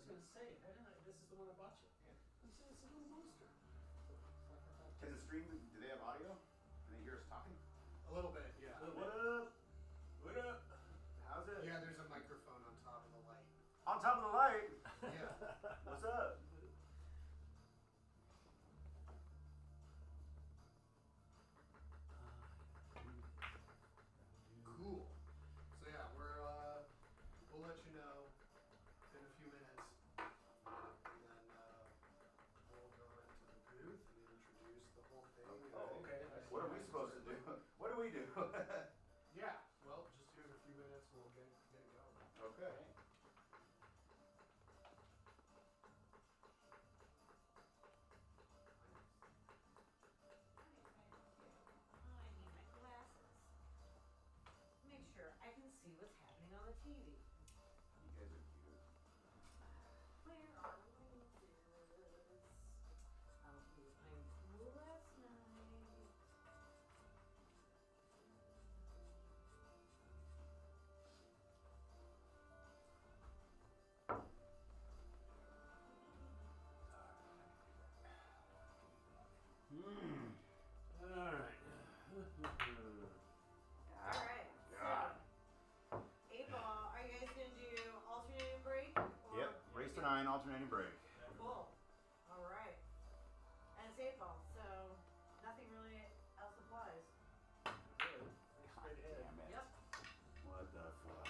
was gonna say, why didn't I? This is the one I bought you. Yeah. I said it's a little monster. Can the stream? Do they have audio? Can they hear us talking? A little bit, yeah. What up? What up? How's it? Yeah, there's a microphone on top of the light. On top of the light. Yeah. What's up? Cool. So yeah, we'll let you know in a few minutes, and then we'll go into the booth and introduce the whole thing. Oh, okay. What are we supposed to do? What do we do? Yeah. Well, just here in a few minutes, we'll get it going. Okay. I need my glasses. Make sure I can see what's happening on the TV. You guys are cute. Where are lenses? I'll use my tool last night. Alright. Alright, God. so 8 ball, are you guys gonna do alternating break? Or Yep. Race to 9, alternating break. Cool. Alright. And it's 8 ball, so nothing really else applies. Good. Straight ahead. Damn it. Yep. What the fuck?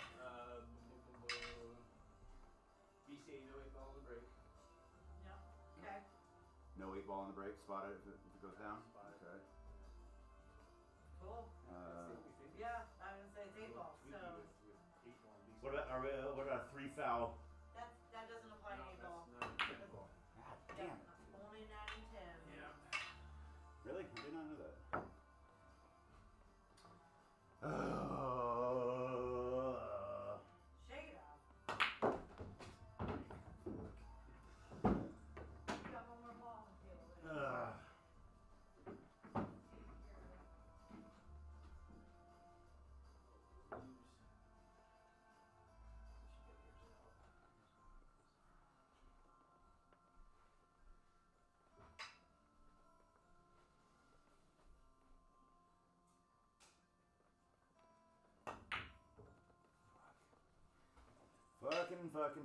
BCA, no 8 ball on the break. Yep. Okay. No 8 ball on the break. Spot it if it goes down. Spot it. Okay. Cool. We think. Yeah, I was gonna say it's 8 ball, We so do with 8 ball and BCA. What about a 3 foul? that doesn't apply to 8 ball. That's not 10 ball. God damn it. Only 9 and 10. Yeah. Really? I did not know that. Shade off. You got one more ball to deal with.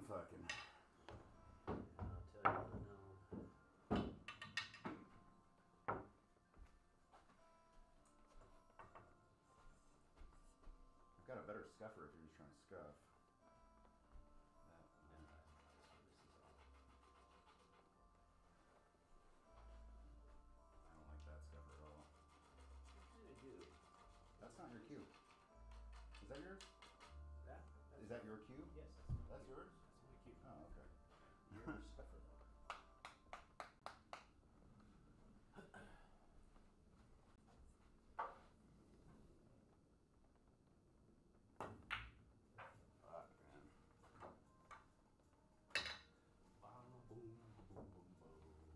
Fucking. I'll tell you what, no. I've got a better scuffer if you're just trying to scuff. I don't like that scuffer at all. I do. That's not your cue. Is that yours? That? Is that your cue? Yes. That's yours? That's my cue. Oh, okay. You're a scuffer. Fuck, man. Boom, boom, boom, boom.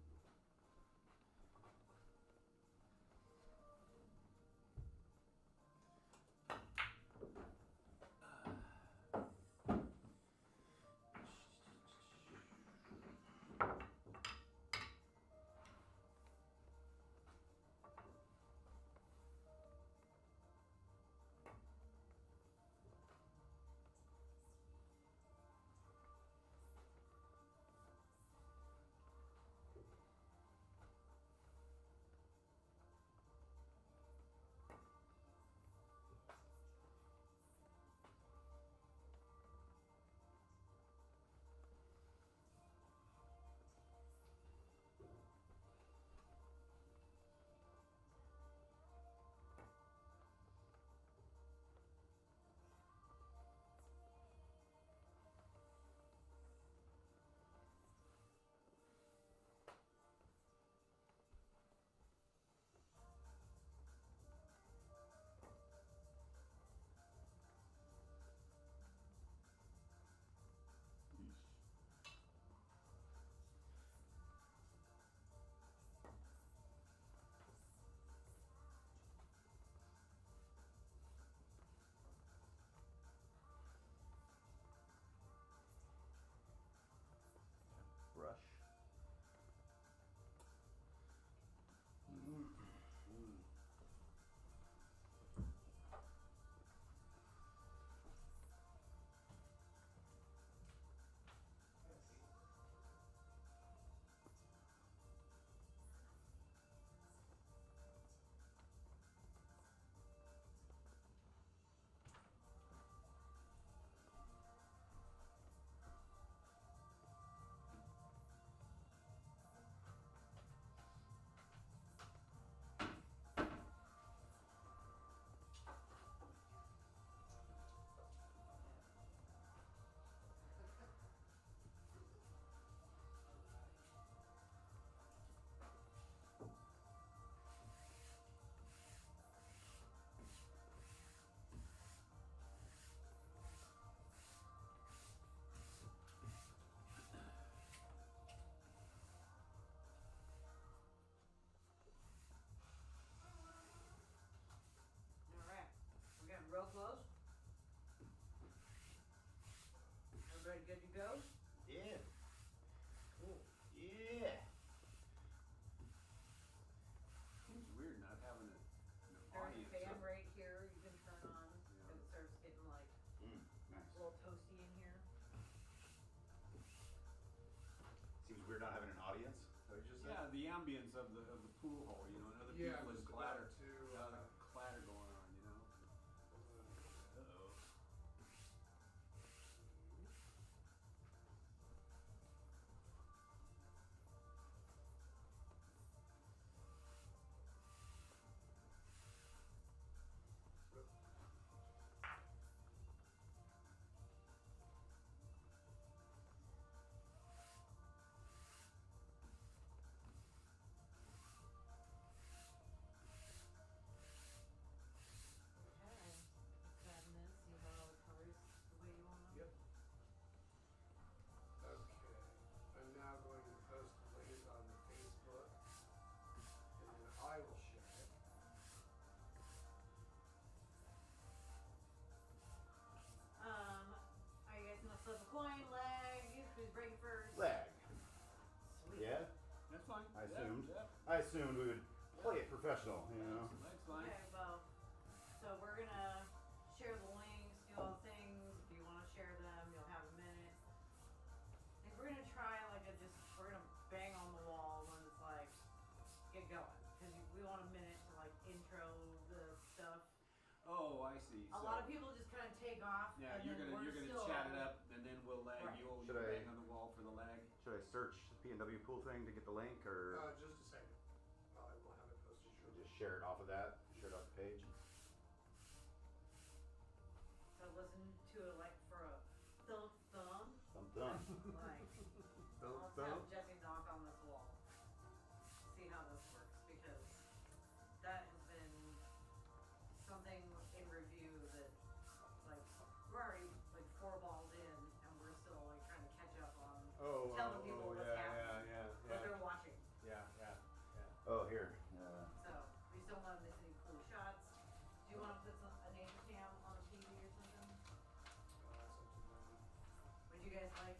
go? Yeah. Cool. Yeah. Seems weird not having an There's a audience. fan right here you can turn on Yeah. because it starts getting like Nice. a little toasty in here. Seems weird not having an audience. Is that what you just said? Yeah, the ambience of the pool hall, you know, and other Yeah, people and just clatter, about to, clatter going on, you know. Uh-oh. Okay. Grab this, see how it covers the way you want them. Yep. Okay. I'm now going to post a link on the Facebook, and then I will share it. Are you guys gonna flip a coin, leg? Who's breaking first? Leg. Sweet. Yeah. That's fine. I Yeah, assumed. Yeah. I assumed we would play it professional. You know. That's fine. Okay, well, so we're gonna share the links, do all the things. If you wanna share them, you'll have a minute. I think we're gonna try we're gonna bang on the wall when it's like, get going. Cause we want a minute to like intro the stuff. Oh, I see. A lot of people just kinda take off Yeah, and you're then gonna we're you're still. gonna chat it up, and then we'll lag Right. you. Should You I- bang on the wall for the lag. Should I search the P&W pool thing to get the link, or Just a second. I will have it posted should shortly. we just share it off of that? Share it off the page. So listen to it like for a thump. Something. Like, let's have Jesse knock on this wall. See how this works, because that has been something in review that, like, we're already like 4 balls in, and we're still like trying to catch up on telling people what's happening, what they're watching. Oh, here. So we still want to miss any cool shots. Do you want to put a nature cam on the TV or something? That's up to them. Would you guys like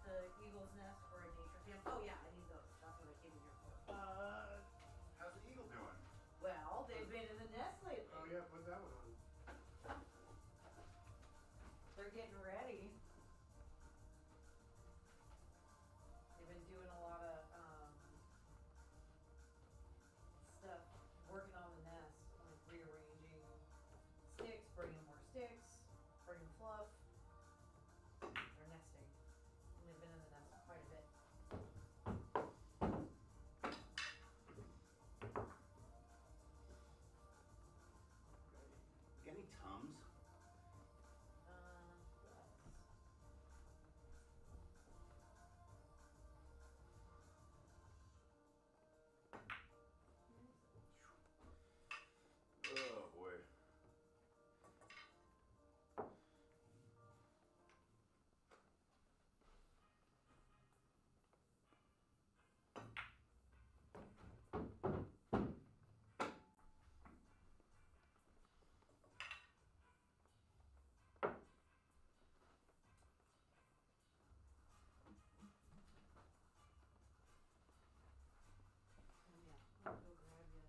the Eagle's Nest or a nature cam? Oh yeah, I need those. That's what I came in here for. How's the eagle doing? Well, they've been in the nest lately. Oh yeah, put that one on. They're getting ready. They've been doing a lot of stuff, working on the nest, like rearranging sticks, bringing more sticks, bringing fluff. They're nesting. And they've been in the nest quite a bit. Got any Tums? Oh boy. Yeah, I'll go grab you.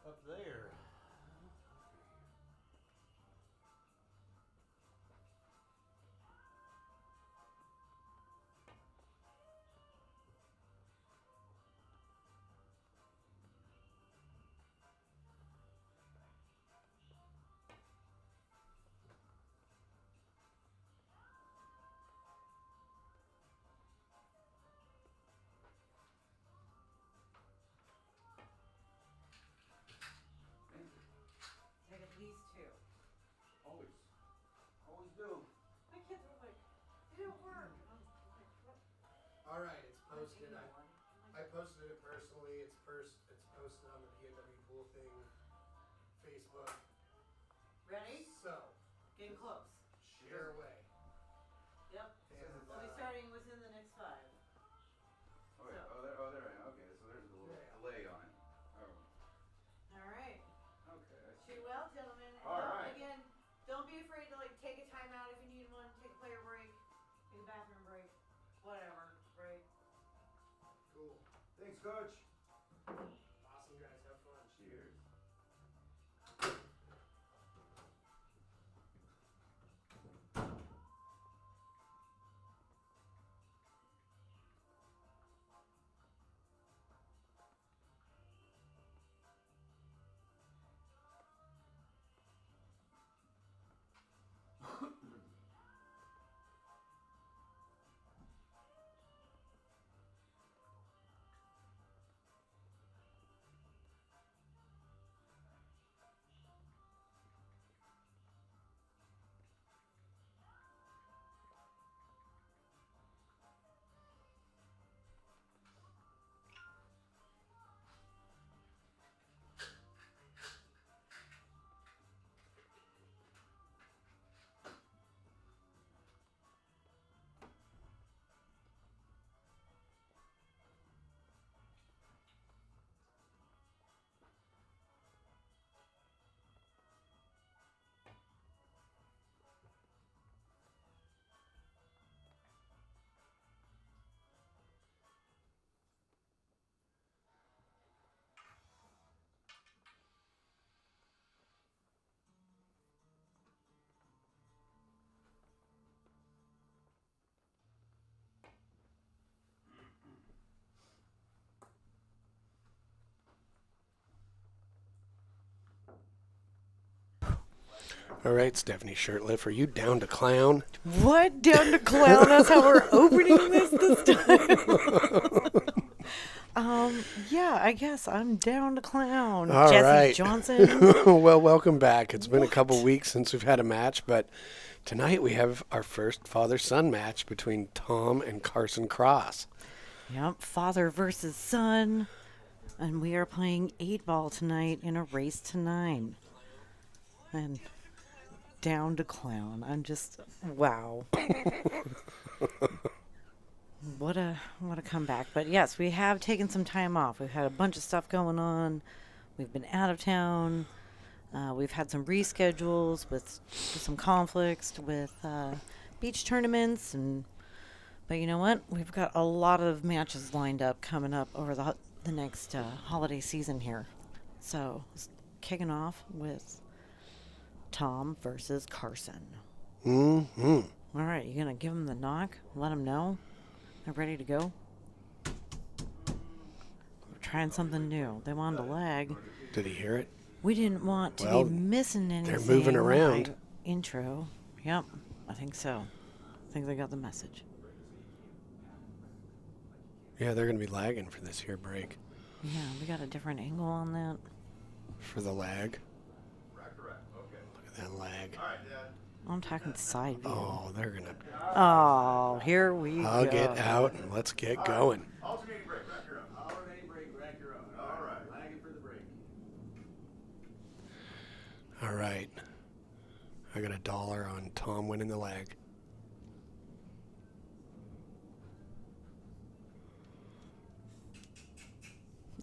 Up there. Take at least 2. Always do. I can't throw my All right, it's posted. I posted it personally. It's posted on the PNW Pool thing, Facebook. Ready? So, Getting close. share away. Yep. And, We'll be starting within the next 5. Oh, wait. So. Oh, there I am. Okay, so there's a little delay on it. Oh. All right. Okay. I see. Shoot well, gentlemen. And All right. Again, don't be afraid to like take a timeout if you need one. Take a player break, take a bathroom break, whatever. Right? cool. Thanks, Coach. Awesome, guys. Have fun. Cheers. All right, Stephanie Shirtliff, are you down to clown? What? Down to clown? That's how we're opening this time. Yeah, I guess I'm down to clown. All Jesse right. Johnson. Well, welcome back. It's been a couple weeks since we've had a match, but tonight we have our first father-son match between Tom and Carson Cross. Yep, father versus son. And we are playing 8-ball tonight in a race to 9. And down to clown. I'm just, wow. What a comeback. But yes, we have taken some time off. We've had a bunch of stuff going on. We've been out of town. We've had some reschedules with some conflicts with beach tournaments. But you know what? We've got a lot of matches lined up coming up over the next holiday season here. So, kicking off with Tom versus Carson. Mm-hmm. All right, you gonna give him the knock? Let him know they're ready to go? We're trying something new. They wanted to lag. Did he hear it? We didn't want to Well, be missing anything. they're moving around. by Intro. Yep, I think so. I think they got the message. Yeah, they're going to be lagging for this here break. Yeah, we got a different angle on that. For the lag. Correct. Okay. Look at that lag. All right, Dad. I'm talking side view. Oh, they're going to... Oh, here we I'll go. get out and let's get going. Alternating break. Rack your own. Alternating break, rack your own. All right. Lagging for the break. All right. I got $1 on Tom winning the lag.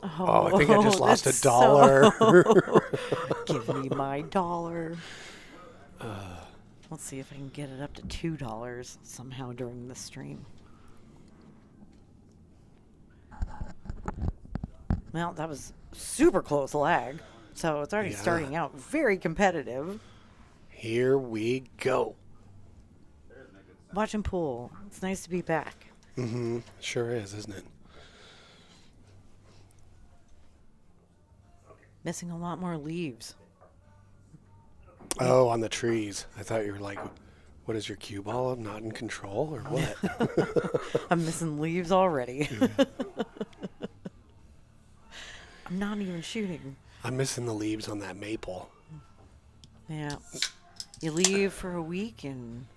Oh, I think I just lost that's $1. Give me my $1. Let's see if I can get it up to $2 somehow during the stream. Well, that was super close lag. So it's already Yeah. starting out very competitive. Here we go. Watching pool. It's nice to be back. Mm-hmm. Sure is, isn't it? Missing a lot more leaves. Oh, on the trees. I thought you were like, what is your cue ball not in control or what? I'm missing leaves already. I'm not even shooting. I'm missing the leaves on that maple. Yeah. You leave for a week and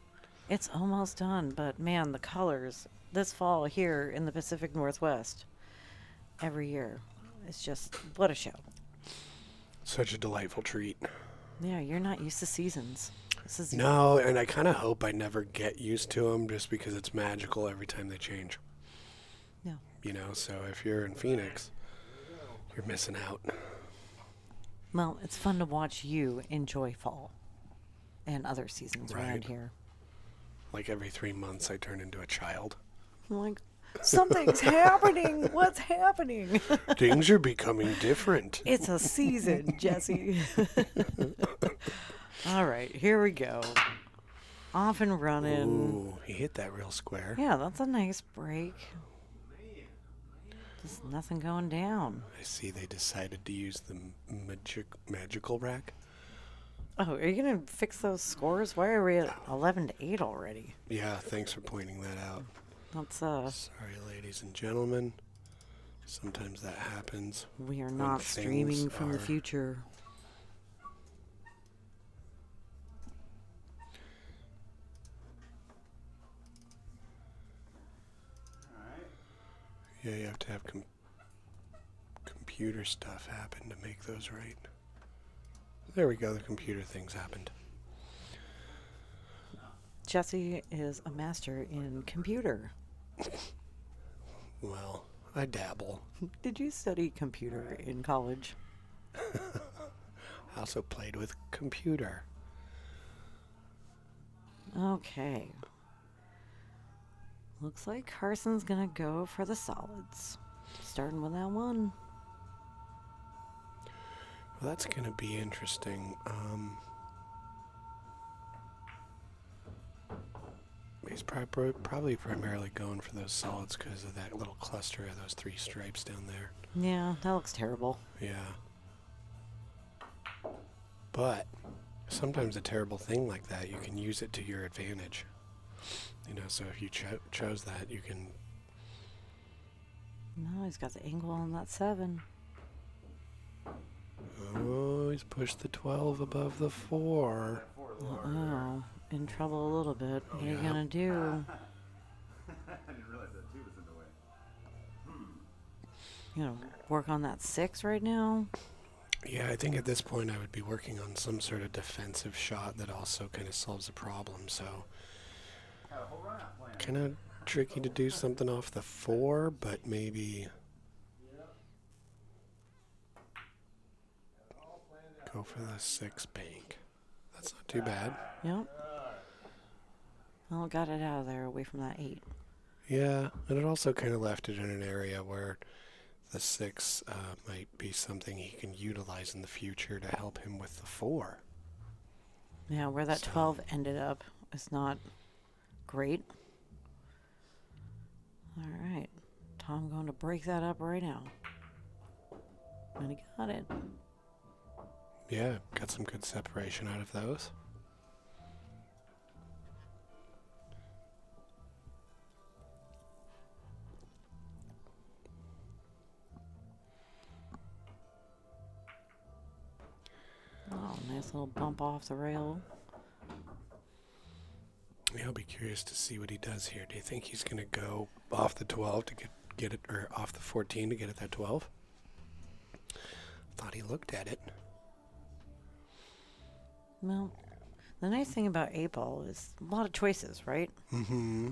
it's almost done. But man, the colors this fall here in the Pacific Northwest every year. It's just, what a show. Such a delightful treat. Yeah, you're not used to seasons. This is No, and I kind of hope I never get used to them just because it's magical every time they change. Yeah. You know, so if you're in Phoenix, you're missing out. Well, it's fun to watch you enjoy fall and other seasons around Right. here. Like every 3 months, I turn into a child. I'm like, something's happening. What's happening? Things are becoming different. It's a season, Jesse. All right, here we go. Off and running. Ooh, he hit that real square. Yeah, that's a nice break. Just nothing going down. I see they decided to use the magical rack. Oh, are you going to fix those scores? Why are we at 11-8 already? Yeah, thanks for pointing that out. That's, Sorry, ladies and gentlemen. Sometimes that happens. we are when not things streaming from the are- future. Alright. Yeah, you have to have computer stuff happen to make those right. There we go, the computer things happened. Jesse is a master in computer. Well, I dabble. Did you study computer in college? I also played with computer. Okay. Looks like Carson's gonna go for the solids. Starting with that one. Well, that's going to be interesting. He's probably primarily going for those solids because of that little cluster of those 3 stripes down there. Yeah, that looks terrible. Yeah. But sometimes a terrible thing like that, you can use it to your advantage. You know, so if you chose that, you can... No, he's got the angle on that 7. Oh, he's pushed the 12 above the 4. Uh-oh. In trouble a little bit. What are you Yeah. gonna do? I didn't realize that 2 was in the way. You know, work on that 6 right now? Yeah, I think at this point I would be working on some sort of defensive shot that also kind of solves the problem, so... Had a whole run out plan. Kind of tricky to do something off the 4, but maybe... Go for the 6 bank. That's not too bad. Yep. Well, got it out of there away from that 8. Yeah, and it also kind of left it in an area where the 6 might be something he can utilize in the future to help him with the 4. Yeah, where that So- 12 ended up is not great. All right. Tom going to break that up right now. And he got it. Yeah, got some good separation out of those. Oh, nice little bump off the rail. Yeah, I'll be curious to see what he does here. Do you think he's going to go off the 12 to get it, or off the 14 to get at that 12? Thought he looked at it. Well, the nice thing about 8 ball is a lot of choices, right? Mm-hmm.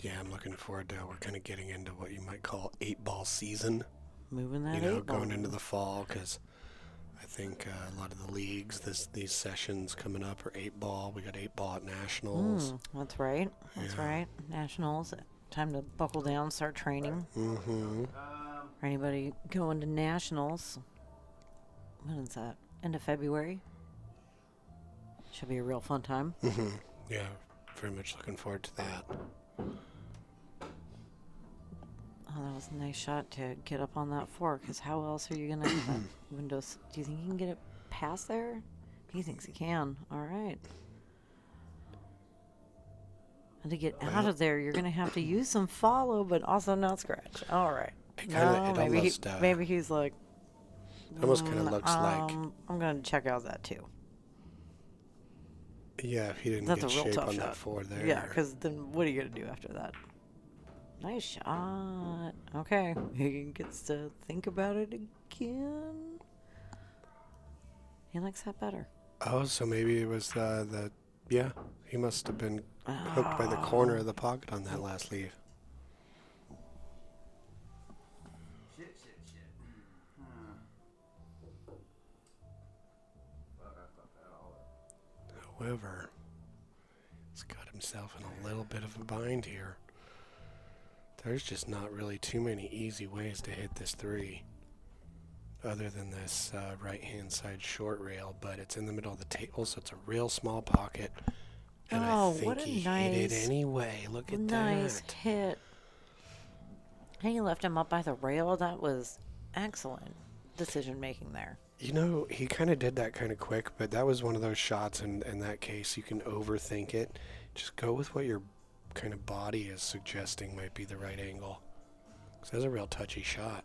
Yeah, I'm looking forward to, we're kind of getting into what you might call 8 ball season. Moving that You know, 8 ball. going into the fall, because I think a lot of the leagues, these sessions coming up are 8 ball. We got 8 ball at Nationals. That's right. That's Yeah. right. Nationals. Time to buckle down, start training. Mm-hmm. For anybody going to Nationals, when is that? End of February? Should be a real fun time. Mm-hmm. Yeah, very much looking forward to that. Oh, that was a nice shot to get up on that 4, because how else are you going to get that window? Do you think you can get it past there? He thinks he can. All right. And to get out Well- of there, you're going to have to use some follow, but also not scratch. All right. It kinda- it maybe, almost, maybe he's like, It almost kind of looks like... I'm going to check out that too. Yeah, if he didn't That's get a real shape tough on shot. that 4 there. Yeah, because then what are you going to do after that? Nice shot. Okay. He gets to think about it again. He likes that better. Oh, so maybe it was yeah, he must have been hooked by the corner of the pocket on that last leave. Shit. Fuck, I fucked that all up. However, he's got himself in a little bit of a bind here. There's just not really too many easy ways to hit this 3 other than this right-hand side short rail, but it's in the middle of the table, so it's a real small pocket. And I think he hit it anyway. Look at nice that. hit. He left him up by the rail. That was excellent decision making there. You know, he kind of did that kind of quick, but that was one of those shots in that case you can overthink it. Just go with what your kind of body is suggesting might be the right angle. Because that's a real touchy shot.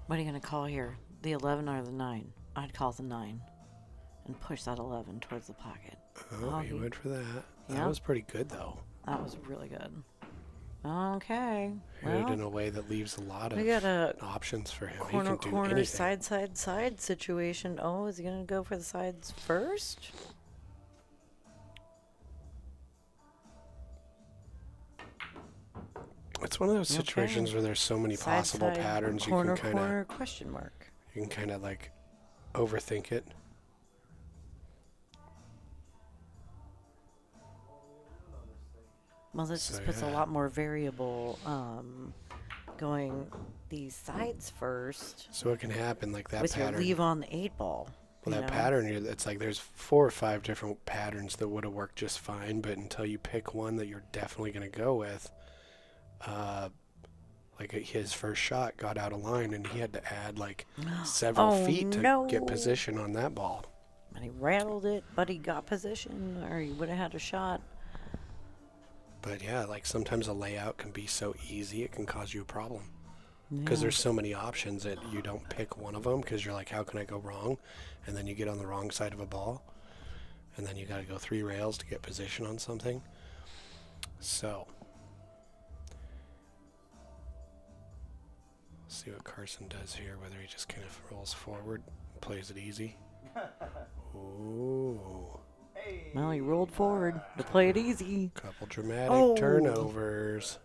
What are you going to call here? The 11 or the 9? I'd call the 9 and push that 11 towards the pocket. Oh, he went for that. Yeah. That was pretty good, though. That was really good. Okay. Hit it in a way that leaves a lot we got a of options for him. corner, He can do corner, anything. side situation. Oh, is he going to go for the sides first? It's one of those situations where there's so many possible patterns corner, you can kind of corner, question mark. you can kind of like overthink it. Well, this So, just puts a yeah. lot more variable going these sides first, So what can happen like that with pattern? your leave on the 8 ball. Well, you that know? pattern, it's like there's 4 or 5 different patterns that would have worked just fine, but until you pick one that you're definitely going to go with, like his first shot got out of line and he had to add like several feet to get position on that ball. And he rattled it, but he got position, or he would have had a shot. But yeah, like sometimes a layout can be so easy it can cause you a problem. Because there's so many options that you don't pick one of them because you're like, how can I go wrong? And then you get on the wrong side of a ball. And then you got to go 3 rails to get position on something. So, see what Carson does here, whether he just kind of rolls forward and plays it easy. Ooh. Well, he rolled forward to play it easy. Couple dramatic turnovers.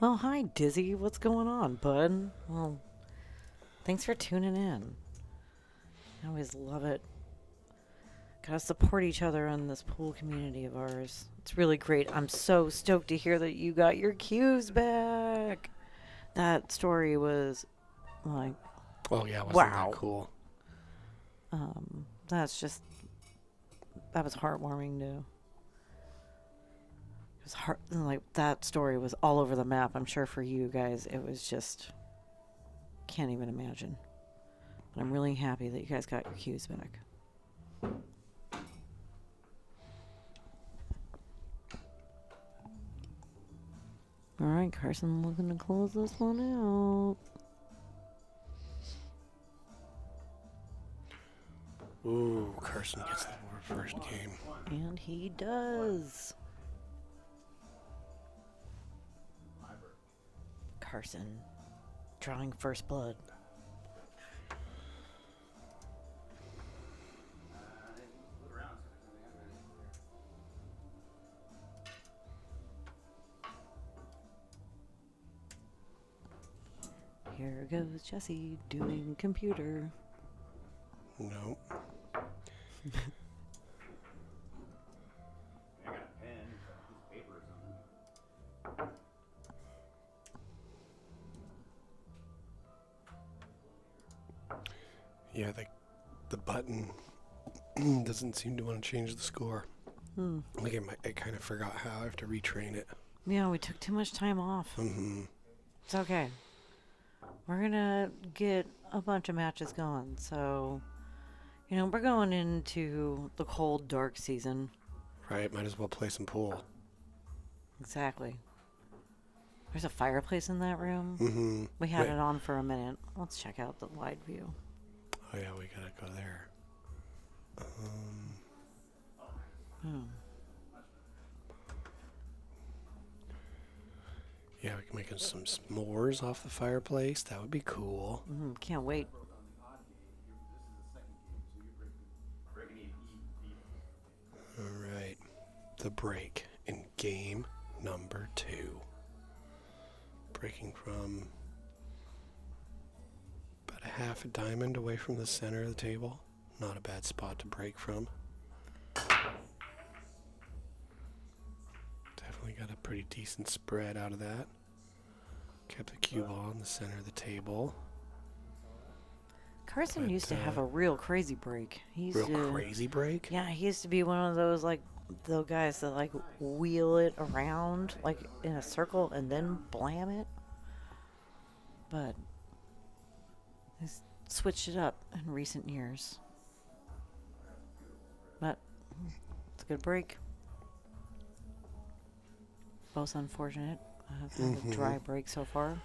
Well, hi, Dizzy. What's going on, bud? Well, thanks for tuning in. I always love it. Gotta support each other in this pool community of ours. It's really great. I'm so stoked to hear that you got your cues back. That story was like, Oh yeah, wasn't wow. that cool? That's just, that was heartwarming too. It was heart, like that story was all over the map. I'm sure for you guys, it was just, can't even imagine. But I'm really happy that you guys got your cues back. All right, Carson looking to close this one out. Ooh, Carson gets the first game. And he does. Carson drawing first blood. Here goes Jesse doing computer. Nope. I got a pen, a piece of paper or something. Yeah, the button doesn't seem to want to change the score. Like I kind of forgot how. I have to retrain it. Yeah, we took too much time off. It's okay. We're gonna get a bunch of matches going. So, you know, we're going into the cold, dark season Right, might as well play some pool. Exactly. There's a fireplace in that room. Mm-hmm. We had Wait. it on for a minute. Let's check out the wide view. Oh yeah, we gotta go there. Hmm. Yeah, we can make us some s'mores off the fireplace. That would be cool. Can't wait. Broke on the odd game. This is the second game, so you're breaking even. All right, the break in game number 2. Breaking from about a half a diamond away from the center of the table. Not a bad spot to break from. Definitely got a pretty decent spread out of that. Kept the cue ball in the center of the table. Carson But, used to have a real crazy break. He used Real to, crazy break? Yeah, he used to be one of those like those guys that like wheel it around like in a circle and then blam it. But he's switched it up in recent years. But it's a good break. Both unfortunate. I've had a dry break so far.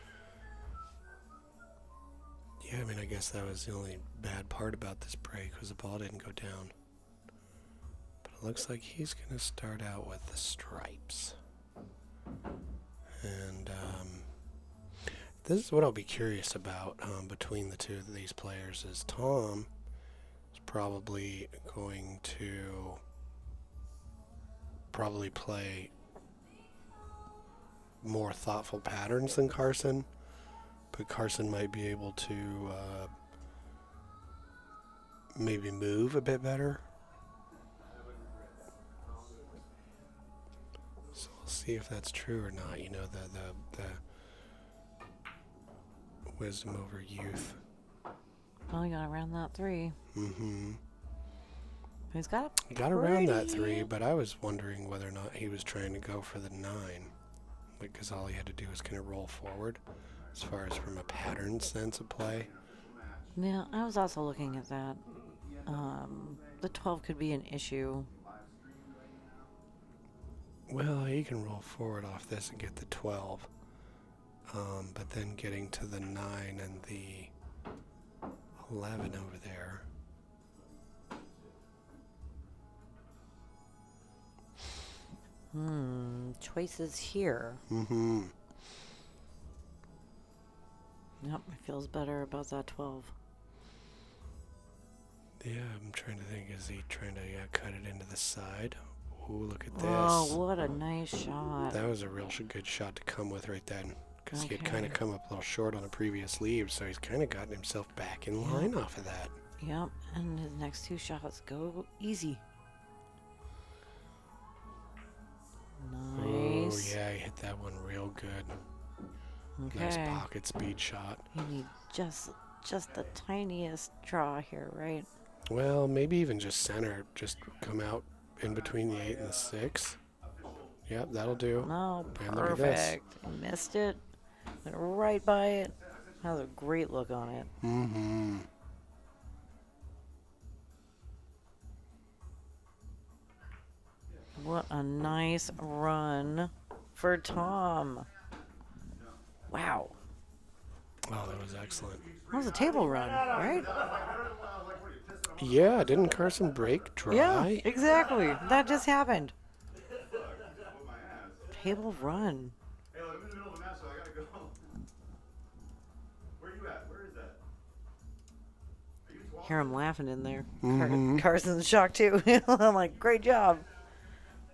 Yeah, I mean, I guess that was the only bad part about this break was the ball didn't go down. But it looks like he's going to start out with the stripes. And this is what I'll be curious about between the two of these players is Tom is probably going to play more thoughtful patterns than Carson. But Carson might be able to maybe move a bit better. So we'll see if that's true or not. You know, the wisdom over youth. Well, he got around that 3. Mm-hmm. He's got He got around that 3, but I was wondering whether or not he was trying to go for the 9. Because all he had to do was kind of roll forward. As far as from a pattern sense of play. Yeah, I was also looking at that. The 12 could be an issue. Well, he can roll forward off this and get the 12. But then getting to the 9 and the 11 over there. Choices here. Mm-hmm. Yep, it feels better about that 12. Yeah, I'm trying to think. Is he trying to cut it into the side? Ooh, look at this. Oh, what a nice shot. That was a real good shot to come with right then. Because he had Okay. kind of come up a little short on a previous lead, so he's kind of gotten himself back in line off of that. Yep, and his next 2 shots go easy. Nice. Oh, yeah, he hit that one real good. Okay. Nice pocket speed shot. You need just the tiniest draw here, right? Well, maybe even just center. Just come out in between the 8 and the 6. Yep, that'll do. No, And look at this. perfect. You missed it. Went right by it. Has a great look on it. Mm-hmm. What a nice run for Tom. Wow. Oh, that was excellent. That was a table run, right? Yeah, didn't Carson break dry? Yeah, exactly. That just happened. Whoop my ass. Table run. Hey, look, I'm in the middle of a match, so I gotta go. Where you at? Where is that? Are you 12? Hear him laughing in there. Mhm. Carson's shocked too. I'm like, great job.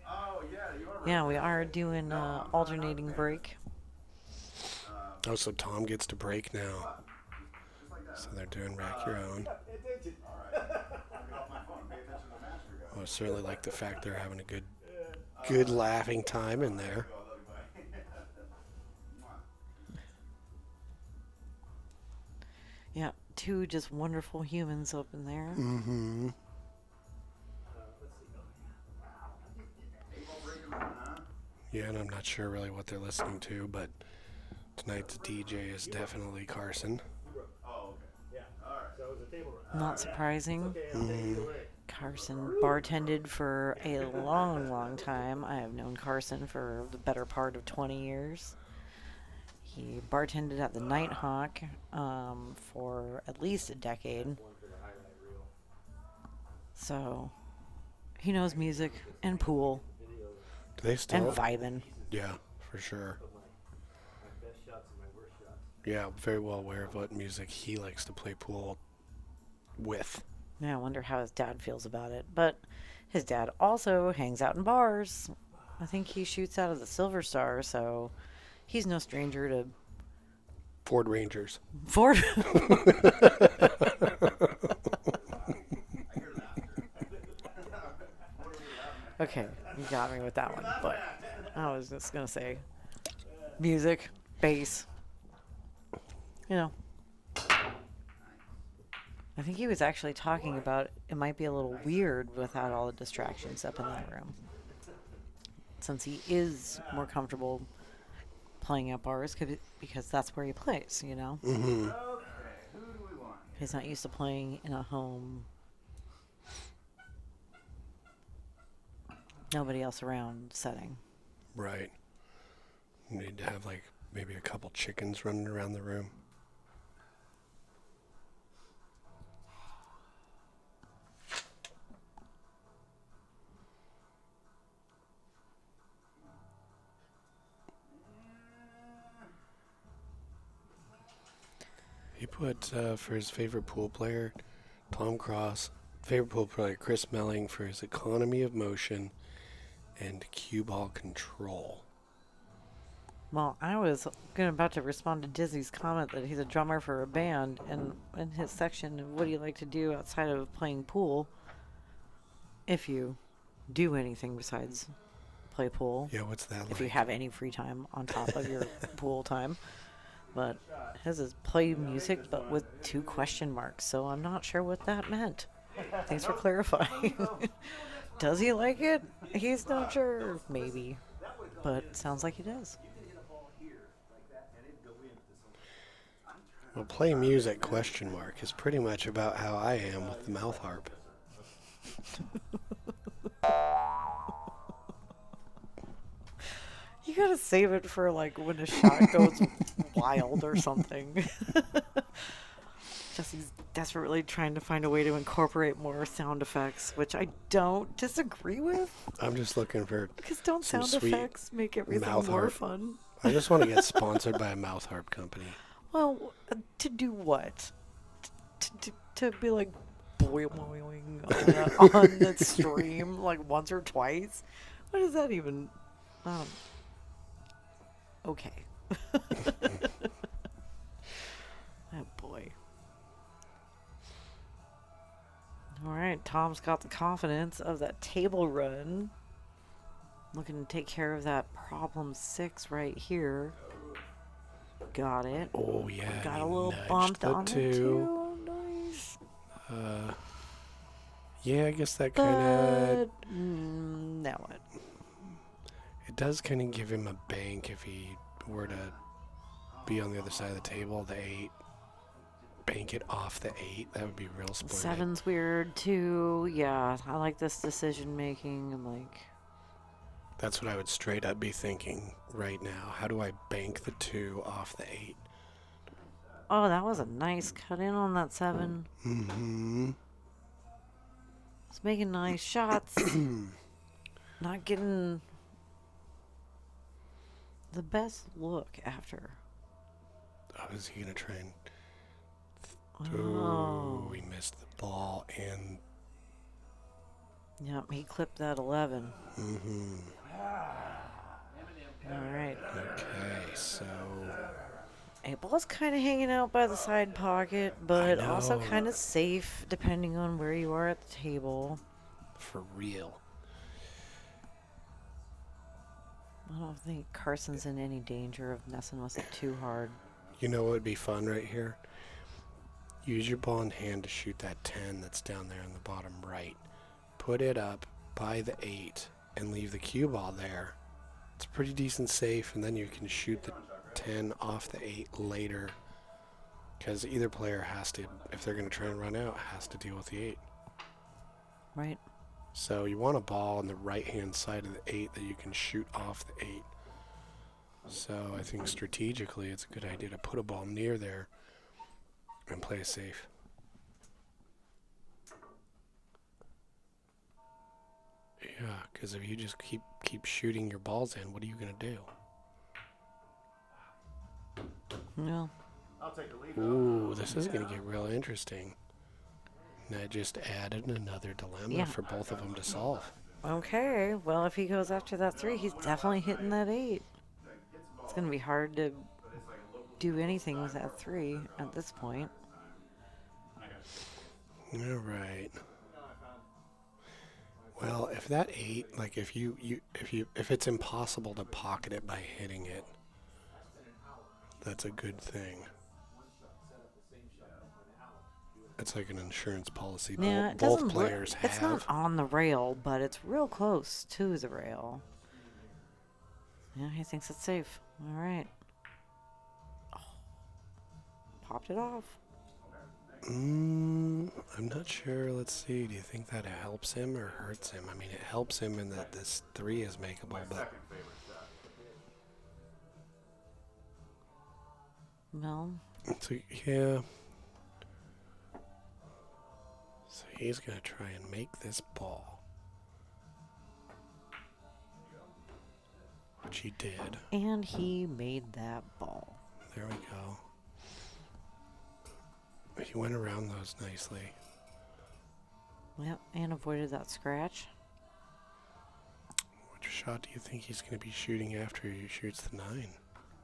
Oh, yeah, you are. Yeah, we are doing alternating break. Oh, so Tom gets to break now. So they're doing rack your own. I certainly like the fact they're having a good laughing time in there. Yeah, 2 just wonderful humans up in there. Mm-hmm. Yeah, and I'm not sure really what they're listening to, but tonight's DJ is definitely Carson. Not surprising. Carson bartended for a long, long time. I have known Carson for the better part of 20 years. He bartended at the Nighthawk for at least a decade. So he knows music and pool Do they and still? vibing. Yeah, for sure. Yeah, very well aware of what music he likes to play pool with. Yeah, I wonder how his dad feels about it. But his dad also hangs out in bars. I think he shoots out of the Silver Star, so he's no stranger to Ford Rangers. Ford. Okay, you got me with that one. But I was just going to say music, bass. You know. I think he was actually talking about it might be a little weird without all the distractions up in that room. Since he is more comfortable playing at bars because that's where he plays, you know? Mm-hmm. Okay, who do we want? He's not used to playing in a home. Nobody else around setting. Right. You need to have like maybe a couple chickens running around the room. He put for his favorite pool player, Tom Cross. Favorite pool player, Chris Melling, for his economy of motion and cue ball control. Well, I was about to respond to Dizzy's comment that he's a drummer for a band, and in his section of what do you like to do outside of playing pool, if you do anything besides play pool, Yeah, what's that if you like? have any free time on top of your pool time. But his is play music, but with 2 question marks, so I'm not sure what that meant. Thanks for clarifying. Does he like it? He's not sure. Maybe. But sounds like he does. Well, play music question mark is pretty much about how I am with the mouth harp. You gotta save it for like when a shot goes wild or something. Jesse's desperately trying to find a way to incorporate more sound effects, which I don't disagree with. I'm just looking for Because don't some sound sweet effects make everything mouth more harp. fun? I just want to get sponsored by a mouth harp company. Well, to do what? To be like boing on the stream like once or twice? What does that even? Okay. Oh boy. All right, Tom's got the confidence of that table run. Looking to take care of that problem 6 right here. Got it. Oh yeah, Got and a he little nudged bumped the on the 2. 2. Nice. Yeah, I guess that kind of But now what? it does kind of give him a bank if he were to be on the other side of the table. The 8, bank it off the 8. That would be real splendid. 7's weird too. Yeah, I like this decision making. I'm like, That's what I would straight up be thinking right now. How do I bank the 2 off the 8? oh, that was a nice cut in on that 7. Mm-hmm. It's making nice shots. Not getting the best look after. Oh, is he gonna try and? Oh, We missed the ball and. yep, he clipped that 11. Mm-hmm. All right. Okay, so It was kind of hanging out by the side pocket, but also know. kind of safe depending on where you are at the table. for real. I don't think Carson's in any danger of messing with it too hard. You know what would be fun right here? Use your ball in hand to shoot that 10 that's down there in the bottom right. Put it up by the 8 and leave the cue ball there. It's pretty decent safe, and then you can shoot the 10 off the 8 later. Because either player has to, if they're going to try and run out, has to deal with the 8. Right. So you want a ball on the right-hand side of the 8 that you can shoot off the 8. So I think strategically it's a good idea to put a ball near there and play it safe. Yeah, because if you just keep shooting your balls in, what are you going to do? No. I'll take the lead. Ooh, this is going to get real interesting. And that just added another dilemma Yeah. for both of them to solve. Okay. Well, if he goes after that 3, he's definitely hitting that 8. It's going to be hard to do anything with that 3 at this point. All right. Well, if that 8, like if it's impossible to pocket it by hitting it, that's a good thing. It's like an insurance policy. Yeah, it Both doesn't players look, it's not have. on the rail, but it's real close to the rail. Yeah, he thinks it's safe. All right. Oh, popped it off. I'm not sure. Let's see. Do you think that helps him or hurts him? I mean, it helps him in that this 3 is makeable, but No. so, yeah. So he's gonna try and make this ball, which he did. And he made that ball. There we go. He went around those nicely. Yep, and avoided that scratch. Which shot do you think he's going to be shooting after he shoots the 9? Do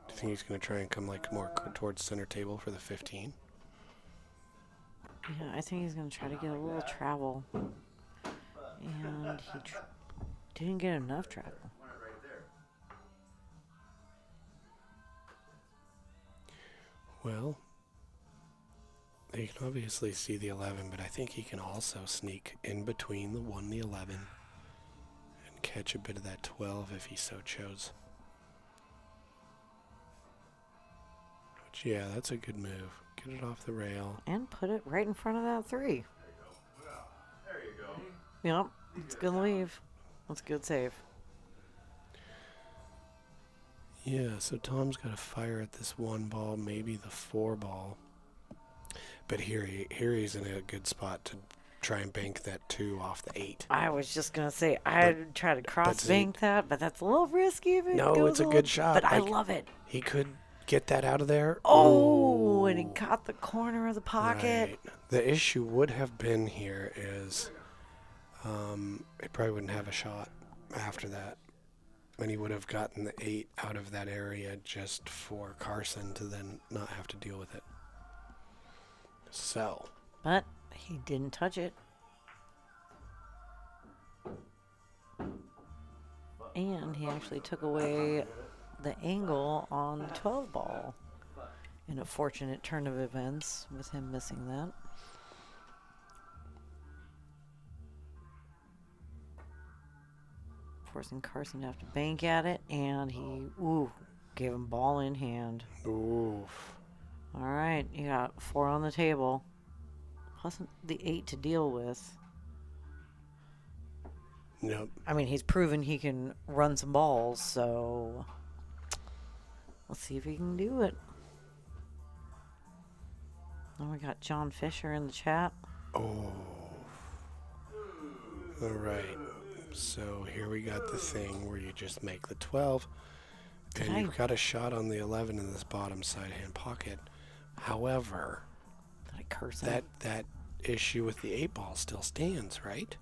you think he's going to try and come like more towards center table for the 15? Yeah, I think he's going to try to get a little travel. And he didn't get enough travel. Well, you can obviously see the 11, but I think he can also sneak in between the 1 and the 11 and catch a bit of that 12 if he so chose. Which, yeah, that's a good move. Get it off the rail. And put it right in front of that 3. There you go. Yep, it's a good leave. That's a good save. Yeah, so Tom's got to fire at this 1 ball, maybe the 4 ball. But here he's in a good spot to try and bank that 2 off the 8. I was just going to say, I'd try to cross bank that, but that's a little risky if it No, goes it's a little, good shot. But I Like, love it. He could get that out of there. Oh, and he caught the corner of the pocket. Right. The issue would have been here is he probably wouldn't have a shot after that. And he would have gotten the 8 out of that area just for Carson to then not have to deal with it. So. But he didn't touch it. And he actually took away the angle on the 12 ball. In a fortunate turn of events with him missing that. Forcing Carson to have to bank at it, and he, gave him ball in hand. Oof. All right, you got 4 on the table. Plus the 8 to deal with. Yep. I mean, he's proven he can run some balls, so let's see if he can do it. And we got John Fisher in the chat. Oh. All right. So here we got the thing where you just make the 12. And you've got a shot on the 11 in this bottom side-hand pocket. However, that issue with the 8 ball still stands, right?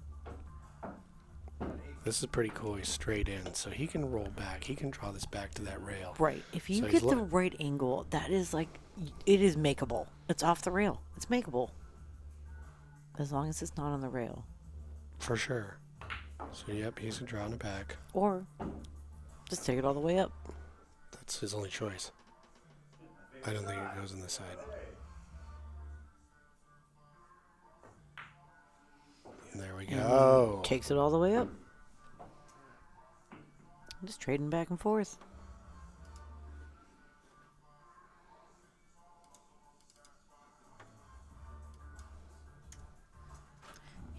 This is pretty cool. He's straight in, so he can roll back. He can draw this back to that rail. Right. If you get the right angle, that is like, it is makeable. It's off the rail. It's makeable. As long as it's not on the rail. For sure. So, yep, he's drawing it back. Or just take it all the way up. That's his only choice. I don't think it goes on this side. And there we go. Takes it all the way up. Just trading back and forth.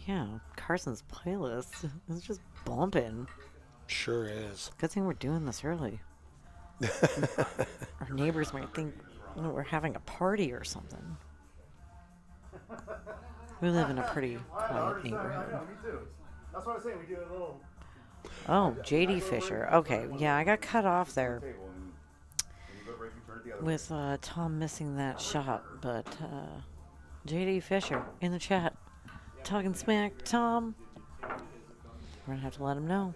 Yeah, Carson's playlist. It's just bumping. Sure is. Good thing we're doing this early. Our neighbors might think we're having a party or something. We live in a pretty quiet neighborhood. Me too. That's what I was saying. We do a little Oh, J.D. Fisher. Okay, yeah, I got cut off there table and when you go break, you turn it the other with Tom missing that shot, but J.D. Fisher in the chat talking smack. Tom, we're gonna have to let him know.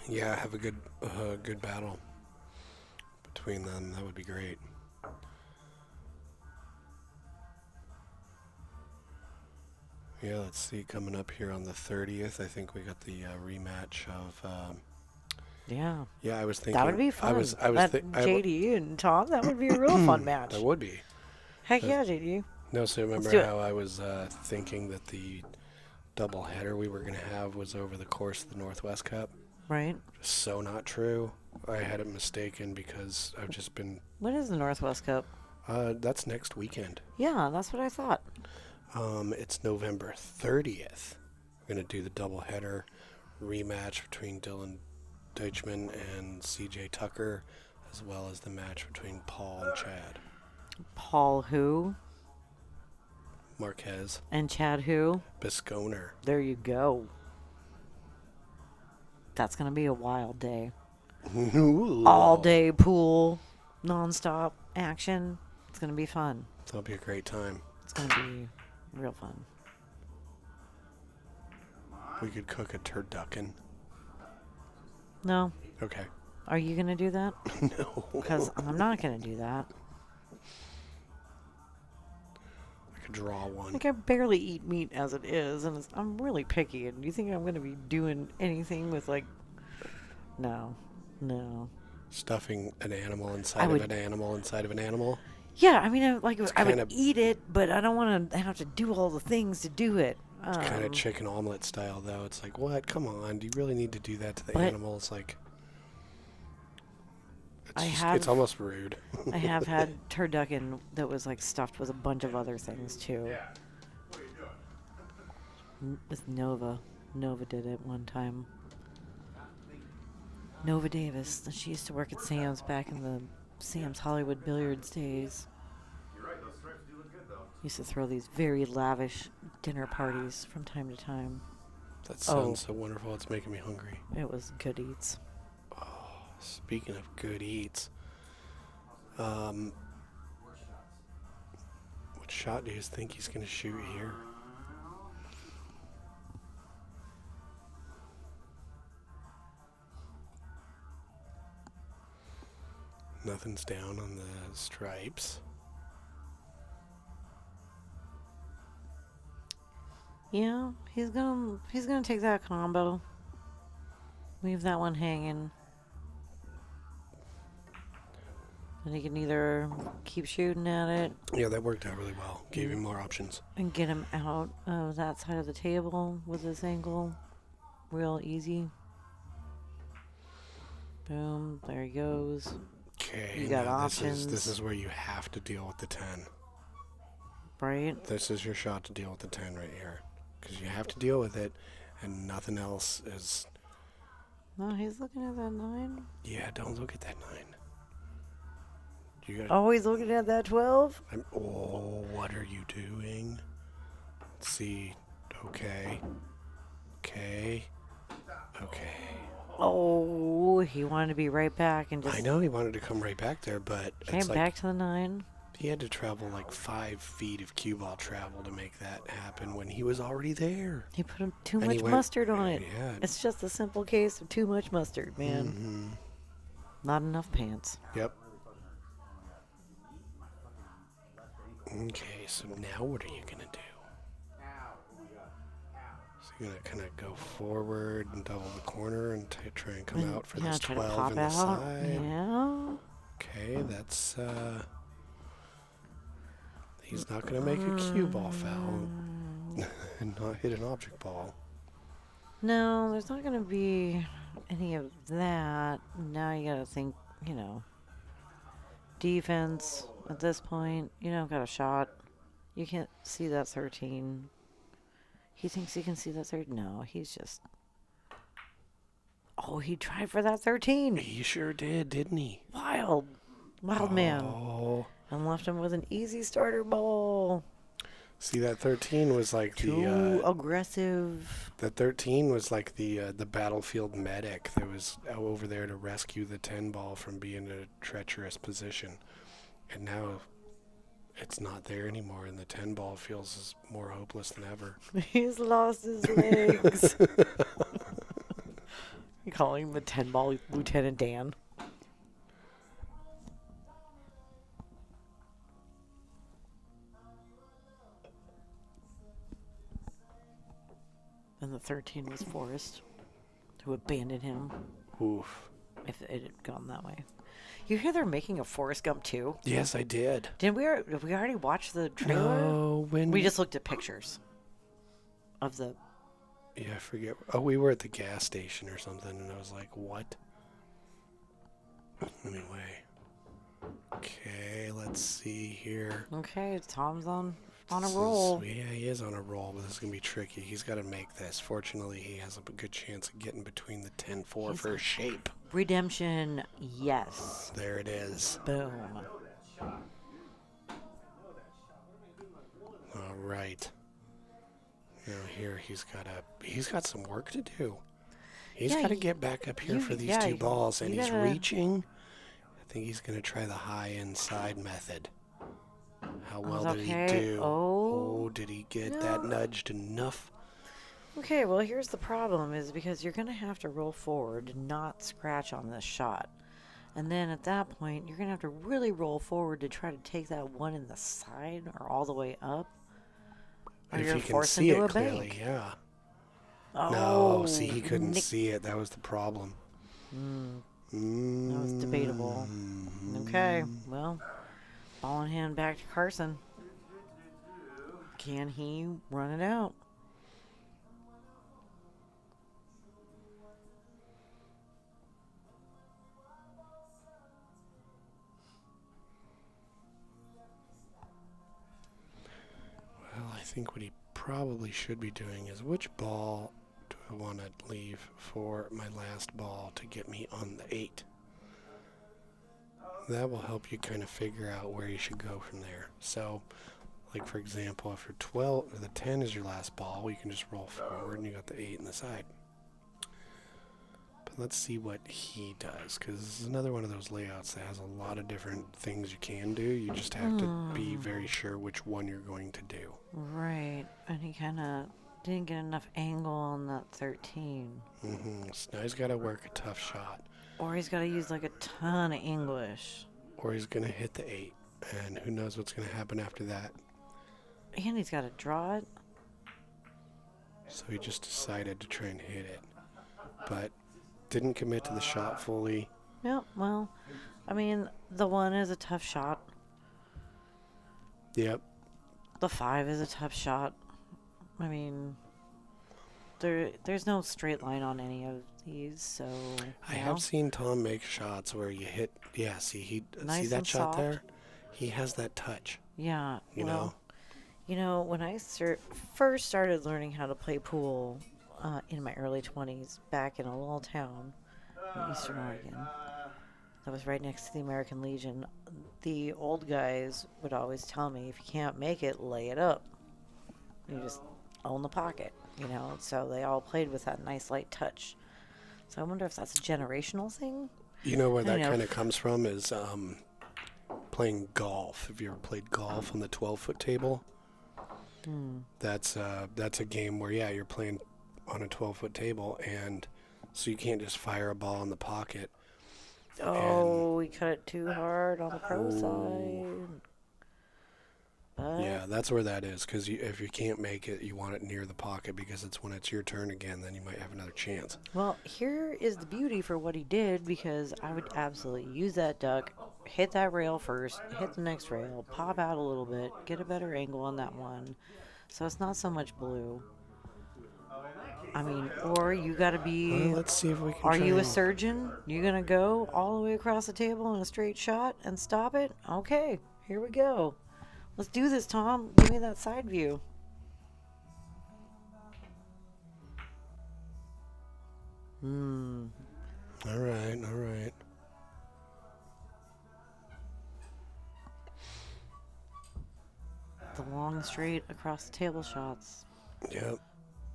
Yeah, have a good battle between them. That would be great. Yeah, let's see. Coming up here on the 30th, I think we got the rematch of. Yeah, Yeah, I was thinking that would be fun. I was JD and Tom. That would be a real fun match. That would be. Heck yeah, JD. No, so do remember it. how I was thinking that the double header we were going to have was over the course of the Northwest Cup? Right. So not true. I had it mistaken because I've just been. What is the Northwest Cup? That's next weekend. Yeah, that's what I thought. It's November 30th. We're going to do the doubleheader rematch between Dylan Deutschman and CJ Tucker, as well as the match between Paul and Chad Paul who? Marquez. And Chad who? Bisconer. There you go. That's going to be a wild day. All day pool, nonstop action. It's going to be fun. That'll be a great time. It's going to be real fun. We could cook a turducken. No. Okay. Are you going to do that? No. Because I'm not going to do that. I could draw one. Like, I barely eat meat as it is, and I'm really picky. And you think I'm going to be doing anything with, like... No. Stuffing an animal inside of an animal inside of an animal? Yeah, I mean, I would kinda- eat it, but I don't want to have to do all the things to do it. It's kind of chicken omelet style, though. It's like, what? Come on. Do you really need to do that to the But animals? Like, it's have- almost rude. I have had turducken that was, like, stuffed with a bunch of other things, too. Yeah. What are you doing? With Nova. Nova did it one time. Nova Davis. She used to work at Sam's back in the Sam's Hollywood Billiards days. You're right. Those stripes do look good, though. Used to throw these very lavish dinner parties from time to time. That sounds so wonderful. It's making me hungry. It was good eats. Speaking of good eats, what shot do you think he's going to shoot here? Nothing's down on the stripes. Yeah, he's gonna take that combo. Leave that one hanging. And he can either keep shooting at it Yeah, that worked out really well. Gave him more options. and get him out of that side of the table with this angle real easy. Boom, there he goes. Okay, You got now options. This is where you have to deal with the 10. Right? This is your shot to deal with the 10 right here. Because you have to deal with it, and nothing else is... No, he's looking at that 9. Yeah, don't look at that 9. You gotta... Oh, he's looking at that 12? what are you doing? Let's see. Okay. Oh, he wanted to be right back and just I know he wanted to come right back there, but came it's like back to the 9. he had to travel like 5 feet of cue ball travel to make that happen when he was already there. He put too And he much went- mustard on it. Yeah. It's just a simple case of too much mustard, man. Mm-hmm. Not enough pants. Yep. Okay, so now what are you going to do? So you're going to kind of go forward and double the corner and try and come out for Yeah, this try to 12 pop in the out. side. Yeah. Okay, that's... he's not going to make a cue ball foul and not hit an object ball. No, there's not going to be any of that. Now you got to think, defense at this point. You don't got a shot. You can't see that 13. He thinks he can see that 13. No, he's just. Oh, he tried for that 13. He sure did, didn't he? Wild man. Oh. And left him with an easy starter ball. See, that 13 was like Too aggressive. That 13 was like the battlefield medic that was over there to rescue the 10 ball from being in a treacherous position. And now it's not there anymore, and the 10 ball feels more hopeless than ever. He's lost his legs. You calling him the 10 ball Lieutenant Dan? And the 13 was Forrest, who abandoned him. Oof. If it had gone that way. You hear they're making a Forrest Gump too? Yes, I did. Did we already watch the trailer? No, when... We just looked at pictures of the... Yeah, I forget. Oh, we were at the gas station or something, and I was like, what? Anyway. Okay, let's see here. Okay, Tom's on a roll. Yeah, he is on a roll, but this is going to be tricky. He's got to make this. Fortunately, he has a good chance of getting between the 10-4 for his shape. Redemption, yes. There it is. Boom. All right. Now here he's got some work to do. He's got to get back up here for these two balls, and he's reaching. I think he's going to try the high inside method. How well did he do? Oh, did he get that nudged enough? Okay, well, here's the problem is because you're going to have to roll forward and not scratch on this shot. And then at that point, you're going to have to really roll forward to try to take that one in the side or all the way up. Or if you can see it clearly, yeah. Oh, no, see, he couldn't see it. That was the problem. That was debatable. Okay, well, ball in hand back to Carson. Can he run it out? Well, I think what he probably should be doing is which ball do I want to leave for my last ball to get me on the 8? That will help you kind of figure out where you should go from there. So, like for example, if you're 12, or the 10 is your last ball, you can just roll forward and you got the 8 in the side. But let's see what he does, because this is another one of those layouts that has a lot of different things you can do. You just have to be very sure which one you're going to do. Right, and he kind of didn't get enough angle on that 13. So now he's got to work a tough shot. Or he's got to use like a ton of English. Or he's going to hit the 8, and who knows what's going to happen after that. And he's got to draw it. So he just decided to try and hit it. But didn't commit to the shot fully. Yeah, well, I mean, the 1 is a tough shot. Yep. The 5 is a tough shot. I mean, there's no straight line on any of these, so... I have seen Tom make shots where you hit... Yeah, see, nice see that and shot soft. there? He has that touch. Yeah, You know? You know, when I first started learning how to play pool in my early 20s, back in a little town in Eastern Oregon, that was right next to the American Legion, the old guys would always tell me, if you can't make it, lay it up. You just own the pocket, you know? So they all played with that nice light touch. So I wonder if that's a generational thing? You know where that kind of comes from is playing golf. Have you ever played golf on the 12-foot table? That's a game where, yeah, you're playing on a 12-foot table, and so you can't just fire a ball in the pocket. Oh, we cut it too hard on the pro side. But Yeah, that's where that is, because if you can't make it, you want it near the pocket, because it's when it's your turn again, then you might have another chance. Well, here is the beauty for what he did, because I would absolutely use that duck, hit that rail first, hit the next rail, pop out a little bit, get a better angle on that one. So it's not so much blue. I mean, or you got to be... Well, let's see if we can Are try you a and- surgeon? You going to go all the way across the table in a straight shot and stop it? Okay, here we go. Let's do this, Tom. Give me that side view. All right, all right. The long straight across the table shots. Yep.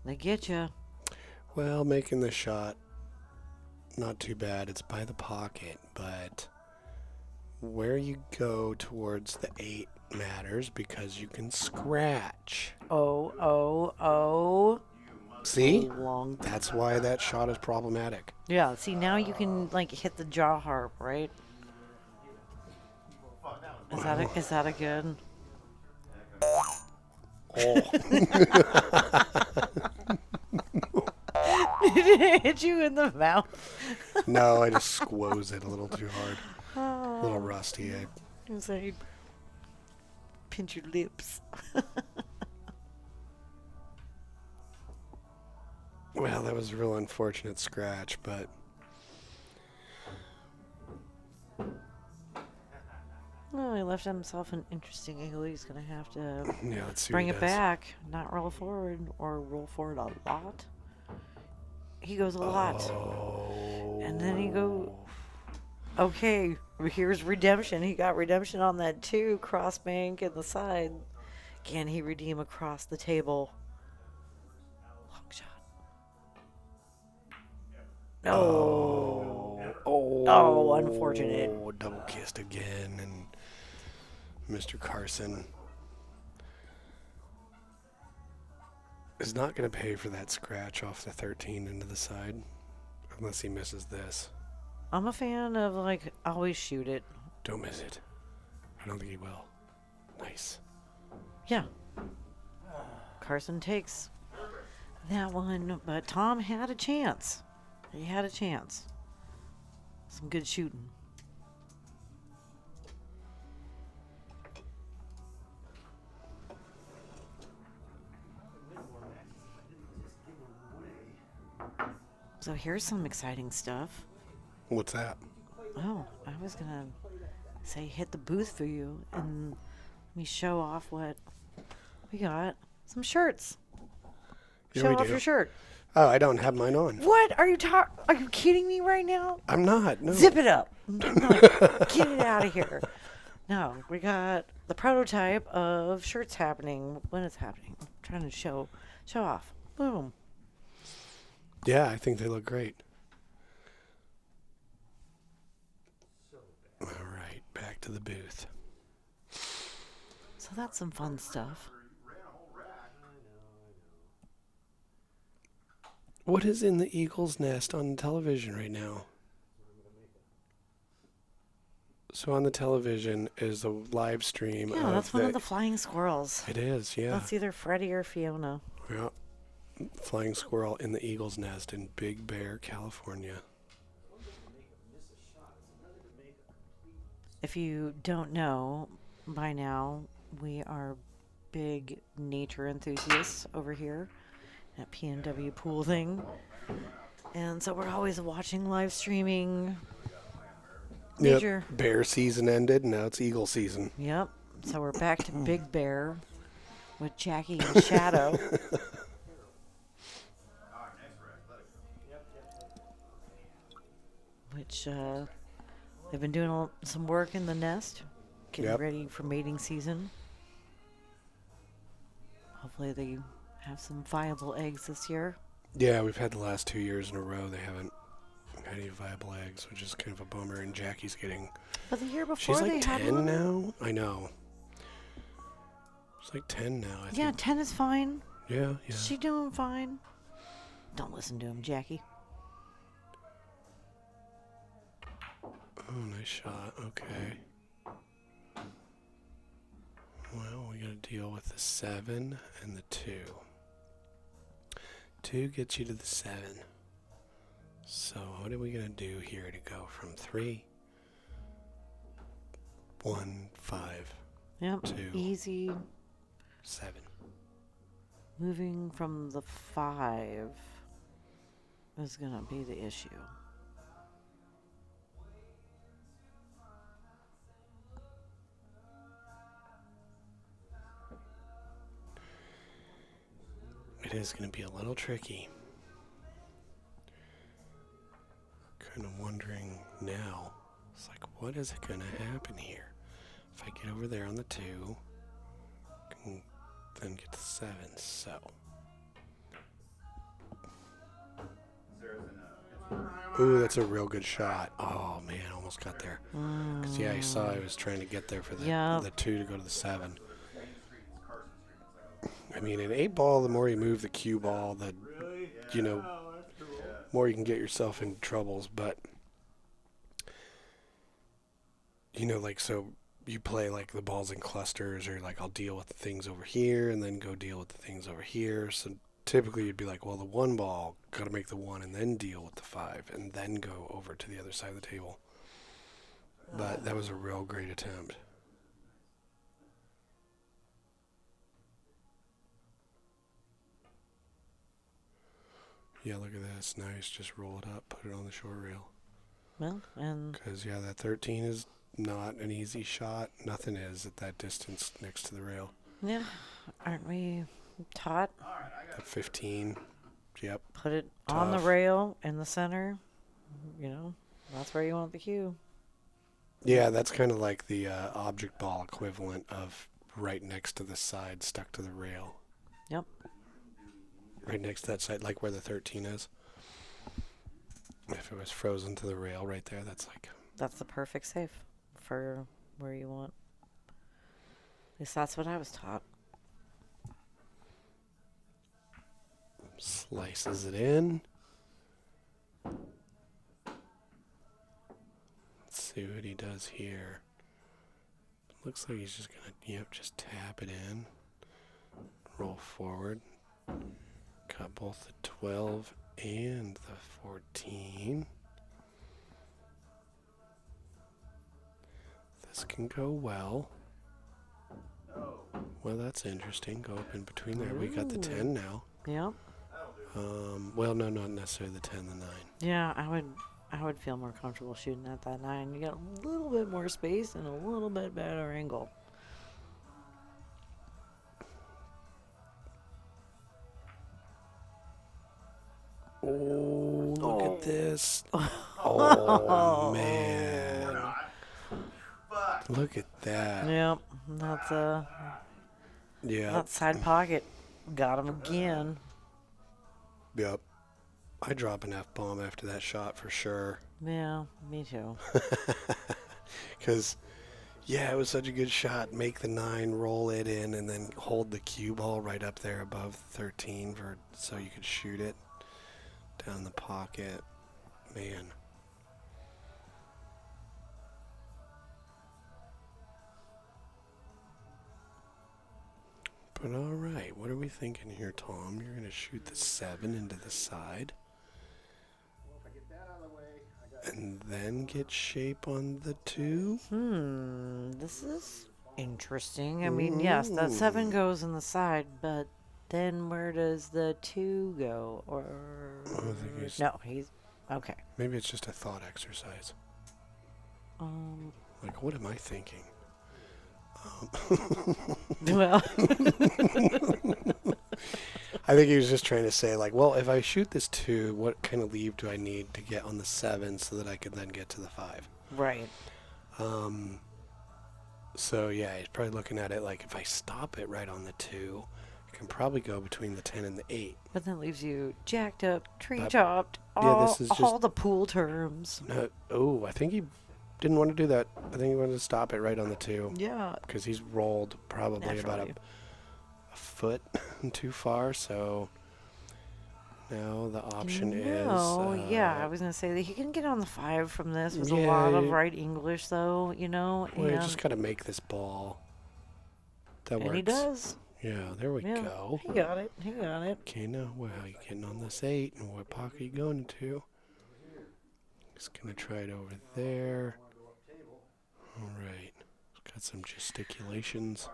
They get you. Well, making the shot, not too bad. It's by the pocket, but where you go towards the 8 matters because you can scratch. Oh. See? Long. That's why that shot is problematic. Yeah, see, now you can, like, hit the jaw harp, right? Is that a good? Oh. Did it hit you in the mouth? No, I just squoze it a little too hard. A little Oh, rusty. I was like, pinch your lips. Well, that was a real unfortunate scratch, but Oh, he left himself an interesting angle. He's going to have to yeah, let's see bring what it he does. back, not roll forward or roll forward a lot. He goes a lot. Oh. And then he go, okay, here's redemption. He got redemption on that 2 cross bank and the side. Can he redeem across the table? Long shot. No. Oh, unfortunate. Double kissed again, and Mr. Carson is not going to pay for that scratch off the 13 into the side unless he misses this. I'm a fan of, like, always shoot it. Don't miss it. I don't think he will. Nice. Yeah. Carson takes that one, but Tom had a chance. He had a chance. Some good shooting. So here's some exciting stuff. What's that? Oh, I was gonna say hit the booth for you and let me show off what we got. Some shirts. Yeah, Show we off do. your shirt. Oh, I don't have mine on. What are you Are you kidding me right now? I'm not. No. Zip it up. Like, get it out of here. No, we got the prototype of shirts happening when it's happening. I'm trying to show off. Boom. Yeah, I think they look great. All right, back to the booth. So that's some fun stuff. What is in the eagle's nest on television right now? So on the television is a live stream Yeah, of that's one of the flying squirrels. It is, yeah. That's either Freddie or Fiona. Yeah. Flying squirrel in the eagle's nest in Big Bear, California. If you don't know by now, we are big nature enthusiasts over here at PNW Pool Thing. And so we're always watching live streaming nature. Yep. Bear season ended, now it's eagle season. Yep. So we're back to Big Bear with Jackie and Shadow. Which they've been doing some work in the nest, getting Yep. ready for mating season. Hopefully they have some viable eggs this year. Yeah, we've had the last 2 years in a row. They haven't had any viable eggs, which is kind of a bummer. And Jackie's getting... But the year before She's they like had 10 one. now? I know. She's like 10 now, I Yeah, think. 10 is fine. Yeah, yeah. She doing fine. Don't listen to him, Jackie. Oh, nice shot. Okay. Well, we got to deal with the 7 and the 2. 2 gets you to the 7. So what are we going to do here to go from 3, 1, 5, Yep. 2, Easy. 7? Moving from the 5 is going to be the issue. it is going to be a little tricky. Kind of wondering now. It's like, what is going to happen here? If I get over there on the 2, can then get to 7. So ooh, that's a real good shot. Oh man, almost got there. Cause yeah, I saw I was trying to get there for the 2 to go to the 7. I mean, an 8 ball, the more you move the cue ball, the more you can get yourself into troubles. But like, so you play like the balls in clusters, or like I'll deal with the things over here and then go deal with the things over here. So typically you'd be like, well, the 1 ball, got to make the 1 and then deal with the 5 and then go over to the other side of the table. But that was a real great attempt. Yeah, look at this. Nice. Just roll it up, put it on the short rail. Well, and because yeah, that 13 is not an easy shot. Nothing is at that distance next to the rail. yeah, aren't we taught? At 15, yep. Put it on the Tough. rail in the center. That's where you want the cue. Yeah, that's kind of like the object ball equivalent of right next to the side, stuck to the rail. Yep. Right next to that side, like where the 13 is. If it was frozen to the rail right there, that's the perfect safe for where you want. At least that's what I was taught. Slices it in. Let's see what he does here. Looks like he's just gonna, just tap it in. Roll forward. Got both the 12 and the 14. This can go well. Well, that's interesting. Go up in between there. We got the 10 now. Yep. Well, no, not necessarily the 10, the 9. Yeah, I would feel more comfortable shooting at that 9. You got a little bit more space and a little bit better angle. Oh, look at this. Oh, man. Look at that. Yep, that's Yeah. that side pocket got him again. Yep. I drop an F-bomb after that shot for sure. Yeah, me too. Because, yeah, it was such a good shot. Make the 9, roll it in, and then hold the cue ball right up there above 13 so you could shoot it down the pocket. Man. But all right, what are we thinking here, Tom? You're going to shoot the 7 into the side. Well, if I get that out of the way, I got And then get shape on the 2. This is interesting. I mean, yes, that 7 goes in the side, but then where does the 2 go? Or I think he's okay. maybe it's just a thought exercise. Like, what am I thinking? Well, I think he was just trying to say, like, well, if I shoot this 2, what kind of leave do I need to get on the 7 so that I could then get to the 5? right. So, yeah, he's probably looking at it like, if I stop it right on the 2, I can probably go between the 10 and the 8. But that leaves you jacked up, tree But- chopped, yeah, all, this is all just- the pool terms. I think he didn't want to do that. I think he wanted to stop it right on the 2. Yeah. Because he's rolled probably about Naturally. a foot too far, so now the option No, is... yeah, I was going to say that he can get on the 5 from this with a yeah, lot of right English, though, Well, you and, just got to make this ball. That and works. he does. Yeah, there we Yeah, go. he got it. He got it. Okay, now, well, you getting on this 8, and what pocket you going into? Just going to try it over there. All right. Got some gesticulations.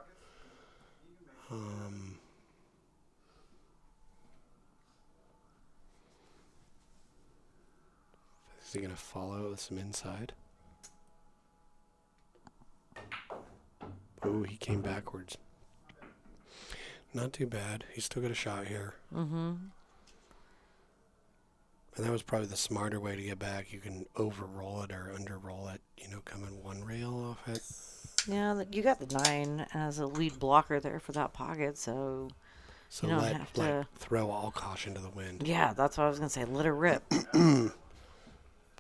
Is he going to follow with some inside? Oh, he came backwards. Not too bad. He still got a shot here. Mm-hmm. And that was probably the smarter way to get back. You can over-roll it or under-roll it, come in one rail off it. Yeah, you got the 9 as a lead blocker there for that pocket, so So you don't have to throw all caution to the wind. Yeah, that's what I was gonna say. Let it rip.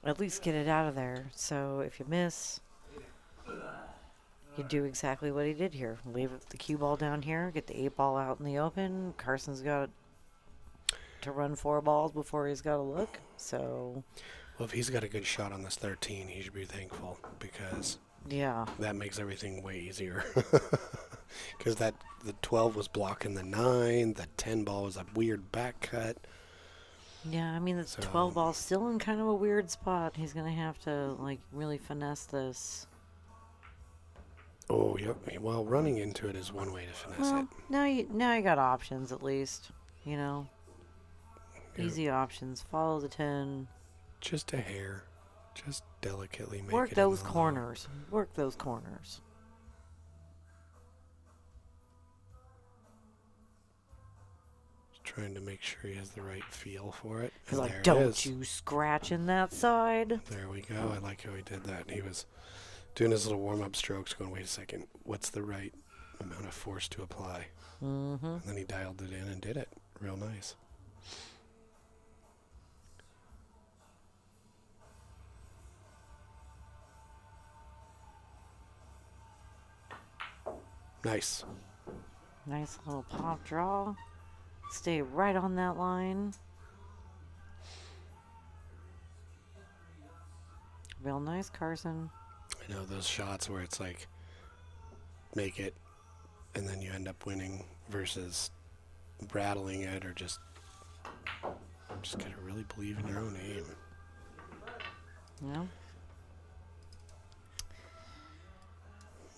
At least get it out of there. So if you miss, you do exactly what he did here. Leave the cue ball down here, get the 8 ball out in the open. Carson's got to run 4 balls before he's got to look. So, well, if he's got a good shot on this 13, he should be thankful because yeah, that makes everything way easier. Because the 12 was blocking the 9, the 10 ball was a weird back cut. Yeah, I mean, the 12 ball's still in kind of a weird spot. He's going to have to, really finesse this. Oh, yep. Well, running into it is one way to finesse it. Now you got options at least, Yeah. Easy options. Follow the 10. Just a hair. Just delicately make Work it those in the corners. Work those corners. Just trying to make sure he has the right feel for it. He's And like, there it don't is. you scratch in that side. There we go. I like how he did that. He was doing his little warm-up strokes going, wait a second, what's the right amount of force to apply? Mm-hmm. And then he dialed it in and did it. Real nice. Nice. Nice little pop draw. Stay right on that line. Real nice, Carson. I know those shots where it's like, make it, and then you end up winning versus rattling it or just gotta really believe in your own aim. Yeah.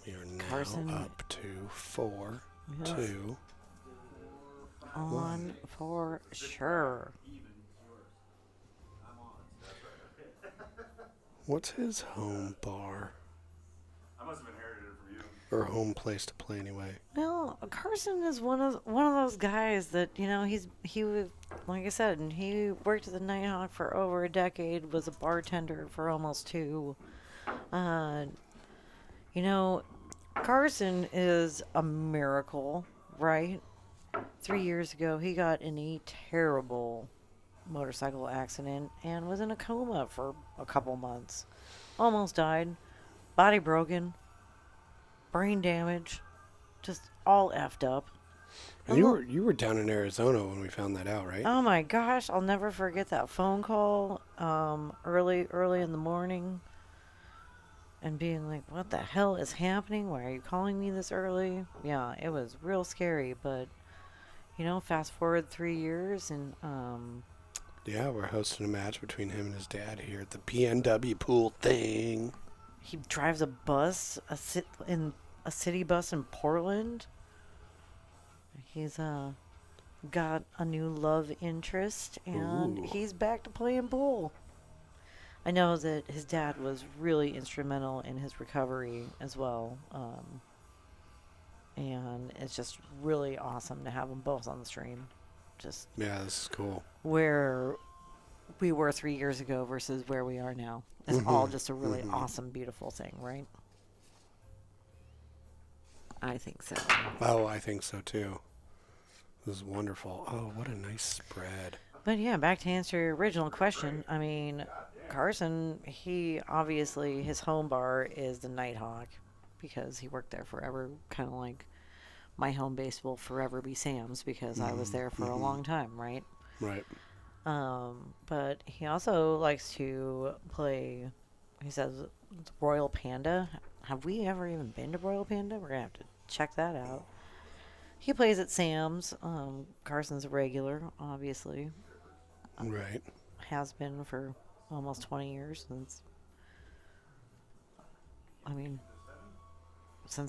We are now Carson up to 4, Yes. 2. On for sure. What's his home bar? I must have inherited it from you. Or home place to play anyway? Well, Carson is one of those guys that he was, like I said, and he worked at the Nighthawk for over a decade, was a bartender for almost 2. Carson is a miracle, right? 3 years ago, he got in a terrible motorcycle accident and was in a coma for a couple months. Almost died. Body broken. Brain damage. Just all effed up. And you were down in Arizona when we found that out, right? Oh my gosh, I'll never forget that phone call early in the morning and being like, what the hell is happening? Why are you calling me this early? Yeah, it was real scary, but fast forward 3 years and Yeah, we're hosting a match between him and his dad here at the PNW pool thing. he drives a bus, a city bus in Portland. He's got a new love interest, and Ooh. he's back to playing pool. I know that his dad was really instrumental in his recovery as well, and it's just really awesome to have them both on the stream. Just Yeah, this is cool. where we were 3 years ago versus where we are now. It's all just a really awesome, beautiful thing, right? I think so. Oh, I think so too. This is wonderful. Oh, what a nice spread. But yeah, back to answer your original question. I mean, Carson, he obviously, his home bar is the Nighthawk because he worked there forever. Kind of like my home base will forever be Sam's because I was there for a long time, right? Right. But he also likes to play, he says, Royal Panda. Have we ever even been to Royal Panda? We're going to have to check that out. He plays at Sam's. Carson's a regular, obviously. Right. Has been for almost 20 years since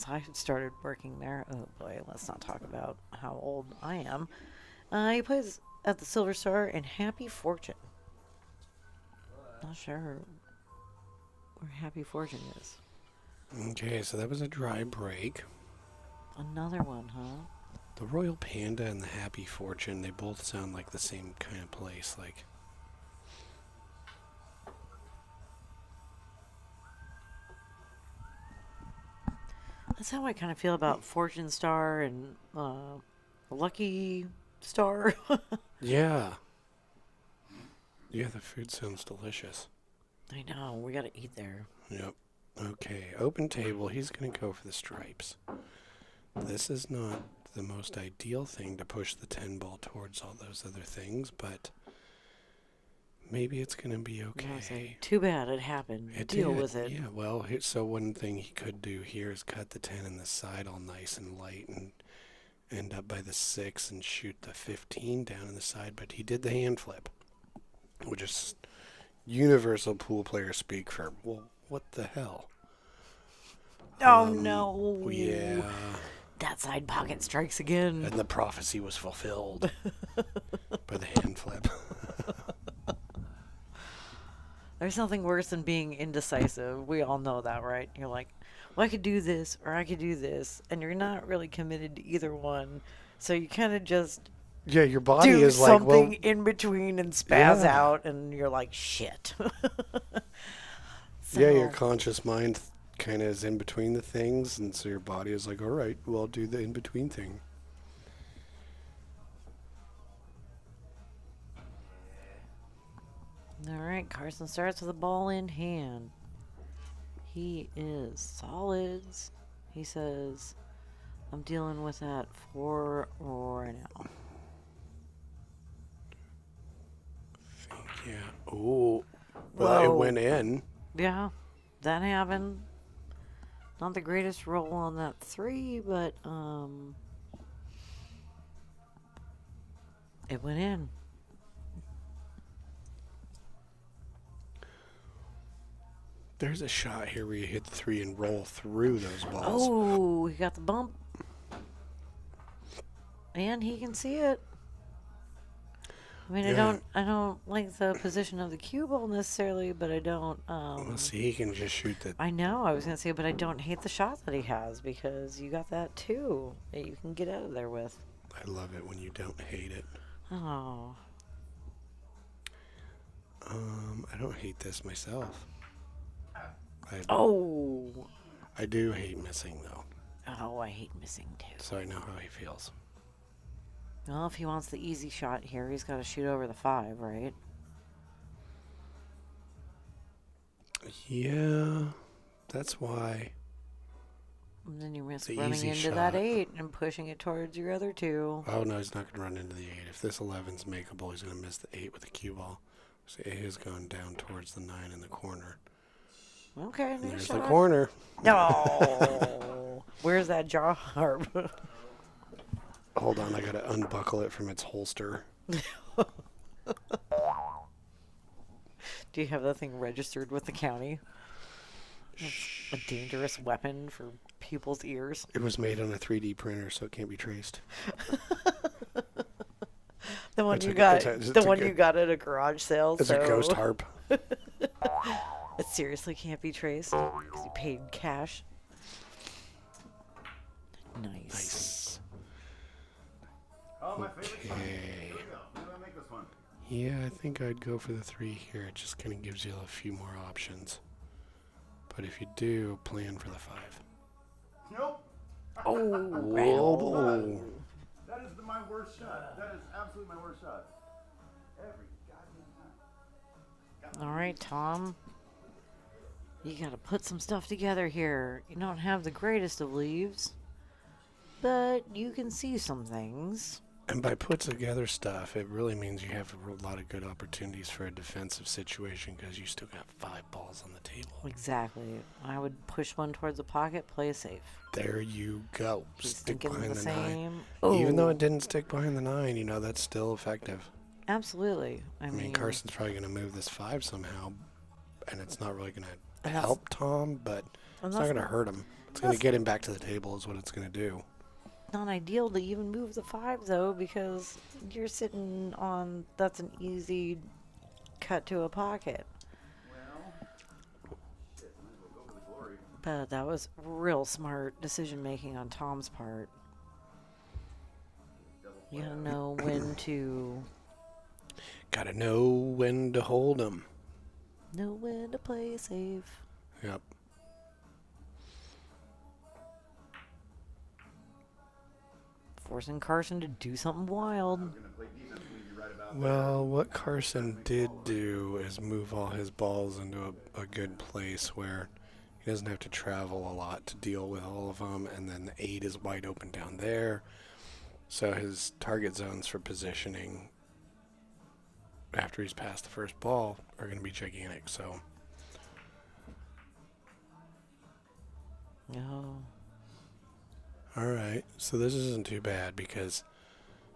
I started working there. Oh boy, let's not talk about how old I am. He plays at the Silver Star and Happy Fortune. Not sure where Happy Fortune is. Okay, so that was a dry break. Another one, huh? The Royal Panda and the Happy Fortune, they both sound like the same kind of place. Like, That's how I kind of feel about Fortune Star and Lucky Star. yeah. Yeah, the food sounds delicious. I know. We got to eat there. Yep. Okay, open table. He's going to go for the stripes. This is not the most ideal thing to push the 10 ball towards all those other things, but maybe it's going to be okay. Too bad it happened. Deal with it. Yeah, well, so one thing he could do here is cut the 10 in the side all nice and light and end up by the 6 and shoot the 15 down in the side, but he did the hand flip, which is universal pool player speak for, well, what the hell? Oh, no. Yeah. That side pocket strikes again. And the prophecy was fulfilled by the hand flip. There's nothing worse than being indecisive. We all know that, right? You're like, well, I could do this or I could do this. And you're not really committed to either one. So you kind of just Yeah, your body do is like, something well, in between and spaz Yeah. out. And you're like, shit. yeah, your conscious mind kind of is in between the things. And so your body is like, all right, well, I'll do the in between thing. All right, Carson starts with a ball in hand. He is solids. He says, I'm dealing with that for right now. Yeah. Oh, well, it Whoa. went in. Yeah, that happened. Not the greatest roll on that 3, but it went in. There's a shot here where you hit the 3 and roll through those balls. Oh, he got the bump. And he can see it. I mean, Yeah. I don't like the position of the cue ball necessarily, but I don't Well, see, he can just shoot the... I know, I was gonna say, but I don't hate the shot that he has because you got that too that you can get out of there with. I love it when you don't hate it. Oh. I don't hate this myself. Oh. I do hate missing, though. Oh, I hate missing too. So I know how he feels. Well, if he wants the easy shot here, he's got to shoot over the 5, right? Yeah, that's why. And then you risk The running easy into that shot. 8 and pushing it towards your other 2. Oh, no, he's not going to run into the 8. If this 11's makeable, he's going to miss the 8 with the cue ball. So 8 is going down towards the 9 in the corner. Okay, And nice there's shot. the corner. No. Where's that jaw harp? Hold on, I got to unbuckle it from its holster. Do you have that thing registered with the county? It's a dangerous weapon for people's ears. It was made on a 3D printer, so it can't be traced. The one It's you a- got, it's a- the it's a one good- you got at a garage sale. It's so a ghost harp. It seriously can't be traced because you paid cash. Nice. Nice. Oh, my favorite song. Okay. Here we go. Who do I make this one? Yeah, I think I'd go for the 3 here. It just kind of gives you a few more options. But if you do, plan for the 5. Nope. Oh, Whoa. That is my worst shot. That is absolutely my worst shot. Every goddamn time. all right, Tom. You gotta put some stuff together here. You don't have the greatest of leaves, but you can see some things. And by put together stuff, it really means you have a lot of good opportunities for a defensive situation because you still got 5 balls on the table. Exactly. I would push one towards the pocket, play it safe. There you go. He's Stick thinking behind the the 9. same. Even though Oh, it didn't stick behind the 9, you know, that's still effective. absolutely. I I mean, mean, Carson's probably going to move this 5 somehow, and it's not really going to And that's- help Tom, but and it's not that's going to hurt him. It's going to get him back to the table is what it's going to do. not ideal to even move the 5 though, because you're sitting on, that's an easy cut to a pocket. Well, shit, might as well go for the glory. But that was real smart decision making on Tom's part. You gotta know when to Gotta know when to hold 'em. know when to play safe. Yep. Forcing Carson to do something wild. I was gonna play defense when you're right about Well, what Carson did do is move all his balls into a good place where he doesn't have to travel a lot to deal with all of them, and then the 8 is wide open down there. So his target zones for positioning after he's passed the first ball are going to be gigantic. So, Oh. all right. So this isn't too bad because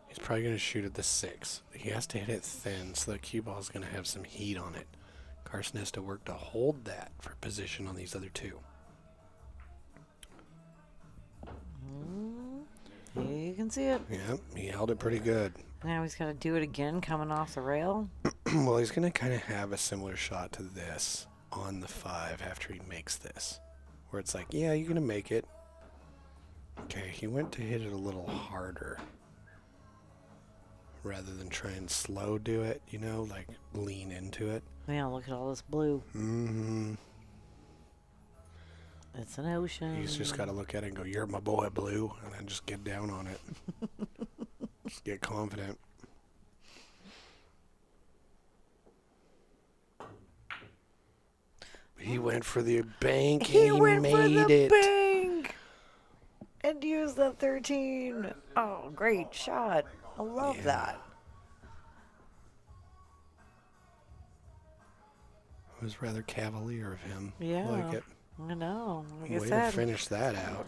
he's probably going to shoot at the 6. He has to hit it thin, so the cue ball is going to have some heat on it. Carson has to work to hold that for position on these other 2. You can see it. Yep, he held it pretty good. Now he's got to do it again coming off the rail. Well, he's going to kind of have a similar shot to this on the 5 after he makes this. Where it's like, yeah, you're going to make it. Okay, he went to hit it a little harder. Rather than try and slow do it, you know, like lean into it. Yeah, look at all this blue. Mm-hmm. It's an ocean. He's just got to look at it and go, you're my boy, Blue, and then just get down on it. Just get confident. He went for the bank and he went made for the it. bank and used the 13. Oh, great shot. I love that. It was rather cavalier of him. Yeah. Like it. I know. Like I Way to said, finish that out.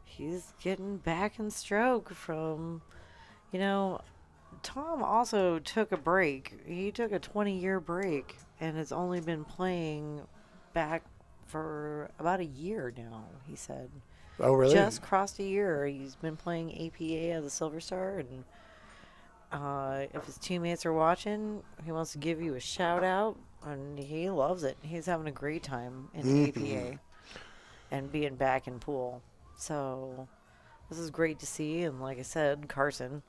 he's getting back in stroke from, Tom also took a break. He took a 20-year break and has only been playing back for about a year now, he said. Oh, really? Just crossed a year. He's been playing APA as a Silver Star, and if his teammates are watching, he wants to give you a shout out, and he loves it. He's having a great time in APA and being back in pool. So this is great to see, and like I said, Carson,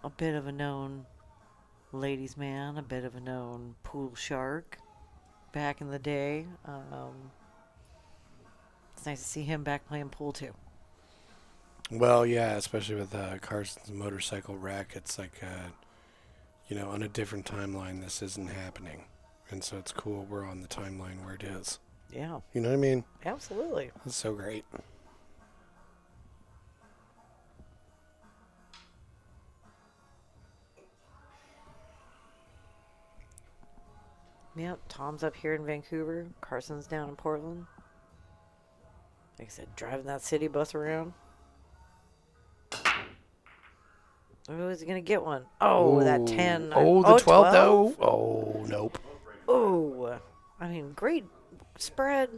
a bit of a known ladies man, a bit of a known pool shark back in the day. It's nice to see him back playing pool too. Well, yeah, especially with Carson's motorcycle wreck. It's like, on a different timeline, this isn't happening. And so it's cool we're on the timeline where it is. Yeah. You know what I mean? Absolutely. That's so great. Yep, Tom's up here in Vancouver. Carson's down in Portland. Like I said, driving that city bus around. Oh, is he going to get one? Oh, that 10. Oh, the 12, though? Oh, nope. Oh, I mean, great spread.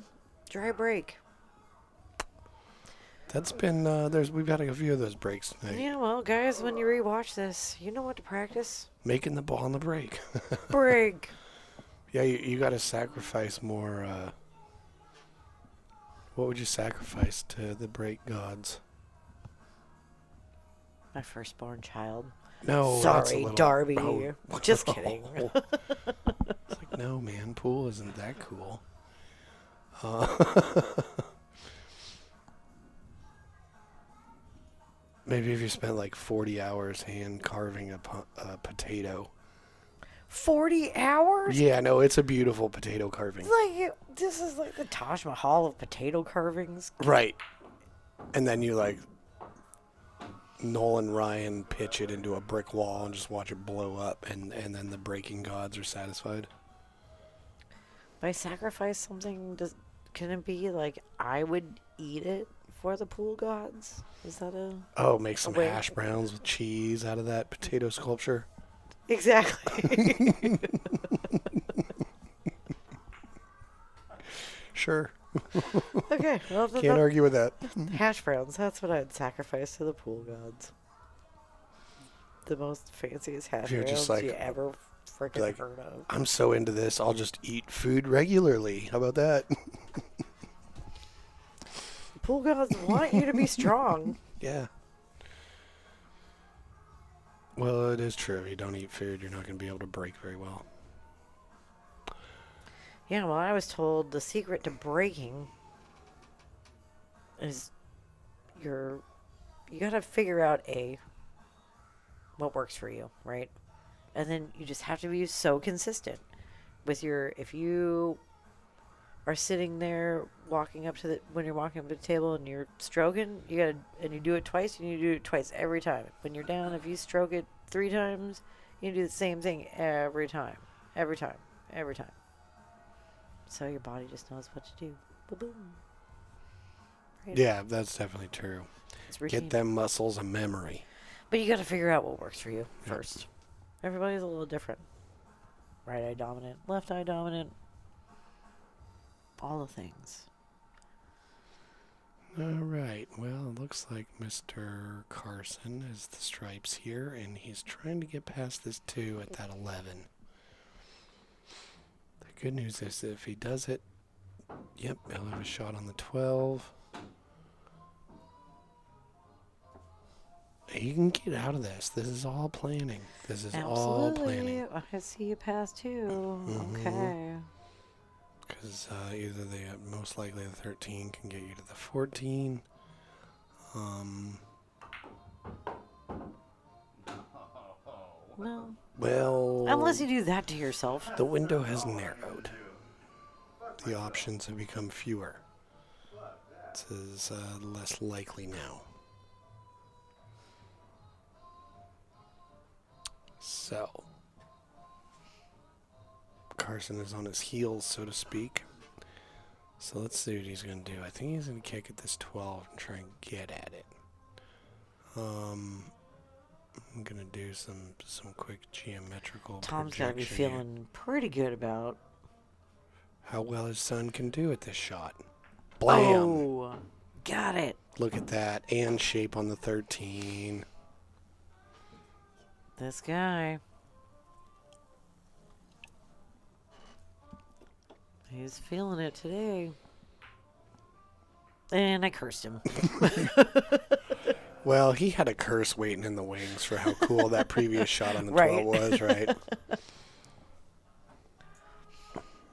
Dry break. That's been, we've had a few of those breaks tonight. Yeah, well, guys, when you rewatch this, you know what to practice. Making the ball on the break. Break. Yeah, you got to sacrifice more. What would you sacrifice to the break gods? My firstborn child. No, that's a Sorry, little, Darby. Oh. Just kidding. It's like, no, man, pool isn't that cool. Maybe if you spent like 40 hours hand carving a potato. 40 hours? Yeah, no, it's a beautiful potato carving. This is like the Taj Mahal of potato carvings. Right. And then you Nolan Ryan pitch it into a brick wall and just watch it blow up, and then the breaking gods are satisfied. By sacrifice something, can it be like I would eat it for the pool gods? Is that make some hash browns with cheese out of that potato sculpture? Exactly. Sure. Okay, well, Can't argue with that. hash browns, that's what I'd sacrifice to the pool gods. The most fanciest hash You're browns just like- you ever freaking heard of. I'm so into this, I'll just eat food regularly. How about that? Pool gods want you to be strong. Yeah. Well, it is true. If you don't eat food, you're not going to be able to break very well. Yeah, well, I was told the secret to breaking is you got to figure out what works for you, right? And then you just have to be so consistent with if you are sitting there when you're walking up to the table and you're stroking, and you do it twice, you need to do it twice every time. When you're down, if you stroke it 3 times, you do the same thing every time. Every time. Every time. So your body just knows what to do. Boom. Right. Yeah, that's definitely true. Get them muscles a memory. But you got to figure out what works for you first. Everybody's a little different. Right eye dominant, left eye dominant. All the things. All right. Well, it looks like Mr. Carson has the stripes here, and he's trying to get past this 2 at that 11. The good news is if he does it, yep, he'll have a shot on the 12. He can get out of this. This is all planning. This is all planning. I see you pass 2. Mm-hmm. Okay. Because either most likely the 13 can get you to the 14. No. Well, Unless you do that to yourself. the window has narrowed. The options have become fewer. This is less likely now. So, Carson is on his heels, so to speak. So let's see what he's going to do. I think he's going to kick at this 12 and try and get at it. I'm going to do some quick geometrical Tom's got to be projection feeling pretty good about how well his son can do at this shot. Blam! Oh, got it. Look at that. And shape on the 13. This guy. He's feeling it today. And I cursed him. Well, he had a curse waiting in the wings for how cool that previous shot on the 12 Right. was, right?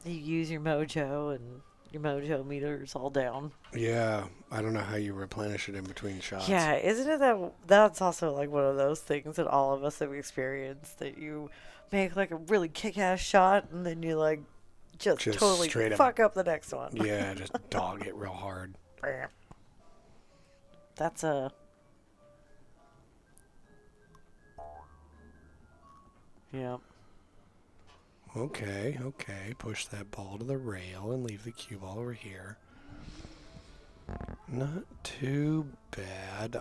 You use your mojo, and your mojo meter's all down. Yeah, I don't know how you replenish it in between shots. Yeah, isn't it that's also like one of those things that all of us have experienced, that you make like a really kick-ass shot and then you like just totally straight fuck up the next one. Yeah, just dog it real hard. That's a... Yeah. Okay. Push that ball to the rail and leave the cue ball over here. Not too bad.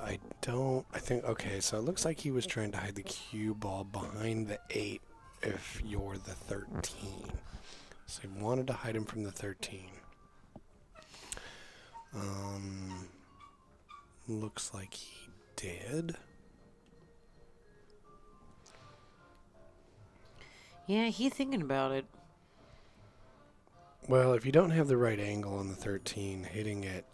Okay, so it looks like he was trying to hide the cue ball behind the 8 if you're the 13. So he wanted to hide him from the 13. Looks like he did. Yeah, he's thinking about it. Well, if you don't have the right angle on the 13, hitting it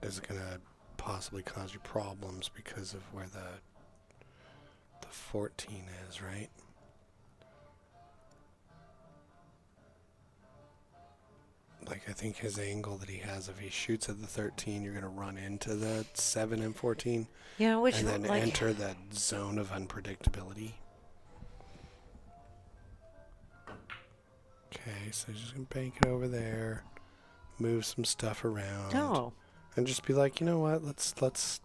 is going to possibly cause you problems because of where the 14 is, right? Like, I think his angle that he has, if he shoots at the 13, you're going to run into the 7 and 14. Yeah, which and then enter that zone of unpredictability. Okay, so just going to bank it over there, move some stuff around. No. And just be like, you know what? Let's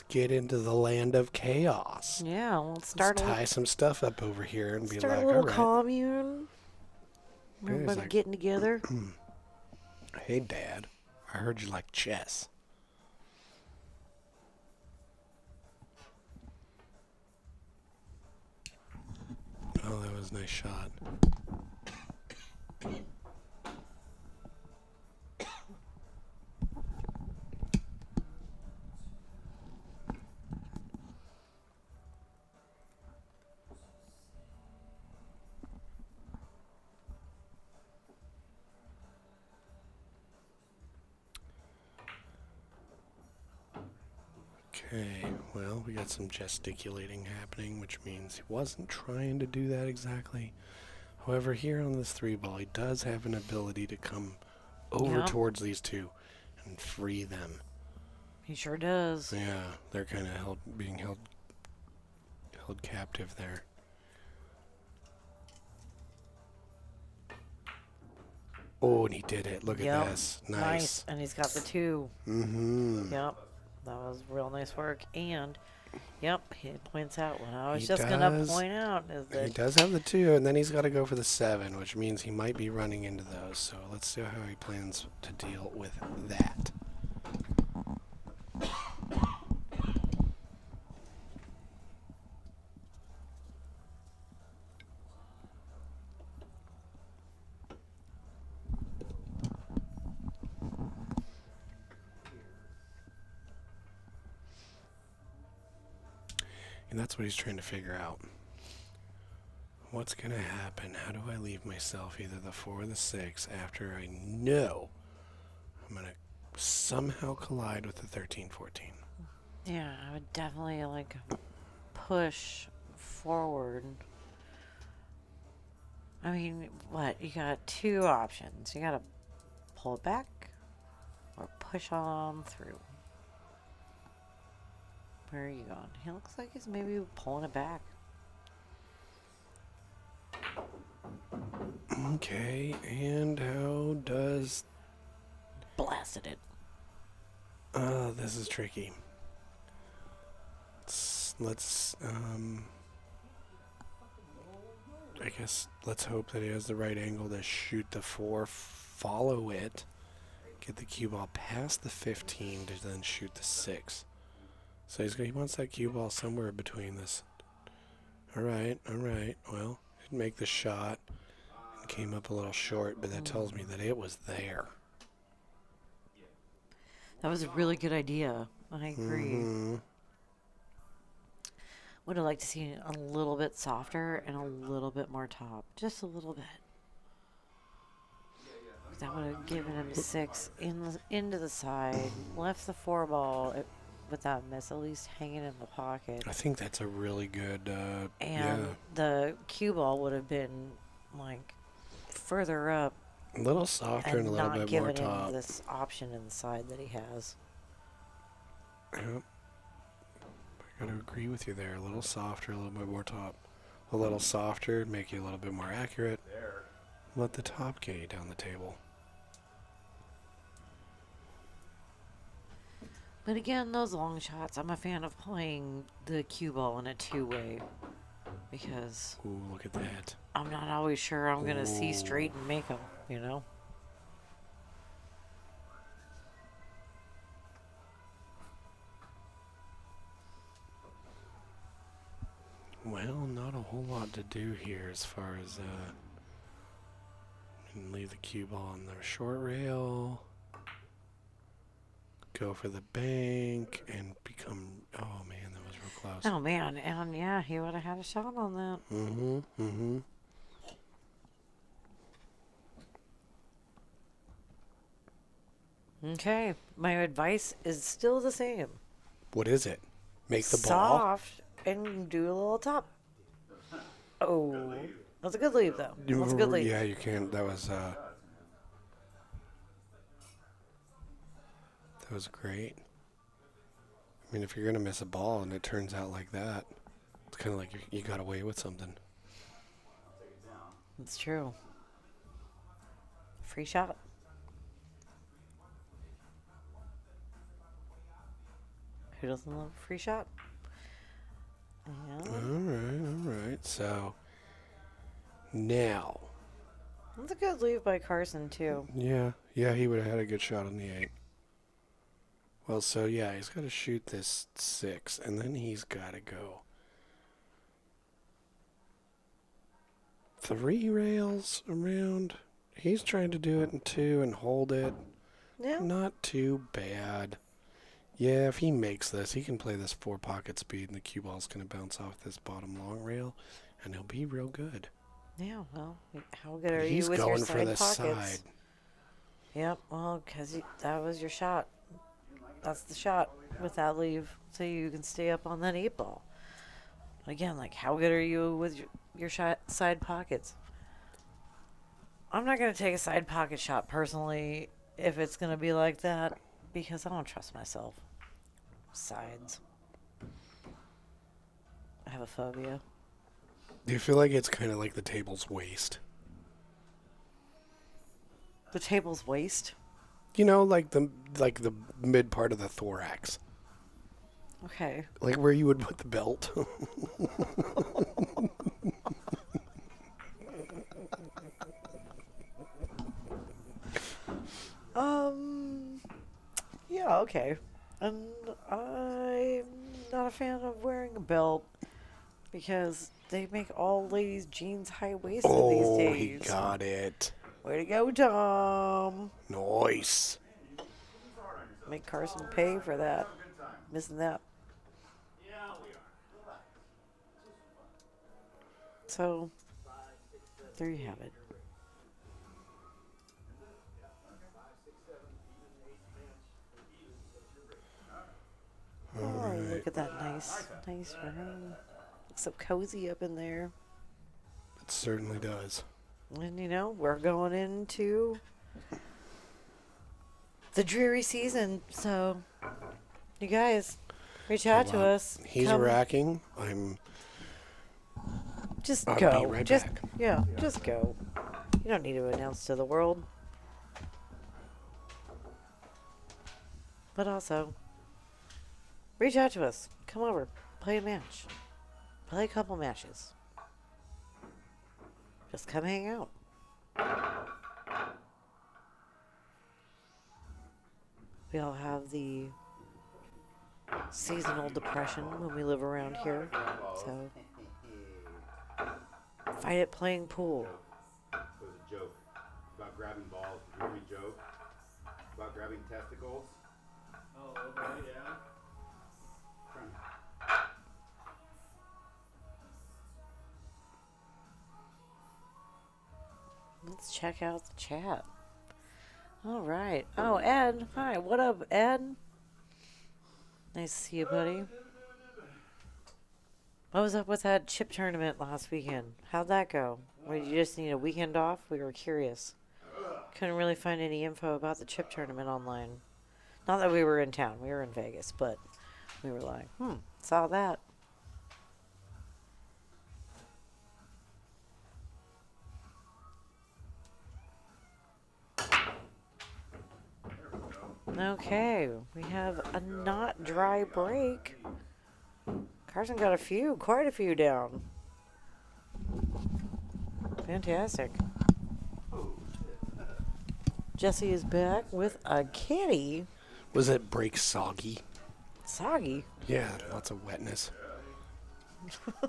get into the land of chaos. Yeah, let's tie some stuff up over here and be like, a little all right. commune. Everybody like, getting together. Hey, Dad, I heard you like chess. Oh, that was a nice shot. Okay, well, we got some gesticulating happening, which means he wasn't trying to do that exactly. However, here on this 3 ball, he does have an ability to come over Yep. towards these two and free them. He sure does. Yeah, they're kind of being held captive there. Oh, and he did it. Look Yep. at this. Nice. And he's got the 2. Mm-hmm. Yep. That was real nice work. And, yep, he points out what I was He just going to does. point out is He that does have the 2, and then he's got to go for the 7, which means he might be running into those. So let's see how he plans to deal with that. And that's what he's trying to figure out. What's going to happen? How do I leave myself either the 4 or the 6 after I know I'm going to somehow collide with the 13-14? yeah, I would definitely like push forward. I mean, what? You got 2 options. You got to pull it back or push on through. Where are you going? He looks like he's maybe pulling it back. Okay, and how does... Blasted it. This is tricky. Let's I guess let's hope that he has the right angle to shoot the 4, follow it, get the cue ball past the 15 to then shoot the 6. So he wants that cue ball somewhere between this. All right. Well, he'd make the shot. It came up a little short, but that tells me that it was there. That was a really good idea. I agree. Mm-hmm. Would have liked to see it a little bit softer and a little bit more top. Just a little bit. That would have given him 6 into the side. Left the 4 ball with that miss at least hanging in the pocket. I think that's a really good, And the cue ball would have been like further up a little softer and a little not bit more giving him top. this option inside that he has. Yep. I gotta agree with you there. A little softer, a little bit more top. A little softer, make you a little bit more accurate. There. Let the top get you down the table. But again, those long shots, I'm a fan of playing the cue ball in a 2-way because Ooh, look at that. I'm not always sure I'm going to see Ooh. straight and make them, you know? Well, not a whole lot to do here as far as and leave the cue ball on the short rail. Go for the bank and become. Oh man, that was real close. Oh, man. And yeah, he would have had a shot on that. Mm-hmm. Okay. My advice is still the same. What is it? Make the ball. Soft and do a little top. Oh. That's a good lead, though. That's a good lead. Yeah, you can't. That was great. I mean, if you're gonna miss a ball and it turns out like that, it's kind of like you got away with something. It's true. Free shot. Who doesn't love a free shot? Yeah. All right. So now, That's a good lead by Carson, too. yeah, he would have had a good shot on the 8. Well, so yeah, he's got to shoot this 6, and then he's got to go 3 rails around. He's trying to do it in 2 and hold it. Yeah. Not too bad. Yeah, if he makes this, he can play this 4 pocket speed, and the cue ball's going to bounce off this bottom long rail, and he'll be real good. Yeah, well, how good are He's you with going your for side the pockets? side. Yep, well, because that was your shot. That's the shot with that leave, so you can stay up on that 8 ball. Again, like, how good are you with your shot side pockets? I'm not going to take a side pocket shot personally if it's going to be like that because I don't trust myself. Sides. I have a phobia. Do you feel like it's kind of like the table's waist? The table's waist? You know, like the mid part of the thorax. Okay. Like where you would put the belt. Yeah, okay. And I'm not a fan of wearing a belt because they make all ladies' jeans high-waisted these days. He got it. Way to go, Tom. Nice. Make Carson pay for that. Missing that. So, there you have it. Oh, look at that nice room. Looks so cozy up in there. It certainly does. And you know, we're going into the dreary season, so you guys reach out to us. He's Come- racking. Just I'll go. be right just back. Yeah, just go. You don't need to announce to the world. But also, reach out to us. Come over. Play a match. Play a couple matches. Just come hang out. We all have the seasonal depression when we live around here. So, fight it playing pool. It was a joke about grabbing balls. Did you hear me joke about grabbing testicles? Oh, okay, yeah. Let's check out the chat. All right. Oh, Ed. Hi. What up, Ed? Nice to see you, buddy. What was up with that chip tournament last weekend? How'd that go? Or did you just need a weekend off? We were curious. Couldn't really find any info about the chip tournament online. Not that we were in town. We were in Vegas, but we were like, saw that. Okay, we have a not dry break. Carson got quite a few down. Fantastic. Jesse is back with a kitty. Was it break soggy? Soggy? Yeah, lots of wetness.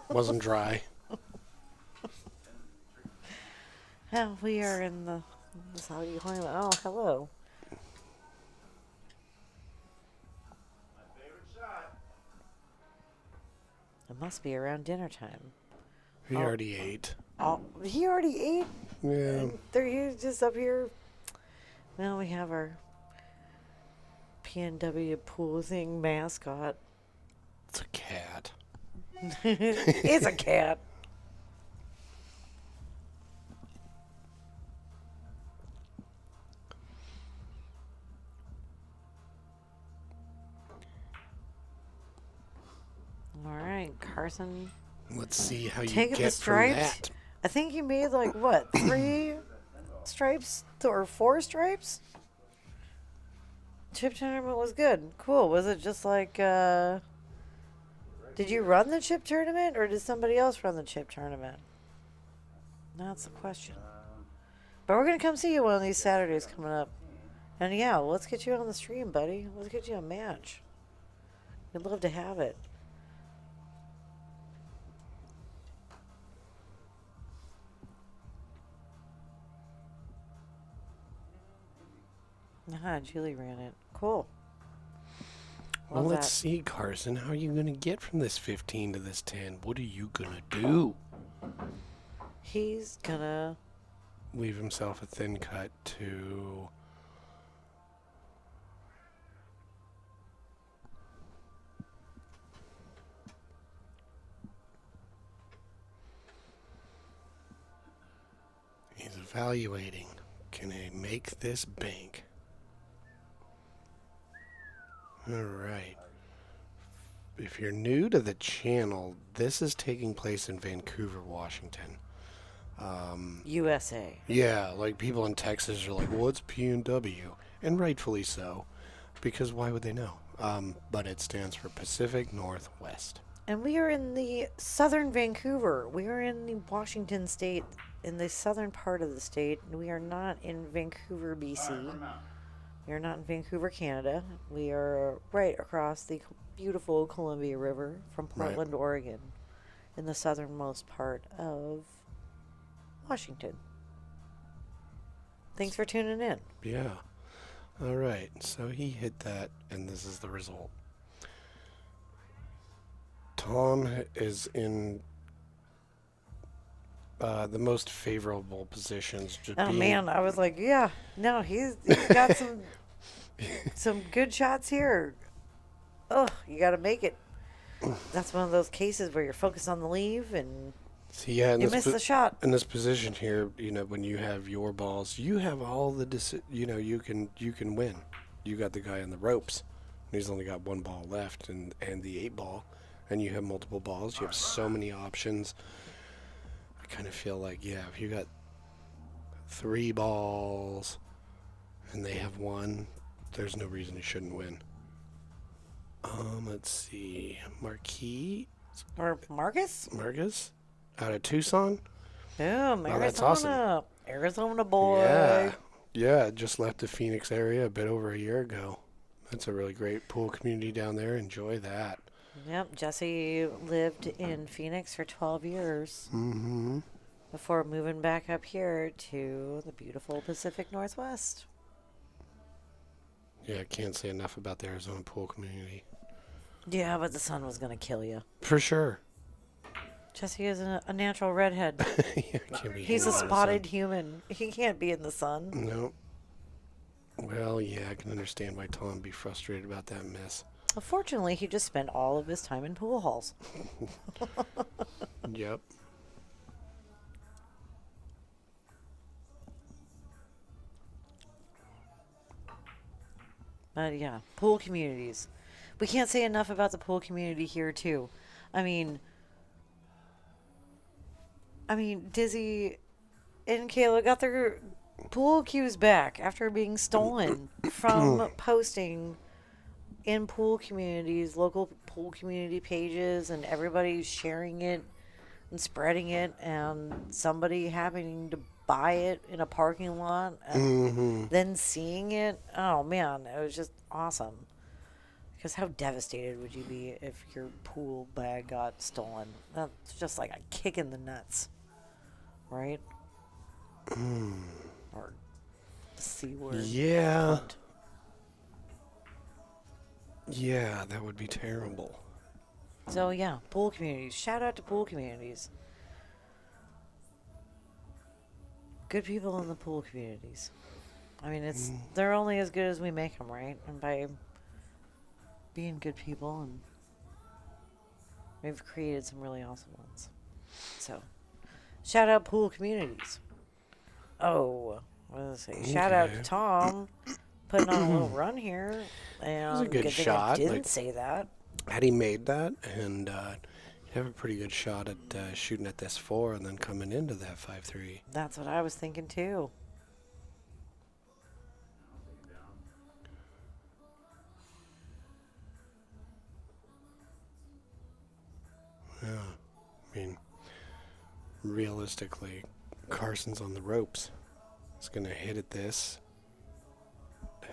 Wasn't dry. Yeah, we are in the soggy climate. Oh, hello. It must be around dinner time. He already ate. Oh, he already ate? Yeah. He's just up here. Well, we have our PNW pool thing mascot. It's a cat. It's a cat. All right, Carson. Let's see how you Taking the get from stripes. that. I think he made like what, 3 stripes or 4 stripes? Chip tournament was good. Cool. Was it just like did you run the chip tournament or did somebody else run the chip tournament? That's the question. But we're gonna come see you one of these Saturdays coming up. And yeah, let's get you on the stream, buddy. Let's get you a match. We'd love to have it. Julie ran it. Cool. Well, Love let's that. see, Carson. How are you going to get from this 15 to this 10? What are you going to do? He's gonna Leave himself a thin cut to Evaluating. Can I make this bank? Alright. If you're new to the channel, this is taking place in Vancouver, Washington. USA. Yeah, like people in Texas are like, what's PNW? And rightfully so, because why would they know? But it stands for Pacific Northwest. And we are in the southern Vancouver. We are in the Washington state, in the southern part of the state. We are not in Vancouver, BC. We are not in Vancouver, Canada. We are right across the beautiful Columbia River from Portland, Oregon, in the southernmost part of Washington. Thanks for tuning in. Yeah. All right. So he hit that, and this is the result. Tom is in the most favorable positions. Man, I was like, yeah, no, he's got some good shots here. Oh, you got to make it. That's one of those cases where you're focused on the leave and you miss the shot. In this position here, when you have your balls, you have all the you can win. You got the guy on the ropes, and he's only got one ball left, and the 8 ball, and you have multiple balls. You have so many options. I kind of feel like, if you got 3 balls and they have 1, there's no reason you shouldn't win. Let's see, Marquis Or Marcus? Out of Tucson. Yeah, Oh, that's awesome. Arizona boy. Yeah, just left the Phoenix area a bit over a year ago. That's a really great pool community down there. Enjoy that. Yep, Jesse lived in Phoenix for 12 years. Mm-hmm. Before moving back up here to the beautiful Pacific Northwest. Yeah, I can't say enough about the Arizona pool community. Yeah, but the sun was going to kill you. For sure. Jesse is a natural redhead. He's a spotted human. He can't be in the sun. No. Well, yeah, I can understand why Tom would be frustrated about that mess. Unfortunately, he just spent all of his time in pool halls. Yep. But yeah, pool communities. We can't say enough about the pool community here too. I mean, Dizzy and Kayla got their pool cues back after being stolen from posting in pool communities, local pool community pages, and everybody sharing it and spreading it, and somebody happening to buy it in a parking lot and then seeing it. Oh man, it was just awesome. Because how devastated would you be if your pool bag got stolen? That's just like a kick in the nuts, right? Or the C word. Yeah. Yeah, that would be terrible. So yeah, pool communities. Shout out to pool communities. Good people in the pool communities. I mean, they're only as good as we make them, right? And by being good people, and we've created some really awesome ones. So, shout out pool communities. Oh, what did I say? Shout out to Tom putting on a little run here. And It was a good thing shot. I didn't say that. Had he made that, and you have a pretty good shot at shooting at this 4 and then coming into that 5-3. That's what I was thinking too. Yeah, I mean, realistically, Carson's on the ropes. He's going to hit at this.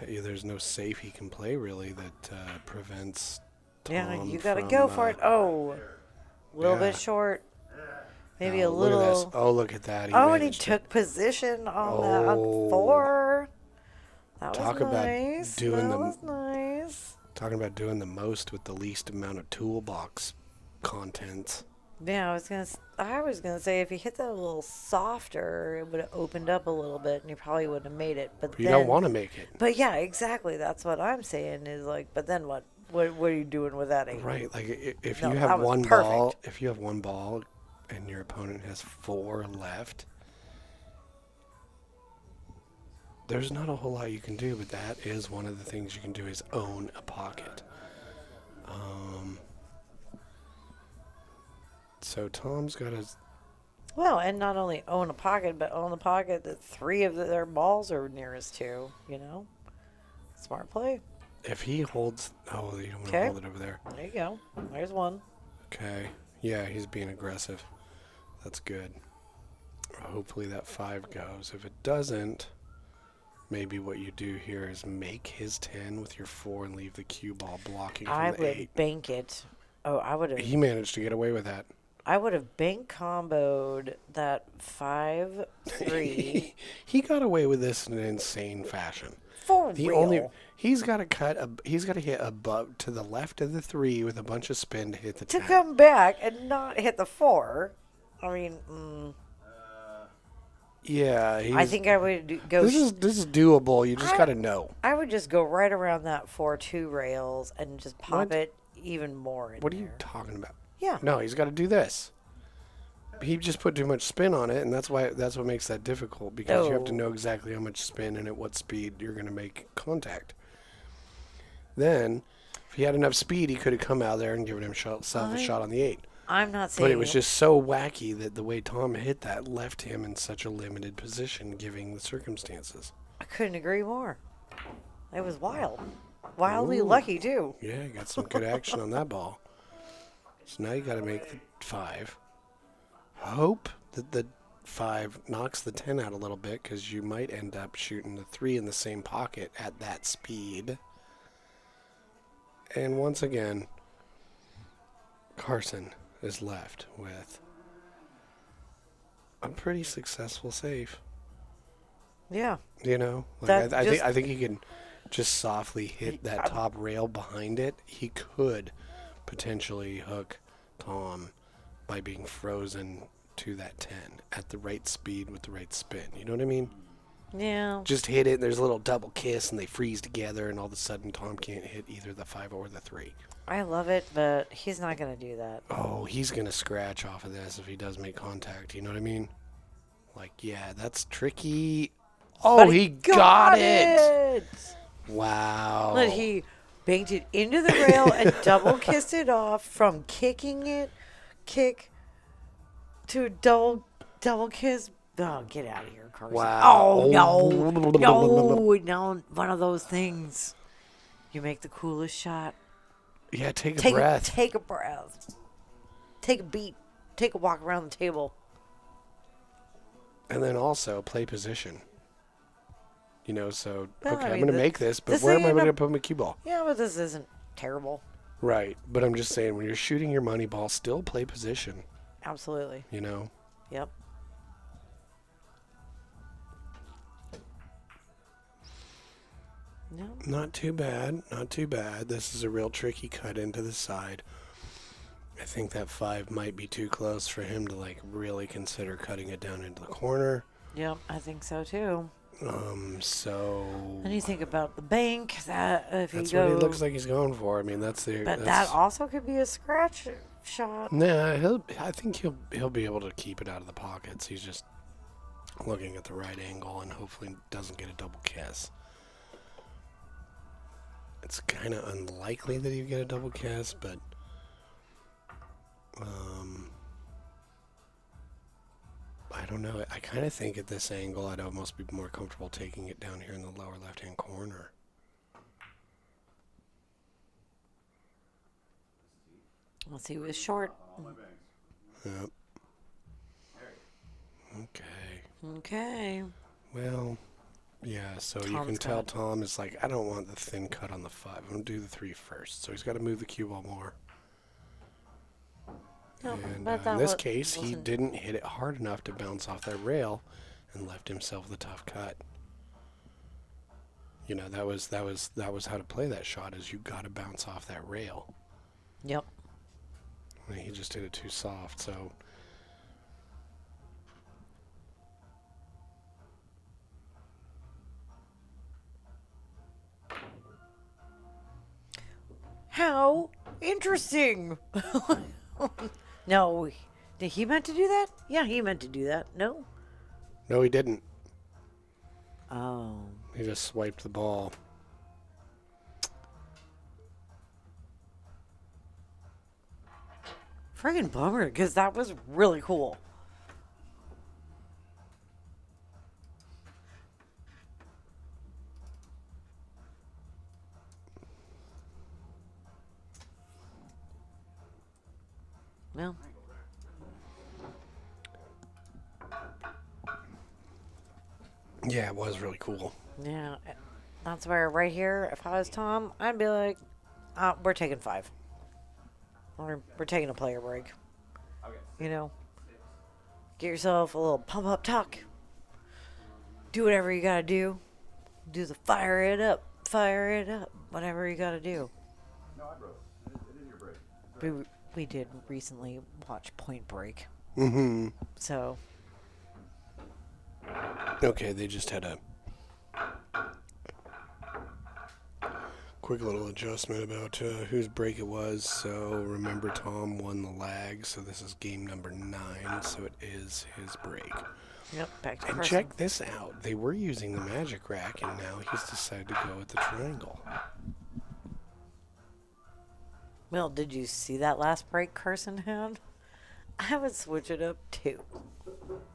There's no safe he can play, really, that prevents Tom Yeah, you got to go for it. Oh, a little bit short. Maybe a little. Look at this. Oh, look at that. And he took position on that on 4. That was Talk nice. About doing that was nice. Talking about doing the most with the least amount of toolbox content. Yeah, I was gonna say if he hit that a little softer, it would have opened up a little bit, and he probably wouldn't have made it. But you don't want to make it. But yeah, exactly. That's what I'm saying. Is like, but then what? What are you doing with that 8? Right, like if No, you that have was one perfect. ball, and your opponent has 4 left, there's not a whole lot you can do, but that is one of the things you can do is own a pocket. So Tom's got his... Well, and not only own a pocket, but own the pocket that 3 of their balls are nearest to, you know? Smart play. If he holds... Oh, you don't want to Okay. hold it over there. There you go. There's one. Okay. Yeah, he's being aggressive. That's good. Hopefully that 5 goes. If it doesn't, maybe what you do here is make his 10 with your 4 and leave the cue ball blocking from I the would 8. bank it. Oh, I would have... He managed to get away with that. I would have bank comboed that 5-3 He got away with this in an insane fashion. for The real. only he's got to he's got to hit above to the left of the 3 with a bunch of spin to hit the to 10. come back and not hit the 4. I mean, Yeah, I think I would go. This is doable. You just got to know. I would just go right around that 4-2 rails and just pop What? it even more in What are there. you talking about? Yeah. No, he's got to do this. He just put too much spin on it, and that's what makes that difficult because you have to No. know exactly how much spin and at what speed you're going to make contact. Then, if he had enough speed, he could have come out there and given himself a shot on the 8. I'm not saying. But it was just so wacky that the way Tom hit that left him in such a limited position, given the circumstances. I couldn't agree more. It was wild. Wildly Ooh. lucky, too. Yeah, you got some good action on that ball. So now you got to make the 5. Hope that the 5 knocks the 10 out a little bit because you might end up shooting the 3 in the same pocket at that speed. And once again, Carson is left with a pretty successful save. Yeah. You know, like That I think he can just softly hit that top rail behind it. He could potentially hook Tom by being frozen to that 10 at the right speed with the right spin. You know what I mean? Yeah. Just hit it, and there's a little double kiss, and they freeze together, and all of a sudden Tom can't hit either the 5 or the 3. I love it, but he's not going to do that. Oh, he's going to scratch off of this if he does make contact. You know what I mean? Like, yeah, that's tricky. Oh, But he got it! Wow. But he banked it into the rail and double kissed it off from kick to a double kiss. Oh, get out of here, Carson. Wow. Oh, no, one of those things. You make the coolest shot. Yeah, take a breath. Take a breath. Take a beat. Take a walk around the table. And then also play position. You know, so, Well, okay, I I'm mean, going to the- make this, but this where am I ain't going to a- put my cue ball? Yeah, but this isn't terrible. Right, but I'm just saying, when you're shooting your money ball, still play position, Absolutely. you know? Yep. No. Not too bad, not too bad. This is a real tricky cut into the side. I think that 5 might be too close for him to, like, really consider cutting it down into the corner. Yep, I think so too. So... And you think about the bank, that if That's you go... what he looks like he's going for. I mean, that's the... But that's, that also could be a scratch shot. Nah, I think he'll be able to keep it out of the pockets. He's just looking at the right angle and hopefully doesn't get a double kiss. It's kind of unlikely that he'd get a double kiss, but I don't know. I kind of think at this angle I'd almost be more comfortable taking it down here in the lower left-hand corner. Let's see, he was short. Yep. Okay. Okay. Well, yeah, so you Tom's can tell got- Tom is like, I don't want the thin cut on the 5. I'm going to do the 3 first. So he's got to move the cue ball more. No, And but in that this wa- case, he wasn't- didn't hit it hard enough to bounce off that rail and left himself the tough cut. You know, that was how to play that shot, is you got to bounce off that rail. Yep. I mean, he just did it too soft, so... How interesting. No. Did he meant to do that? Yeah, he meant to do that. No? No, he didn't. Oh. He just swiped the ball. Friggin' bummer, because that was really cool. Well, Yeah, it was really cool. yeah, that's where right here, if I was Tom, I'd be like, we're taking 5. We're taking a player break. Okay. You know, get yourself a little pump up talk. Do whatever you gotta do. Do the fire it up, whatever you gotta do. No, I broke. It is your break. We did recently watch Point Break, Mm-hmm. so Okay, they just had a quick little adjustment about whose break it was. So remember, Tom won the lag, so this is game number 9, so it is his break. yep, back to And Carson. check this out. They were using the magic rack, and now he's decided to go with the triangle. Well, did you see that last break Carson had? I would switch it up too.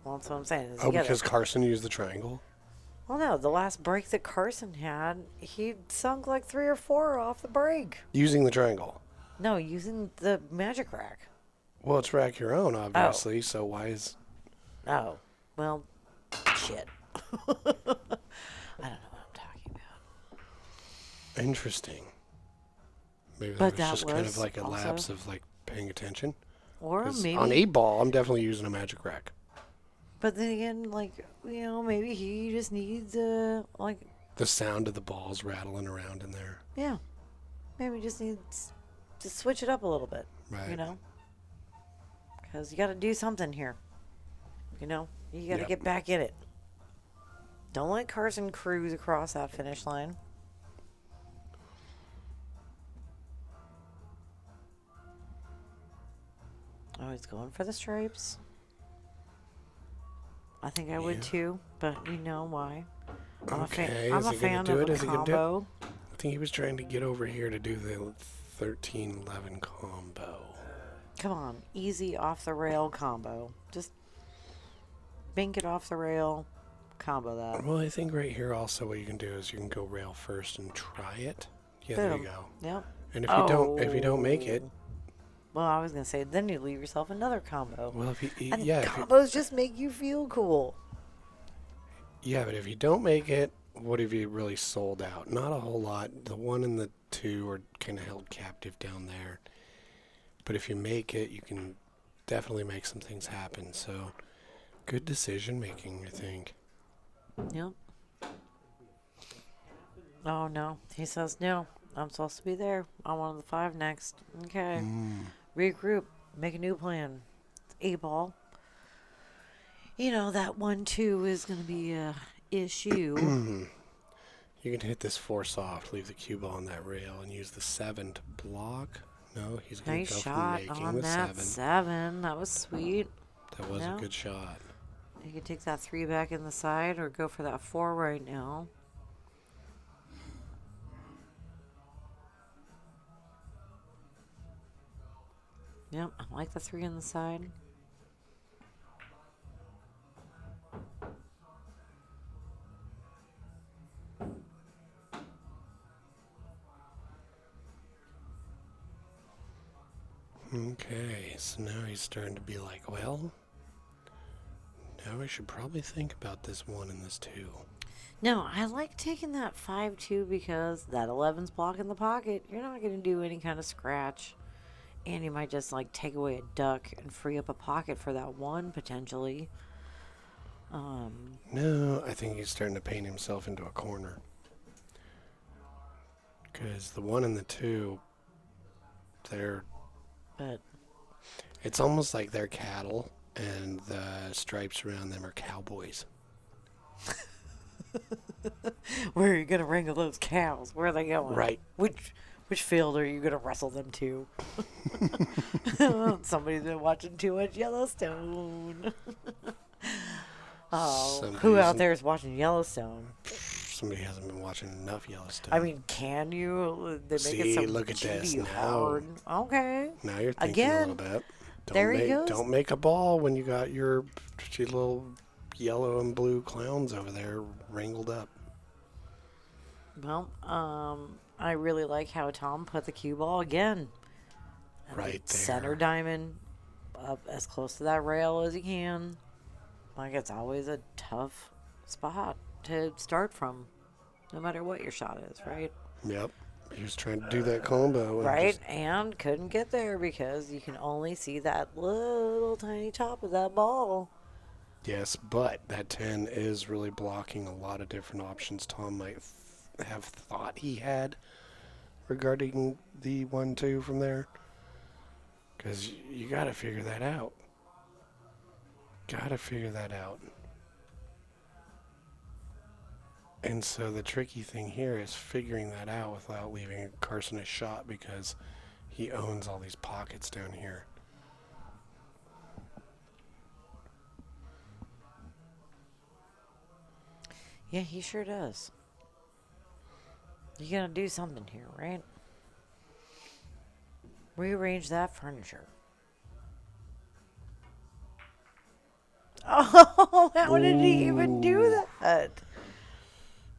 Well, that's what I'm saying. Oh, because Carson used the triangle? Well, no, the last break that Carson had, he sunk like 3 or 4 off the break. Using the triangle. No, using the magic rack. Well, it's rack your own, obviously, so why is... Oh, well, shit. I don't know what I'm talking about. Interesting. Maybe But that was that just kind of was like a lapse also- of like paying attention. Or 'Cause maybe, on 8-ball, I'm definitely using a magic rack. but then again, like, you know, maybe he just needs like, The sound of the balls rattling around in there. yeah, maybe just needs to switch it up a little bit, Right. you know, because you got to do something here. You know, you got to Yep. get back in it. Don't let Carson cruise across that finish line. Oh, he's going for the stripes. I think I would Yeah. too, but you know why. I'm Okay, I'm is a he gonna fan do of it? a Is he gonna do it? combo. I think he was trying to get over here to do the 13-11 combo. Come on, easy off the rail combo. Just bink it off the rail, combo that. Well, I think right here also what you can do is you can go rail first and try it. Yeah, there you Boom. go. Yep. And if you don't make it, Well, I was gonna say then you leave yourself another combo. well, if you And yeah, combos just make you feel cool. yeah, but if you don't make it, what have you really sold out? Not a whole lot. The 1 and the 2 are kind of held captive down there. But if you make it, you can definitely make some things happen. So, good decision making, I think. Yep. Oh no, he says no. I'm supposed to be there. I want the 5 next. Okay. Regroup. Make a new plan. It's 8-ball. You know that 1-2 is gonna be a issue. You can hit this 4 soft, leave the cue ball on that rail, and use the 7 to block. No, he's going Nice to go shot for making on the that 7. 7. That was sweet. That was No. a good shot. You can take that 3 back in the side or go for that 4 right now. Yep, I like the 3 on the side. Okay, so now he's starting to be like, well, now I should probably think about this 1 and this 2. No, I like taking that 5-2 because that 11's blocking the pocket. You're not going to do any kind of scratch. And you might just like take away a duck and free up a pocket for that 1 potentially. No, I think he's starting to paint himself into a corner. Because the 1 and the 2, But it's almost like they're cattle and the stripes around them are cowboys. where are you going to wrangle those cows? Where are they going? Right. Which field are you going to wrestle them to? Somebody's been watching too much Yellowstone. Oh, who Somebody's- out there is watching Yellowstone? somebody hasn't been watching enough Yellowstone. I mean, can you? They make See, it so look at this GD now. hard. Okay. Now you're thinking Again, a little bit. there he goes. Don't make a ball when you got your little yellow and blue clowns over there wrangled up. Well, I really like how Tom put the cue ball again. At Right the there. Center diamond, up as close to that rail as he can. Like, it's always a tough spot to start from, no matter what your shot is, right? Yep. He was trying to do that combo. And Right, just- and couldn't get there because you can only see that little tiny top of that ball. yes, but that 10 is really blocking a lot of different options Tom might have thought he had regarding the 1-2 from there. Because you got to figure that out. And so the tricky thing here is figuring that out without leaving Carson a shot because he owns all these pockets down here. Yeah, he sure does. You gotta do something here, right? Rearrange that furniture. Oh, how did he even do that?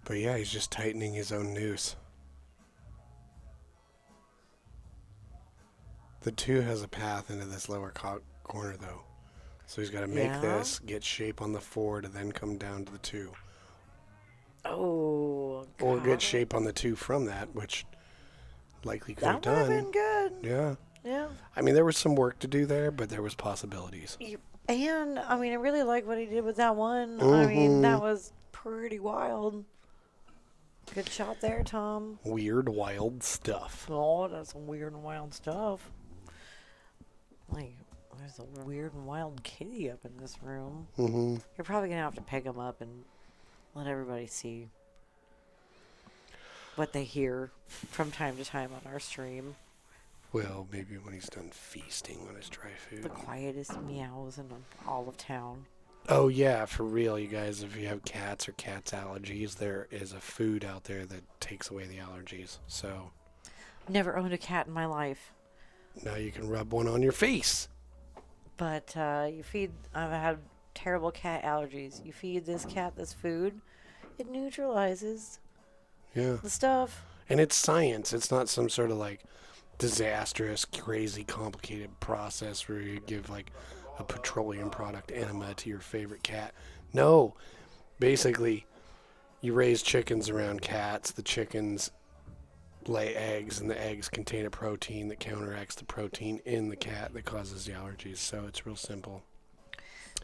But yeah, he's just tightening his own noose. The 2 has a path into this lower corner, though. So he's got to make Yeah. this, get shape on the 4 to then come down to the 2. Oh, Or God. get shape on the 2 from that, which likely could That have would have done. been good. Yeah. Yeah. I mean, there was some work to do there, but there was possibilities. And, I mean, I really like what he did with that one. I mean, Mhm. that was pretty wild. Good shot there, Tom. Weird, wild stuff. Oh, that's some weird and wild stuff. Like, there's a weird and wild kitty up in this room. Mm-hmm. You're probably going to have to pick him up and let everybody see what they hear from time to time on our stream. Well, maybe when he's done feasting on his dry food. The quietest meows in all of town. Oh, yeah, for real, you guys. If you have cats or cats' allergies, there is a food out there that takes away the allergies. So Never owned a cat in my life. now you can rub one on your face. But you feed, I've had terrible cat allergies. You feed this cat this food, it neutralizes Yeah. the stuff. And it's science. It's not some sort of like disastrous, crazy, complicated process where you give like a petroleum product enema to your favorite cat. No. Basically, you raise chickens around cats. The chickens lay eggs, and the eggs contain a protein that counteracts the protein in the cat that causes the allergies. So it's real simple.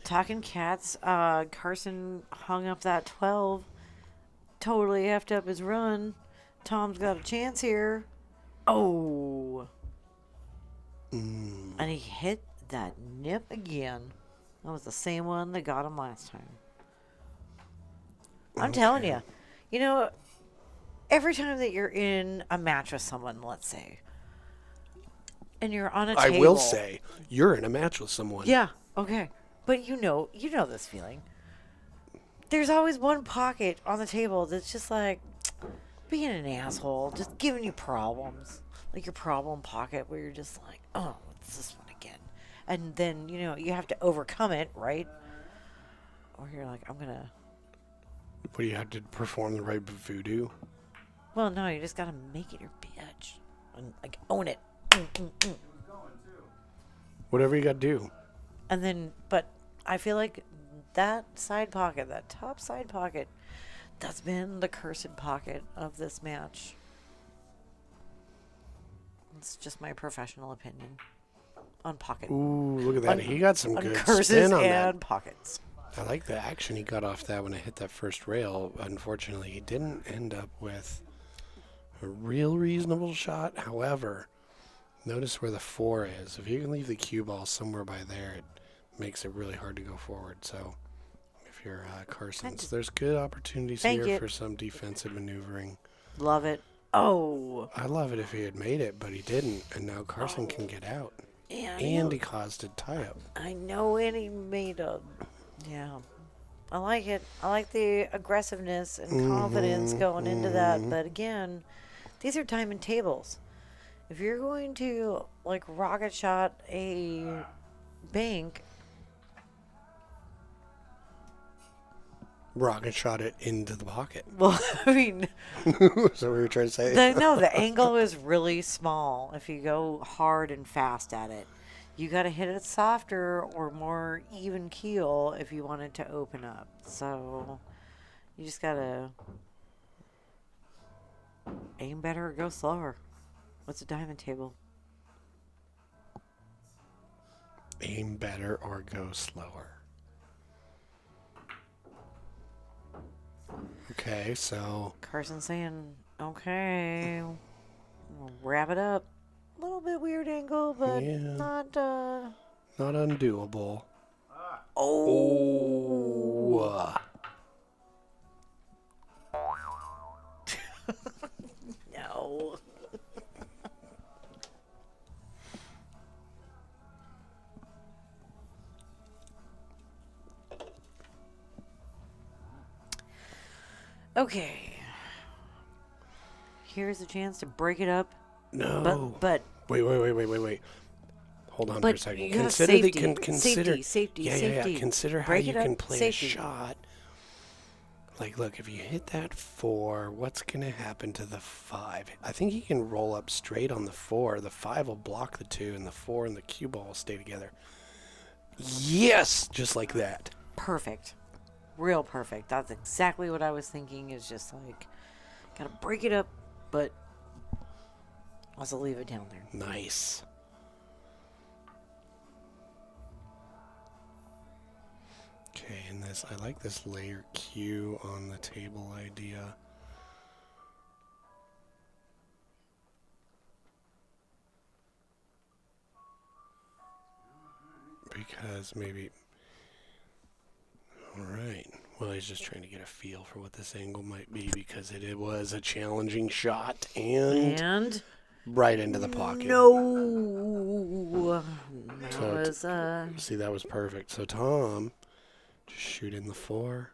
Talking cats, Carson hung up that 12. Totally effed up his run. Tom's got a chance here. Oh. And he hit that nip again. That was the same one that got him last time. I'm telling you. You know, every time that you're in a match with someone, let's say, and you're on a table. I will say, you're in a match with someone. Yeah, okay. But you know this feeling. There's always one pocket on the table that's just like being an asshole, just giving you problems. Like your problem pocket where you're just like, oh, what's this one again? And then, you have to overcome it, right? Or you're like, I'm going to... What do you have to perform the right voodoo? Well, no, you just got to make it your bitch. And, like, own it. Whatever you got to do. And then, but I feel like that side pocket, that top side pocket, that's been the cursed pocket of this match. It's just my professional opinion on pocket. Ooh, look at that. He got some On good curses spin on and that. pockets. I like the action he got off that when it hit that first rail. Unfortunately, he didn't end up with a real reasonable shot. However, notice where the 4 is. If you can leave the cue ball somewhere by there, it makes it really hard to go forward. So if you're Carson's, there's good opportunities Thank here you. for some defensive maneuvering. Love it. Oh. I love it if he had made it, but he didn't. And now Carson can get out. Yeah, And he caused a tie-up. I know, and he made a... Yeah. I like it. I like the aggressiveness and confidence going into that. But again, these are diamond tables. If you're going to like rocket shot a bank, Rocket shot it into the pocket. well, I mean, So we were trying to say. the angle is really small if you go hard and fast at it. You got to hit it softer or more even keel if you want it to open up. So you just got to aim better or go slower. What's a diamond table? Aim better or go slower. Okay, so Carson saying, okay, we'll wrap it up. A little bit weird angle, but Yeah. not, not undoable. oh. No. Okay. Here's a chance to break it up. No. But Wait. Hold on for a But second. you gotta Consider safety, consider safety. yeah. Consider how Break you it up, can play safety. a shot. Like, look, if you hit that 4, what's gonna happen to the 5? I think he can roll up straight on the 4. The 5 will block the 2, and the 4 and the cue ball will stay together. Yes, just like that. Perfect. Real perfect. That's exactly what I was thinking. Is just like, gotta break it up, but also leave it down there. Nice. Okay, and this, I like this layer cue on the table idea. Because maybe, all right. Well, he's just trying to get a feel for what this angle might be because it was a challenging shot and right into the pocket. No. That So was See, that was perfect. So Tom, just shoot in the 4,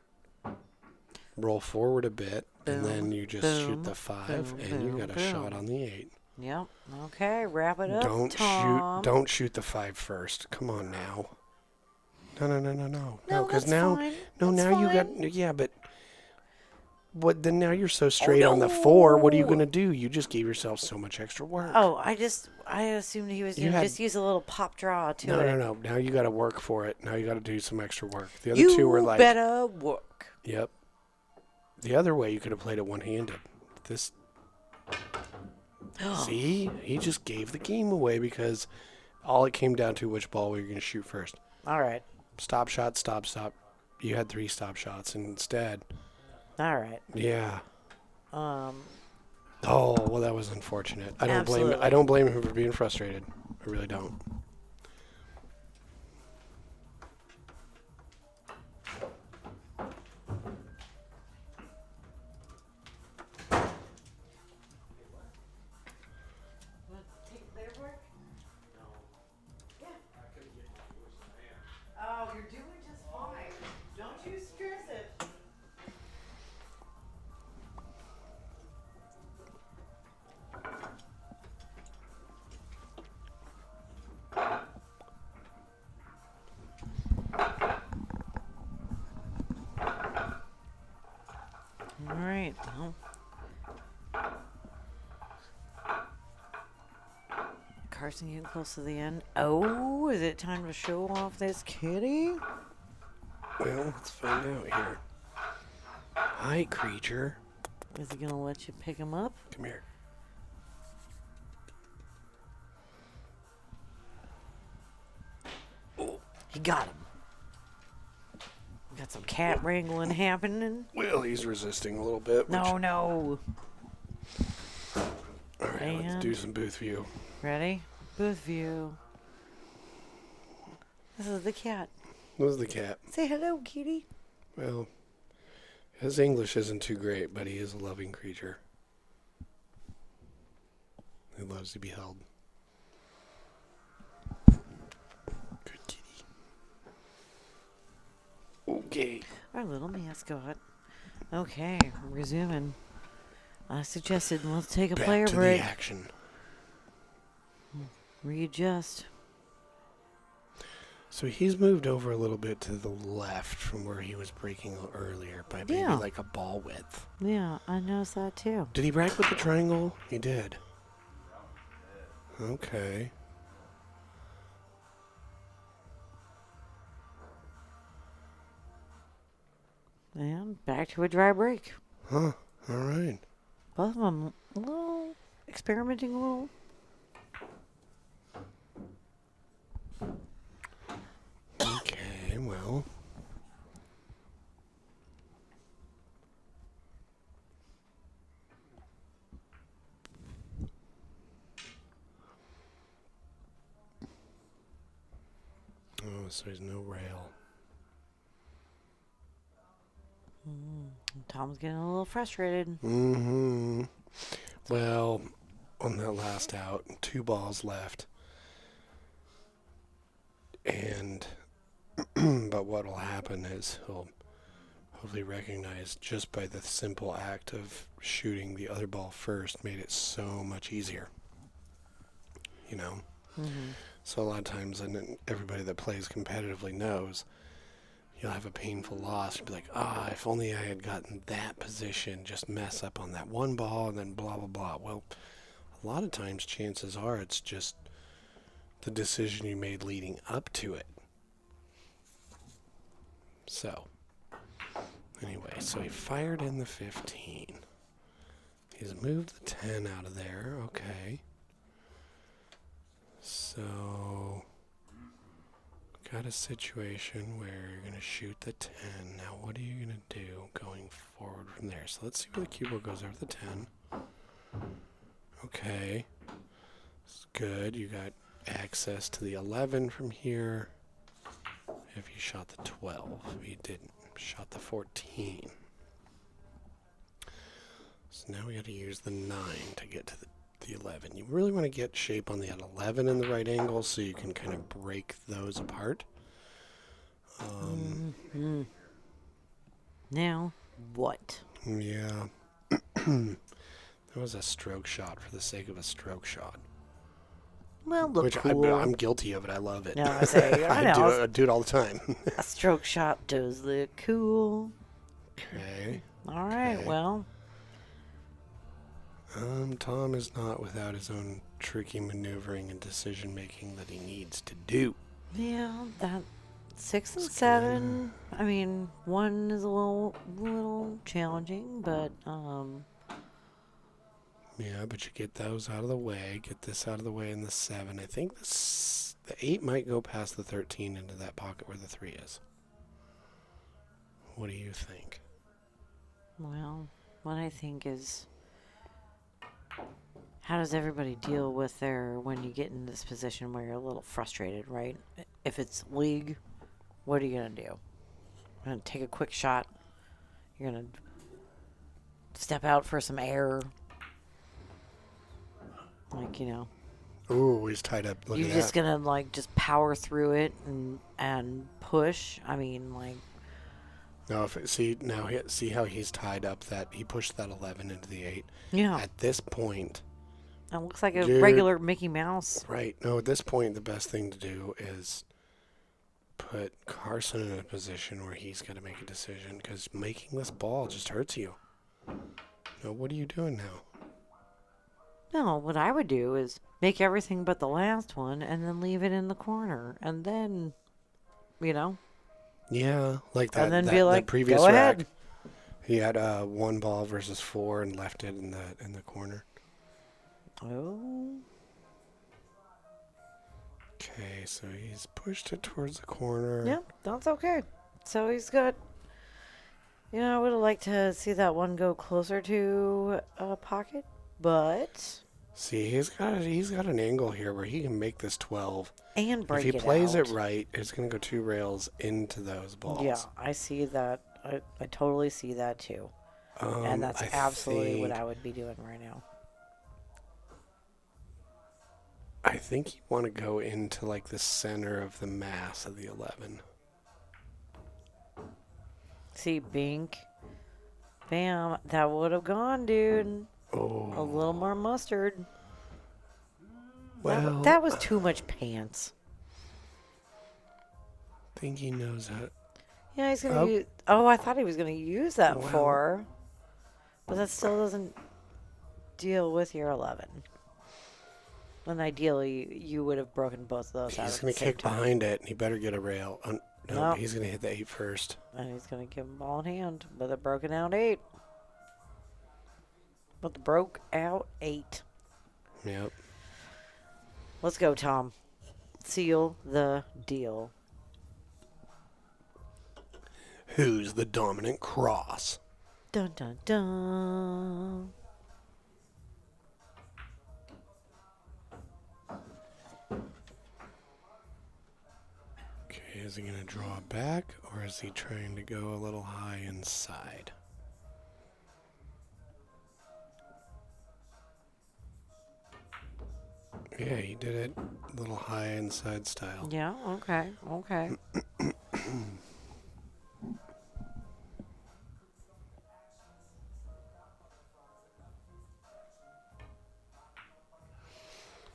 roll forward a bit, and then you just shoot the 5, and you got a shot on the 8. Yep. Okay, wrap it up. Don't Tom. Don't shoot the 5 first. Come on now. No. No, Because that's now, fine. no, That's now you got fine. but. What then? Now you're so straight on the 4. What are you gonna do? You just gave yourself so much extra work. Oh, I assumed he was You gonna had- just use a little pop draw to it. No. Now you got to work for it. Now you got to do some extra work. The other You two were like, better work. yep. The other way you could have played it one-handed. This. See, he just gave the game away because all it came down to which ball we were going to shoot first. All right. Stop shot, stop. You had 3 stop shots instead. All right. Yeah. Oh well, that was unfortunate. I Absolutely. don't blame him for being frustrated. I really don't. Oh, you're doing just fine. Don't you stress it. All right. Well. Carson getting close to the end. Oh, is it time to show off this kitty? Well, let's find out here. Hi, creature. Is he gonna let you pick him up? Come here. He got him. Got some cat wrangling happening. Well, he's resisting a little bit. No. All right, let's And- do some booth view. Ready? Booth view. This is the cat. This is the cat. Say hello, kitty. Well, his English isn't too great, but he is a loving creature. He loves to be held. Good kitty. Okay. Our little mascot. Okay, resuming. I suggested let's take a Back player to break. the action. Readjust. So he's moved over a little bit to the left from where he was breaking earlier by maybe Yeah. like a ball width. Yeah, I noticed that too. Did he rack with the triangle? He did. Okay. And back to a dry break. Huh. All right. Both of them a little experimenting a little. Okay, well. Oh, so there's no rail. Tom's getting a little frustrated. Mm-hmm. Well, on that last out, 2 balls left. And, but what will happen is he'll hopefully recognize just by the simple act of shooting the other ball first made it so much easier. You know? Mm-hmm. So a lot of times, and everybody that plays competitively knows, you'll have a painful loss. You'll be like, if only I had gotten that position, just mess up on that one ball and then blah, blah, blah. Well, a lot of times, chances are it's just the decision you made leading up to it. So, anyway, so he fired in the 15. He's moved the 10 out of there. Okay. So, got a situation where you're going to shoot the 10. Now, what are you going to do going forward from there? So, let's see where the cue ball goes over the 10. Okay. It's good. You got access to the 11 from here. If you shot the 12. You didn't. Shot the 14. So, now we got to use the 9 to get to the 11. You really want to get shape on the 11 in the right angle so you can kind of break those apart. Now, what? Yeah. That was a stroke shot for the sake of a stroke shot. Well, look Which cool. I'm guilty of it. I love it. No, I say, I know. I do it all the time. A stroke shot does look cool. Okay. All right, Okay. well. Tom is not without his own tricky maneuvering and decision making that he needs to do. Yeah, that 6 and It's 7. I mean, 1 is a little challenging, but Yeah, but you get those out of the way. Get this out of the way in the 7. I think the 8 might go past the 13 into that pocket where the 3 is. What do you think? well, what I think is, how does everybody deal with when you get in this position where you're a little frustrated, right? If it's league, what are you going to do? You're going to take a quick shot. You're going to step out for some air. Like, Ooh, he's tied up. Look you're at just that. going to, just power through it and push. I mean, No, see how he's tied up that he pushed that 11 into the 8. yeah. At this point, It looks like a Dude. regular Mickey Mouse. right? No, at this point, the best thing to do is put Carson in a position where he's got to make a decision because making this ball just hurts you. No, what are you doing now? No, what I would do is make everything but the last one and then leave it in the corner. And then, Yeah, like that. and then that, be like, that previous go rack. ahead. He had 1 ball versus 4 and left it in the corner. Oh. Okay, so he's pushed it towards the corner. Yeah, that's okay. So he's got, I would have liked to see that one go closer to a pocket, but. See, he's got an angle here where he can make this 12. And break if it he plays out. it right, it's going to go 2 rails into those balls. Yeah, I see that. I totally see that too. And that's I absolutely what think- I would be doing right now. I think you want to go into like the center of the mass of the 11. See, bink. Bam. That would have gone, dude. Oh. A little more mustard. Well, That was too much pants. I think he knows how. Yeah, he's gonna Oh. use. Oh, I thought he was gonna use that Well. for. But that still doesn't deal with your 11. And ideally, you would have broken both of those out. He's at going the to same kick time. behind it, and he better get a rail. No, Nope. he's going to hit the 8 first. And he's gonna give him ball in hand with a broken out 8. With the broke out 8. Yep. Let's go, Tom. Seal the deal. Who's the dominant cross? Dun dun dun. Okay, is he going to draw back, or is he trying to go a little high inside? Yeah, he did it a little high inside style. Yeah, okay, okay.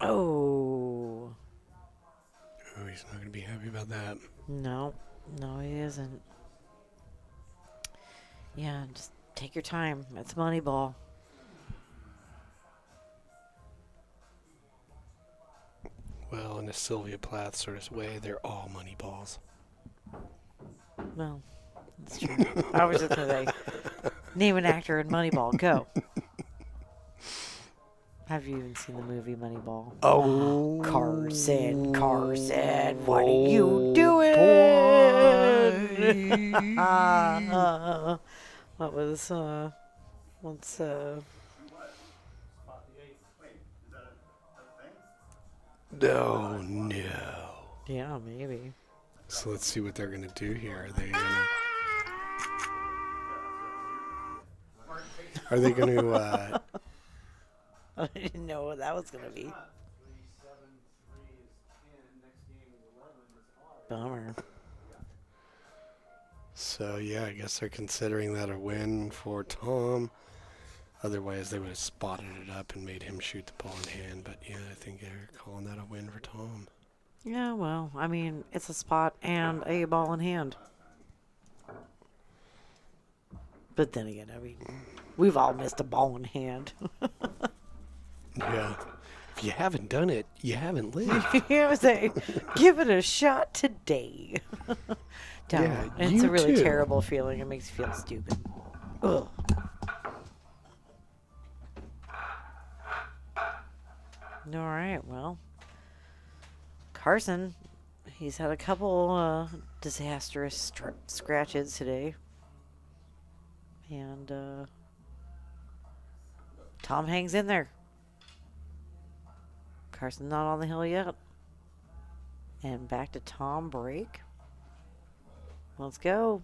Oh. Oh, he's not going to be happy about that. No, no, he isn't. Yeah, just take your time. It's Moneyball. Well, in a Sylvia Plath sort of way, they're all money balls. Well, that's true. I was just going to say, name an actor in Moneyball. Go. Have you even seen the movie Moneyball? Oh, Carson, what are you doing? What was, what's, Spot the 8. Wait, is that a thing? No, no. yeah, maybe. So let's see what they're going to do here. Are they going to I didn't know what that was going to be. 3, 7, 3 is 10. Next game is 11. It's odd. Bummer. So, yeah, I guess they're considering that a win for Tom. Otherwise, they would have spotted it up and made him shoot the ball in hand. But, yeah, I think they're calling that a win for Tom. Yeah, well, I mean, it's a spot and a ball in hand. But then again, I mean, we've all missed a ball in hand. Yeah. If you haven't done it, you haven't lived. Yeah, say, give it a shot today. Don't. Yeah, It's you a really too. terrible feeling. It makes you feel stupid. Ugh. All right, well, Carson, he's had a couple disastrous scratches today. And Tom hangs in there. Carson's not on the hill yet. And back to Tom break. Let's go.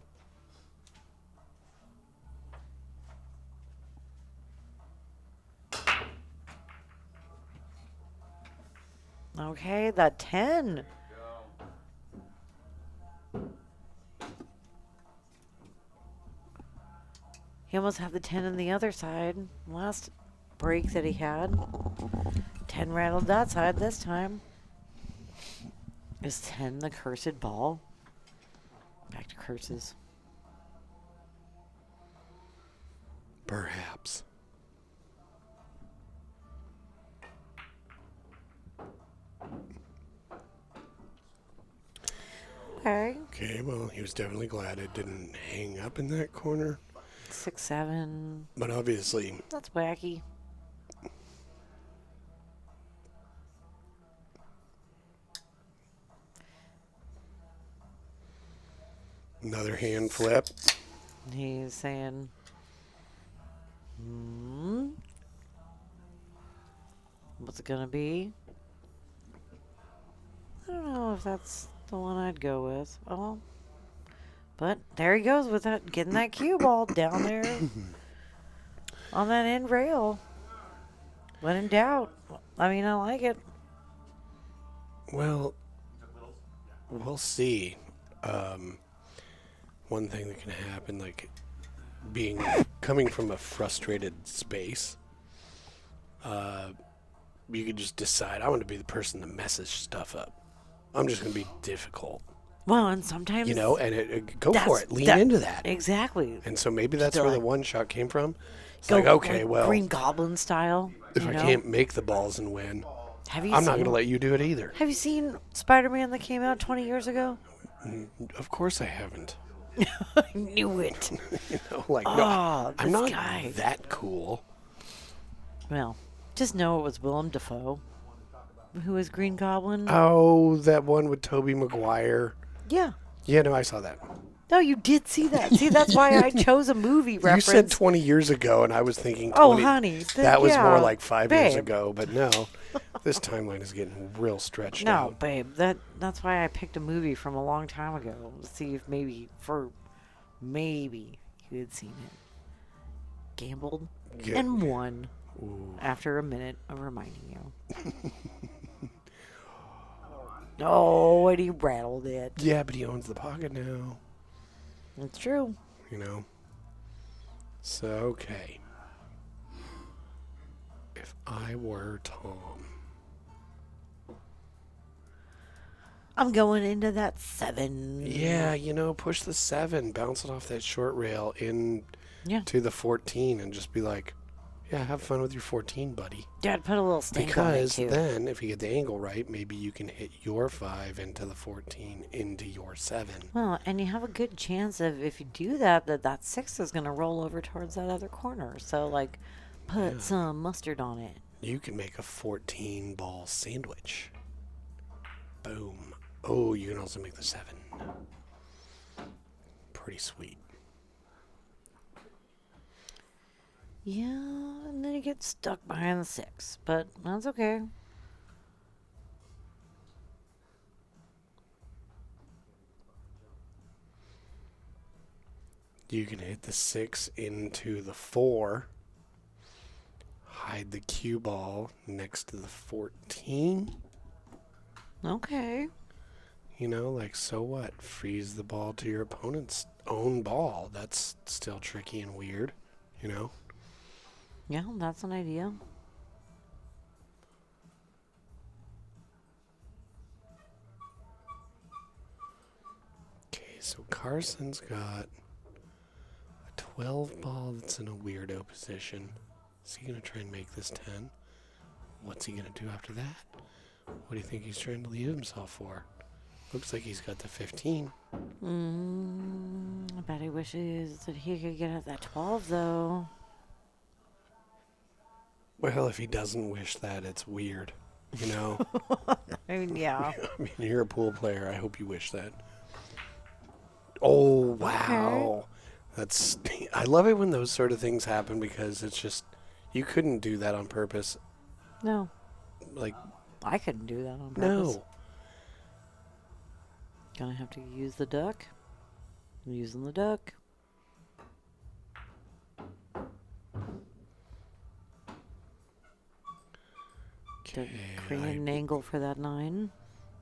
Okay, that 10. He almost had the 10 on the other side. Last break that he had. 10 rattled that side this time. Is 10 the cursed ball? Back to curses. Perhaps. Okay. Okay, well, he was definitely glad it didn't hang up in that corner. 6, 7. But obviously, That's wacky. another hand flip. He's saying, what's it gonna be? I don't know if that's the one I'd go with. Oh, but there he goes with that, getting that cue ball down there on that end rail. When in doubt, I mean, I like it. Well, we'll see. one thing that can happen, like coming from a frustrated space, you could just decide, I want to be the person that messes stuff up. I'm just going to be difficult. Well, and sometimes and go for it. Lean into that. Exactly. And so maybe that's Just where like, the one shot came from. It's go, like, okay, well, Green Goblin style. if I can't make the balls and win, I'm not going to let you do it either. Have you seen Spider-Man that came out 20 years ago? Of course I haven't. I knew it. No, I'm not guy. that cool. Well, just know it was Willem Dafoe who was Green Goblin. Oh, that one with Tobey Maguire. Yeah. Yeah, no, I saw that. No, you did see that. See, that's why I chose a movie reference. You said 20 years ago, and I was thinking 20. Oh, honey. That was more like 5 years babe. ago, but no. This timeline is getting real stretched No, out. babe. That's why I picked a movie from a long time ago. To see if maybe you had seen it. Gambled and won after a minute of reminding you. Oh, and he rattled it. Yeah, but he owns the pocket now. It's true. So, okay. If I were Tom. I'm going into that 7. Yeah, push the 7. Bounce it off that short rail to the 14 and just be like, yeah, have fun with your 14, buddy. Dad, put a little stink on it, Because too. then, if you get the angle right, maybe you can hit your 5 into the 14 into your 7. Well, and you have a good chance of, if you do that 6 is going to roll over towards that other corner. So, put some mustard on it. You can make a 14-ball sandwich. Boom. Oh, you can also make the 7. Pretty sweet. Yeah, and then you get stuck behind the 6. But that's okay. You can hit the 6 into the 4. Hide the cue ball next to the 14. Okay. So what? Freeze the ball to your opponent's own ball. That's still tricky and weird, Yeah, that's an idea. Okay, so Carson's got a 12 ball that's in a weirdo position. Is he going to try and make this 10? What's he going to do after that? What do you think he's trying to leave himself for? Looks like he's got the 15. I bet he wishes that he could get at that 12, though. Well, if he doesn't wish that, it's weird, I mean, yeah. You're a pool player. I hope you wish that. Oh, wow. Okay. I love it when those sort of things happen because it's just, you couldn't do that on purpose. No. I couldn't do that on purpose. No. Gonna have to use the duck. I'm using the duck. To create an angle for that 9.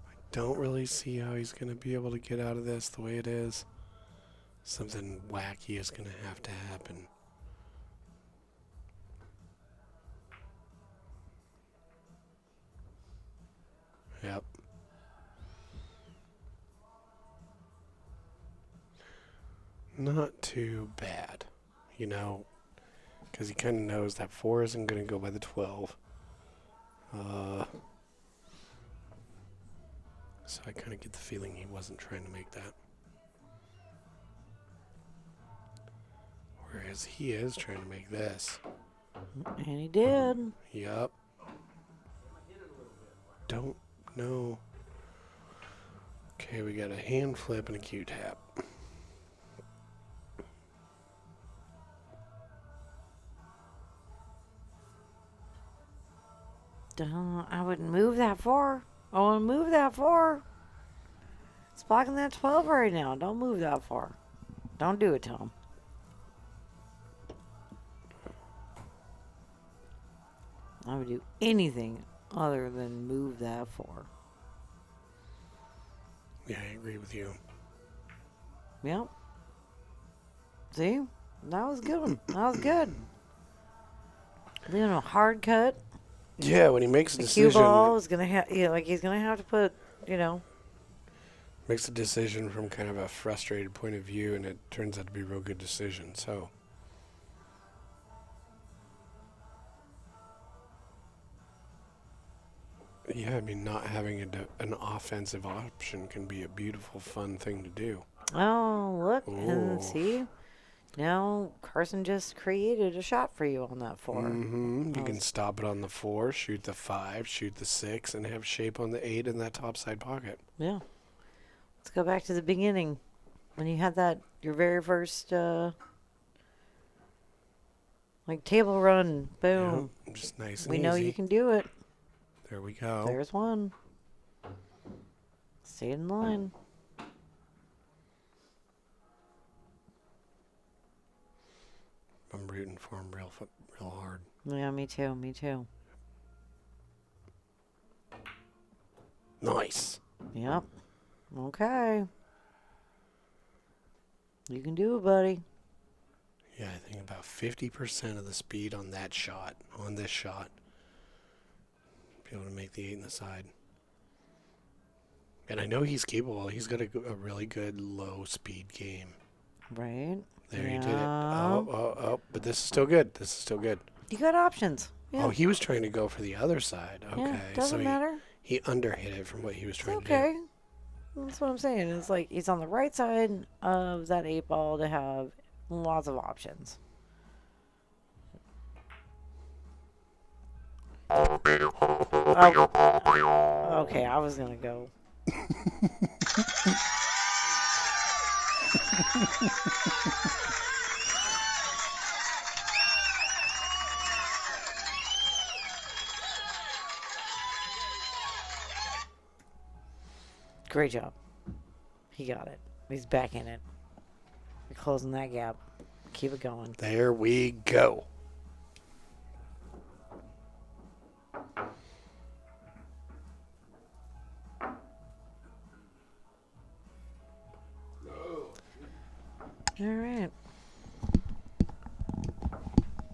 I don't really see how he's going to be able to get out of this the way it is. Something wacky is going to have to happen. Yep. Not too bad, because he kind of knows that 4 isn't going to go by the 12. So I kind of get the feeling he wasn't trying to make that. Whereas he is trying to make this. And he did. Yup. Don't know. Okay, we got a hand flip and a cue tap. I wouldn't move that 4. I want to move that 4. It's blocking that 12 right now. Don't move that 4. Don't do it, Tom. I would do anything other than move that 4. Yeah, I agree with you. Yep. See? That was a good one. That was good. Leaving a hard cut. Yeah, when he makes a The cue decision, ball is gonna have, like he's gonna have to put, makes a decision from kind of a frustrated point of view, and it turns out to be a real good decision. So, yeah, I mean, not having an offensive option can be a beautiful, fun thing to do. Oh, look and Ooh. see. Now Carson just created a shot for you on that 4. Mm-hmm. You can stop it on the 4, shoot the 5, shoot the 6, and have shape on the 8 in that topside pocket. Yeah. Let's go back to the beginning when you had your very first table run. Boom. Yep, just nice and We easy. know you can do it. There we go. There's one. Stay in line. I'm rooting for him real hard. Yeah, me too. Me too. Nice. Yep. Okay. You can do it, buddy. Yeah, I think about 50% of the speed on that shot, on this shot, be able to make the 8 in the side. And I know he's capable. He's got a really good low-speed game. Right. There, he did it. Oh, but this is still good. This is still good. You got options. Yeah. Oh, he was trying to go for the other side. Okay. Yeah, doesn't matter. He underhit it from what he was It's trying okay. to do. That's what I'm saying. It's like he's on the right side of that 8 ball to have lots of options. Oh. Okay, I was gonna go. Great job. He got it. He's back in it. You're closing that gap. Keep it going. There we go. All right.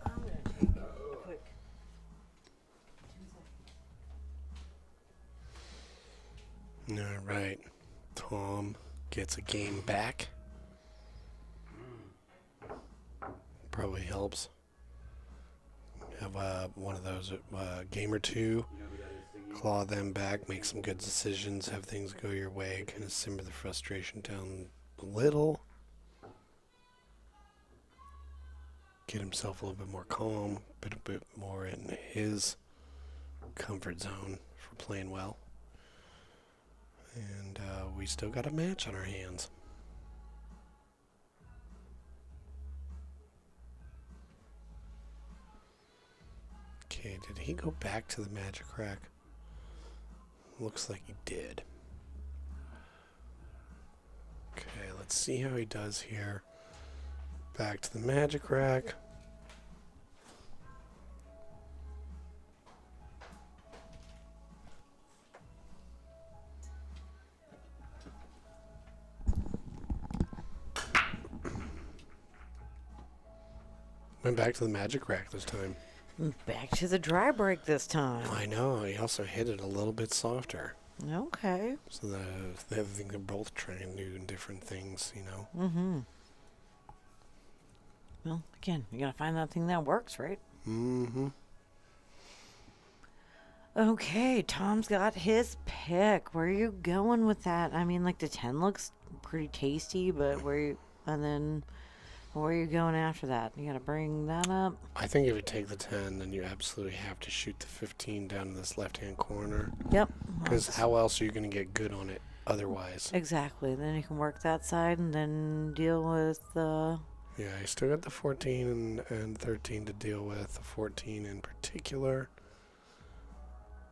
I'm going to take a quick 2 seconds. All right. Tom gets a game back. Probably helps. Have one of those game or two. Claw them back, make some good decisions, have things go your way, kind of simmer the frustration down a little. Get himself a little bit more calm, a bit more in his comfort zone for playing well. And we still got a match on our hands. Okay, did he go back to the magic rack? Looks like he did. Okay, let's see how he does here. Back to the magic rack. Went back to the magic rack this time. Back to the dry break this time. I know. He also hit it a little bit softer. Okay. So I think they're both trying to do different things, you know. Mm-hmm. Well, again, you gotta find that thing that works, right? Mm-hmm. Okay, Tom's got his pick. Where are you going with that? I mean, like the 10 looks pretty tasty, but where are you going after that? You gotta bring that up. I think if you take the 10, then you absolutely have to shoot the 15 down to this left-hand corner. Yep. Because how else are you going to get good on it otherwise? Exactly. Then you can work that side and then deal with Yeah, you still got the 14 and 13 to deal with, the 14 in particular.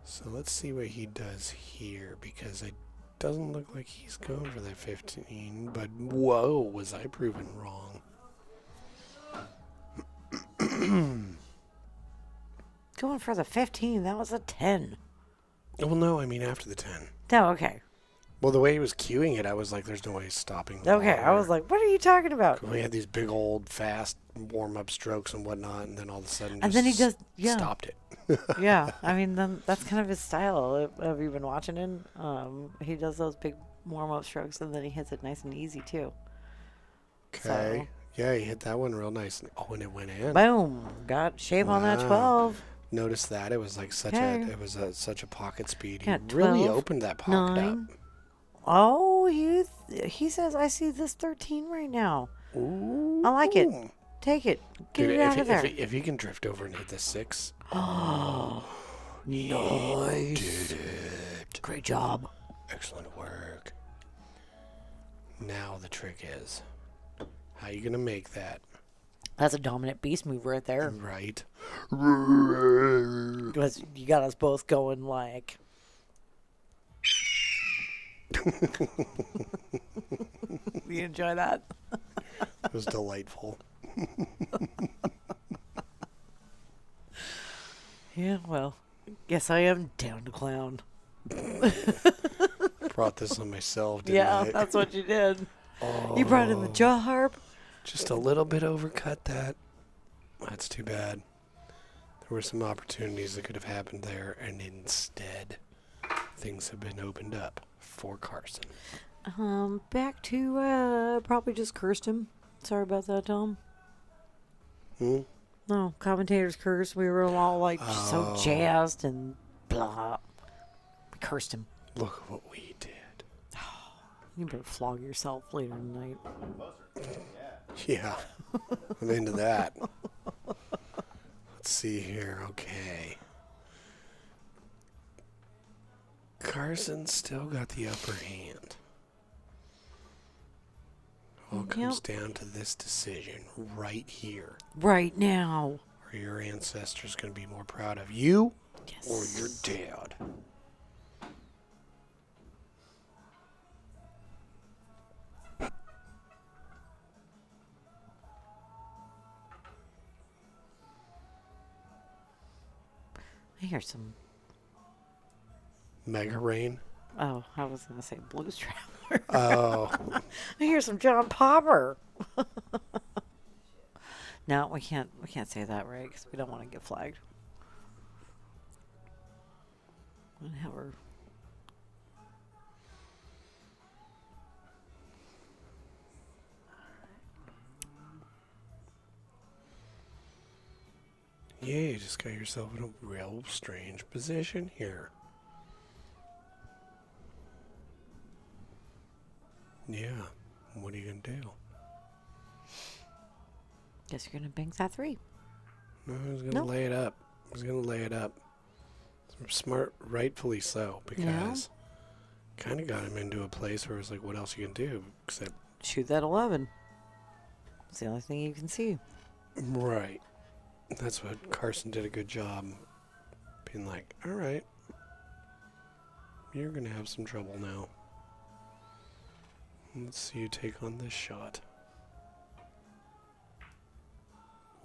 So let's see what he does here, because it doesn't look like he's going for that 15, but whoa, was I proven wrong. going for the 15. That was a 10. Well, no, I mean after the 10. Oh, okay. Well, the way he was cueing it, I was like, there's no way he's stopping. The Okay, ball I was here. like, what are you talking about? We had these big old fast warm-up strokes and whatnot, and then all of a sudden And then he just just, yeah. stopped it. Yeah, I mean, then that's kind of his style. Have you been watching him? He does those big warm-up strokes, and then he hits it nice and easy, too. Okay. Yeah, he hit that one real nice. Oh, and it went in. Boom. Got shape on that Wow. 12. Notice that it was like such Okay. such a pocket speed. He Got really 12, opened that pocket 9. Oh, he says, I see this 13 right now. up. Ooh. I like it. Take it. Get Dude, it out of there. if he can drift over and hit the 6. Oh, nice. Did it. Great job. Excellent work. Now the trick is, how you gonna make that That's a dominant beast move right there. right? Because you got us both going like. You enjoy that? It was delightful. Yeah, well, guess I am down to clown. Brought this on myself, didn't Yeah, I? that's what you did. You brought in the jaw harp. Just a little bit overcut that. That's too bad. There were some opportunities that could have happened there, and instead, things have been opened up for Carson. Back to probably just cursed him. Sorry about that, Tom. Hmm? No, commentators cursed. We were all like so jazzed and blah. We cursed him. Look at what we did. You better flog yourself later tonight. Yeah, I'm into that. Let's see here. Okay. Carson still got the upper hand. All comes down to this decision right here. Right now. Are your ancestors going to be more proud of you Yes. or your dad? I hear some. Mega Rain? Oh, I was gonna say Blues Traveler. Oh, I hear some John Popper. No, we can't say that, right? Because we don't want to get flagged. Whatever. yeah, you just got yourself in a real strange position here. Yeah, what are you going to do? Guess you're gonna bank that 3. No, he's going to Nope. lay it up. He's going to lay it up. Smart, rightfully so, because kind of got him into a place where it's like, what else you can do except Shoot that 11. It's the only thing you can see. right. That's what Carson did a good job being like, all right, you're going to have some trouble now. Let's see you take on this shot.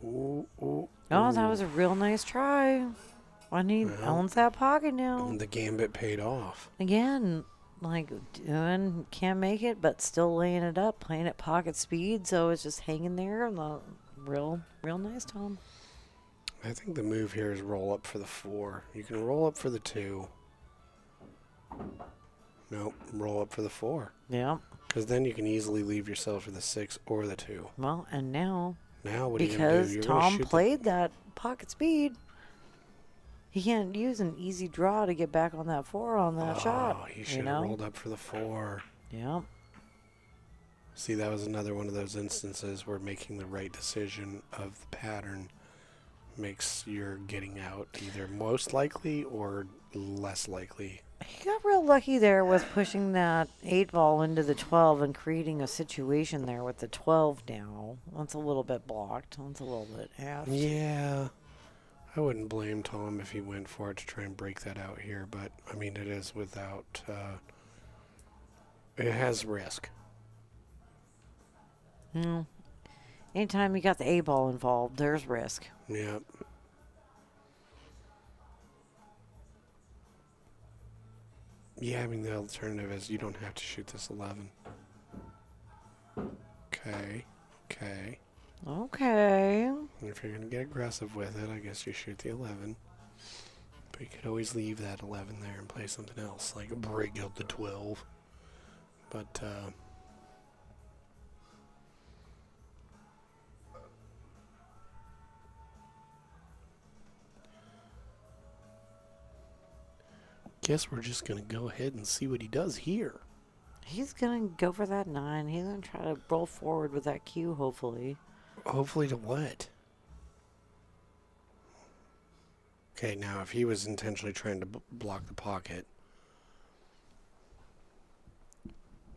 Ooh, ooh, Oh, that ooh. was a real nice try. When he Well, owns that pocket now. And the gambit paid off. Again, like doing can't make it, but still laying it up, playing at pocket speed, so it's just hanging there. And real nice, Tom. I think the move here is roll up for the 4. You can roll up for the 2. Nope, roll up for the 4. Yeah. Because then you can easily leave yourself for the 6 or the 2. Well, and now Now what are you going to do? because You're gonna Tom shoot played that pocket speed, he can't use an easy draw to get back on that 4 on that shot. He You should have know? rolled up for the 4. Yeah. See, that was another one of those instances where making the right decision of the pattern makes your getting out either most likely or less likely. He got real lucky there with pushing that 8 ball into the 12 and creating a situation there with the 12 now. That's a little bit blocked. That's a little bit half. Yeah. I wouldn't blame Tom if he went for it to try and break that out here, but I mean, it is without. It has risk. Anytime you got the A ball involved, there's risk. Yeah. Yeah, I mean, the alternative is you don't have to shoot this 11. Okay. Okay. And if you're going to get aggressive with it, I guess you shoot the 11. But you could always leave that 11 there and play something else, like break out the 12. But, guess we're just going to go ahead and see what he does here. He's going to go for that 9. He's going to try to roll forward with that Q, hopefully. Hopefully to what? Okay, now if he was intentionally trying to block the pocket,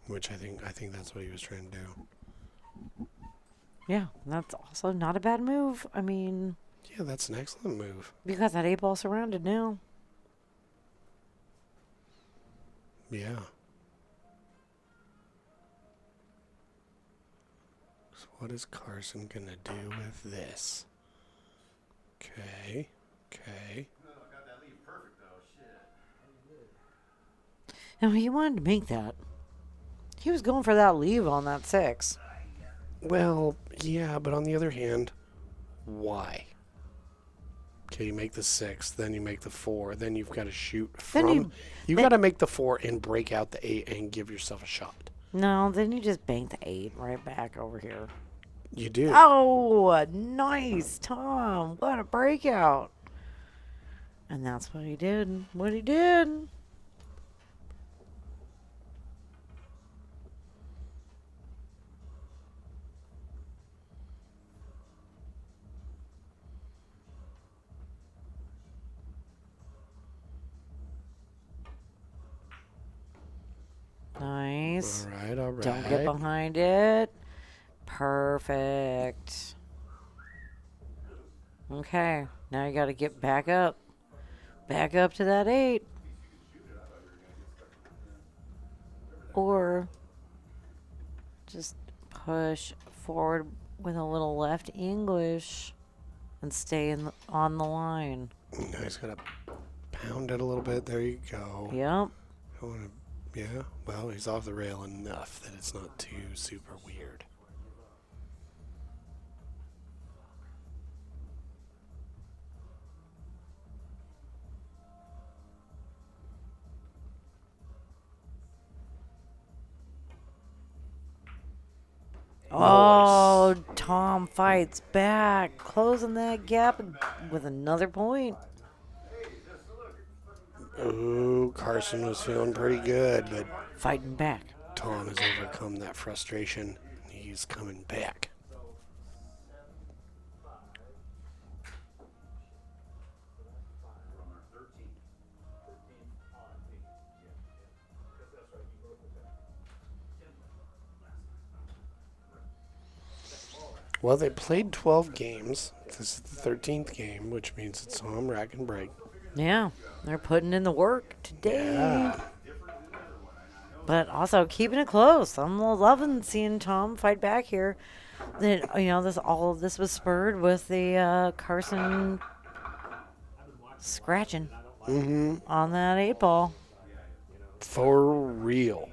which I think that's what he was trying to do. Yeah, that's also not a bad move. I mean... Yeah, that's an excellent move. You got that 8 ball surrounded now. Yeah. So what is Carson going to do with this? Okay. No, got that lead perfect though. Shit. No, he wanted to make that. He was going for that leave on that 6. Well, yeah, but on the other hand, why? Okay, you make the 6, then you make the 4, then you've got to shoot from... You've got to make the 4 and break out the 8 and give yourself a shot. No, then you just bank the 8 right back over here. You do. Oh, nice, Tom. What a breakout. And that's what he did. Nice. All right. Don't get behind it. Perfect. Okay, now you got to get back up. Back up to that 8. Or just push forward with a little left English and stay on the line. Now he's got to pound it a little bit. There you go. Yep. Yeah, well, he's off the rail enough that it's not too super weird. Oh, Tom fights back, closing that gap with another point. Ooh, Carson was feeling pretty good, but Fighting back. Tom has overcome that frustration. He's coming back. Well, they played 12 games. This is the 13th game, which means it's home rack and break. Yeah, they're putting in the work today. Yeah. But also keeping it close. I'm loving seeing Tom fight back here. Then all of this was spurred with the Carson scratching on that 8 ball, For real.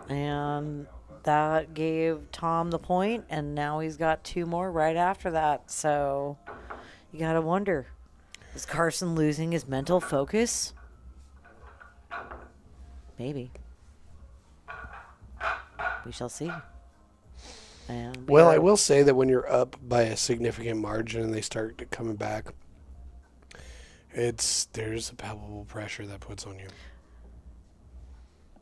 and that gave Tom the point, and now he's got 2 more right after that. So you gotta wonder, is Carson losing his mental focus? Maybe. We shall see. And Well, I will say that when you're up by a significant margin and they start coming back, there's a palpable pressure that puts on you.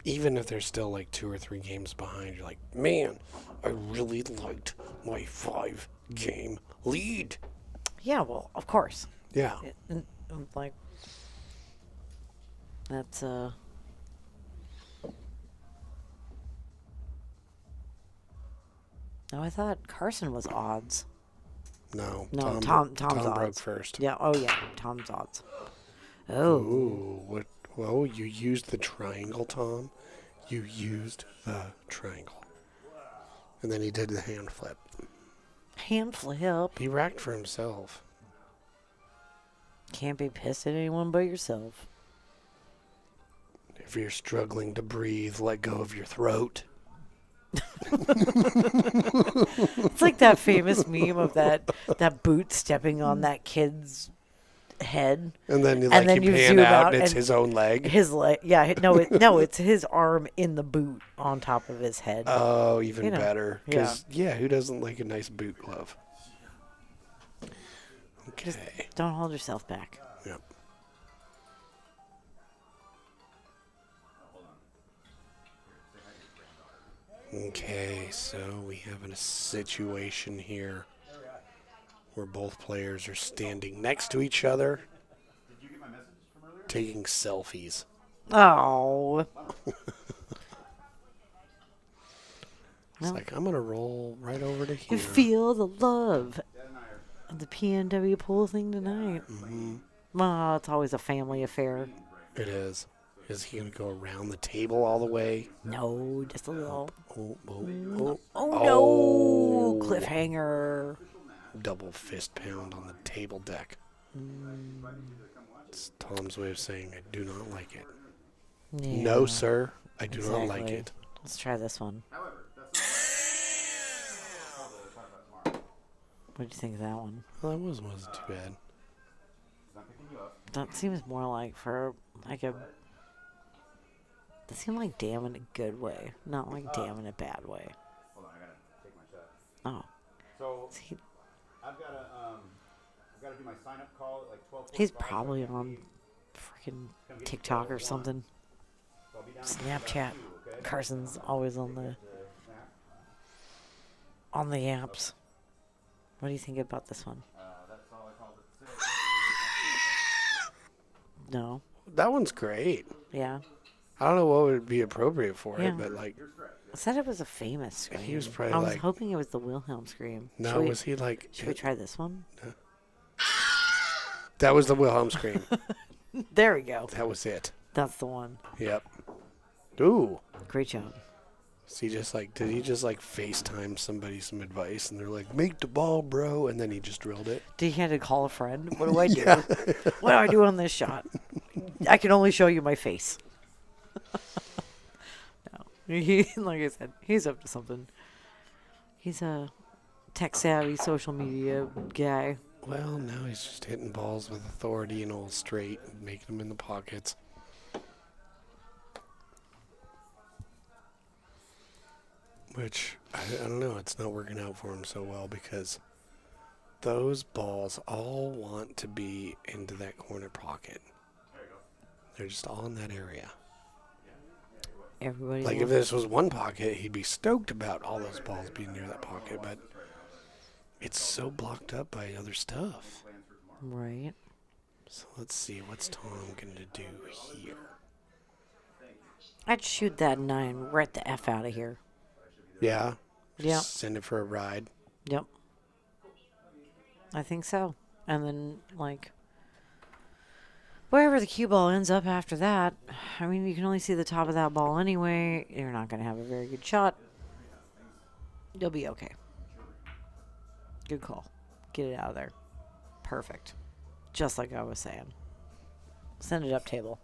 Even if they're still like 2 or 3 games behind, you're like, man, I really liked my 5-game lead. Yeah, well, of course. Yeah. Like, that's No, I thought Carson was odds. No. No, Tom's Tom's broke odds. first. Yeah. Oh yeah, Tom's odds. Oh. Ooh, what? Whoa, you used the triangle, Tom. You used the triangle. And then he did the hand flip. Hand flip. He racked for himself. Can't be pissed at anyone but yourself. If you're struggling to breathe, let go of your throat. It's like that famous meme of that boot stepping on that kid's head. And then you then you pan zoom out out and it's and his own leg. His leg, yeah, no, it's his arm in the boot on top of his head. Oh, even You know, better. Because, who doesn't like a nice boot glove? Okay. Don't hold yourself back. Yep. Okay, so we have a situation here where both players are standing next to each other, Did you get my message from earlier? taking selfies. Oh. It's like, I'm going to roll right over to You here. feel the love Dad and I are of the PNW pool thing tonight. Mm-hmm. Well, it's always a family affair. It is. Is he going to go around the table all the way? No, just a little. Oh, oh, oh. Oh, no! Cliffhanger. Double fist pound on the table deck. It's Tom's way of saying, I do not like it. Yeah, No, sir, I do not like exactly. it. Let's try this one. However, that's not talk about tomorrow. What do you think of that one? Well, that wasn't too bad. He's not picking you up. That seems more like for like a. That seemed like damn in a good way, not like damn in a bad way. Hold on, I gotta take my shot. Oh, So see, I've gotta do my sign up call at like 12:45. he's probably on freaking TikTok or something. So I'll be down Snapchat. okay? Carson's always on the apps. What do you think about this one? That's all I called it. No. That one's great. Yeah. I don't know what would be appropriate for Yeah. it, but like, I said it was a famous scream. He was probably I was like- hoping it was the Wilhelm scream. no, Should we, was he like? should we try this one? That was the Wilhelm scream. There we go. That was it. That's the one. Yep. Ooh. Great job. So did he just like FaceTime somebody some advice and they're like, make the ball, bro, and then he just drilled it? Did he have to call a friend? What do I do? What do I do on this shot? I can only show you my face. No. He, like I said, he's up to something. He's a tech savvy social media guy. Well, now he's just hitting balls with authority and all straight and making them in the pockets. Which, I don't know, it's not working out for him so well because those balls all want to be into that corner pocket. They're just all in that area. Everybody. Like if this was one pocket, he'd be stoked about all those balls being near that pocket, but it's so blocked up by other stuff. Right. So let's see, what's Tom going to do here? I'd shoot that 9 right the F out of here. Yeah? Yep. Send it for a ride. Yep. I think so. And then, like, wherever the cue ball ends up after that, I mean, you can only see the top of that ball anyway. You're not going to have a very good shot. You'll be okay. Good call. Get it out of there. Perfect. Just like I was saying. Send it up table.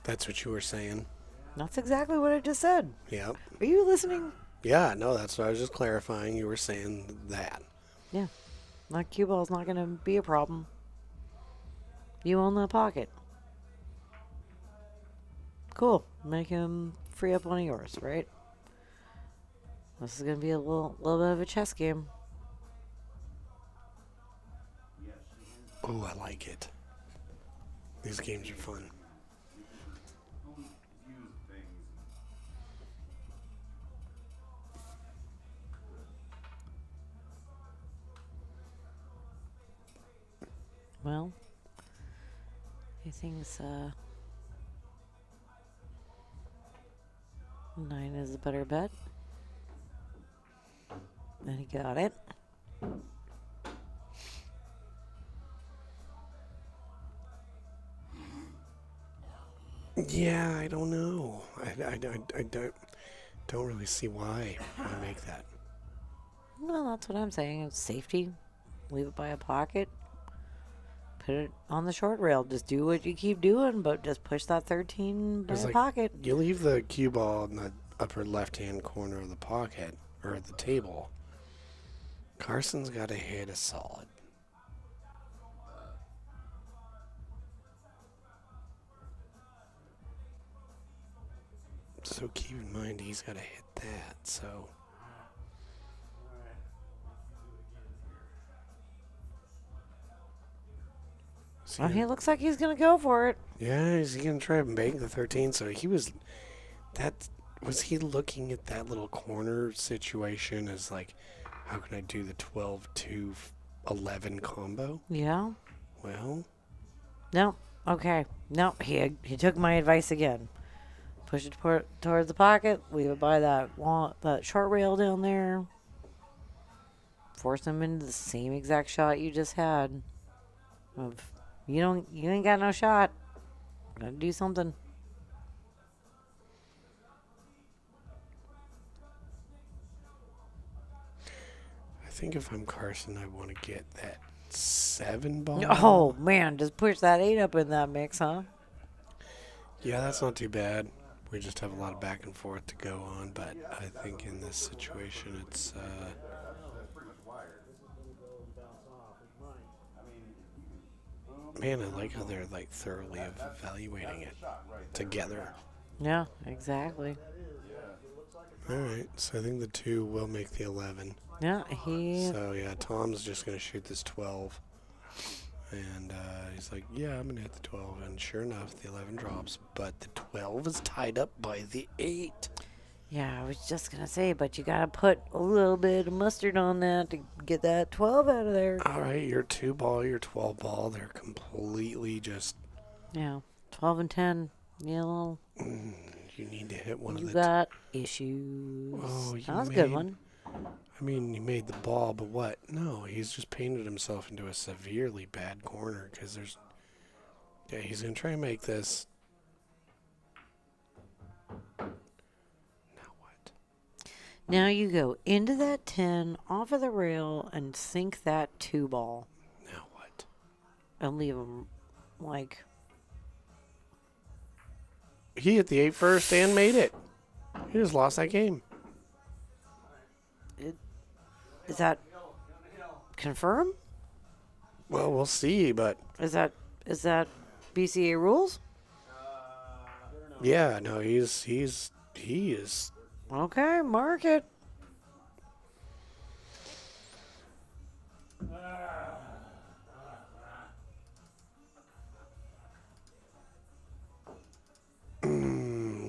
That's what you were saying. That's exactly what I just said. Yep. Are you listening? Yeah, no, that's what I was just clarifying. You were saying that. Yeah. That cue ball's not going to be a problem. You own that pocket. Cool. Make him free up one of yours, right? This is going to be a little bit of a chess game. Oh, I like it. These games are fun. Well, he thinks 9 is a better bet. And he got it. Yeah, I don't know. I don't really see why I make that. Well, that's what I'm saying. It's safety. Leave it by a pocket. Put put it on the short rail. Just do what you keep doing, but just push that 13 by It's the like- pocket. You leave the cue ball in the upper left-hand corner of the pocket, or the table. Carson's got to hit a solid. So keep in mind he's got to hit that, so... Well, he looks like he's going to go for it. Yeah, is he going to try and bank the 13? So he was... Was he looking at that little corner situation as like, how can I do the 12-2-11 combo? Yeah. Well... No. Okay. No, he took my advice again. Push it towards the pocket. Leave it by that short rail down there. Force him into the same exact shot you just had. Of you ain't got no shot. Gotta do something. I think if I'm Carson, I want to get that 7 ball. Oh man, just push that 8 up in that mix, huh? Yeah, that's not too bad. We just have a lot of back and forth to go on, but I think in this situation, it's That's pretty much wired. man, I like how they're like thoroughly evaluating it together. Yeah, exactly. All right, so I think the 2 will make the 11. Yeah, he. So yeah, Tom's just gonna shoot this 12, and he's like, "Yeah, I'm gonna hit the 12." And sure enough, the 11 drops, but the 12 is tied up by the 8. Yeah, I was just gonna say, but you gotta put a little bit of mustard on that to get that 12 out of there. All right, your 2 ball, your 12 ball, they're completely just. Yeah, 12 and 10. You You need to hit one of the. got issues. Oh, you that was a good made- one. I mean, you made the ball, but what? No, he's just painted himself into a severely bad corner because there's. Yeah, he's gonna try and make this. Now what? Now you go into that 10, off of the rail, and sink that 2 ball. Now what? And leave him like. He hit the 8 first and made it. He just lost that game. Is that confirmed? Well, we'll see, but Is that BCA rules? yeah, no, he is. Okay, mark it.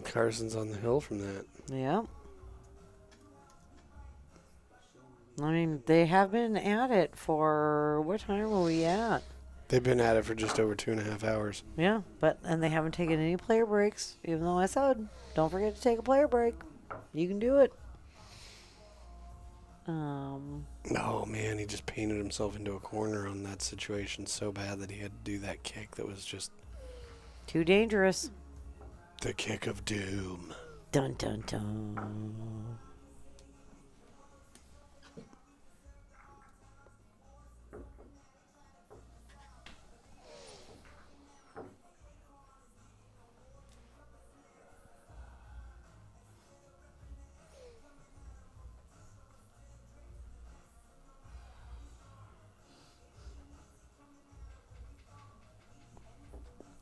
Carson's on the hill from that. Yeah. I mean, they have been at it for what time were we at? They've been at it for just over 2.5 hours. Yeah, and they haven't taken any player breaks, even though I said, don't forget to take a player break. You can do it. Oh man, he just painted himself into a corner on that situation so bad that he had to do that kick that was just Too dangerous. the kick of doom. Dun dun dun.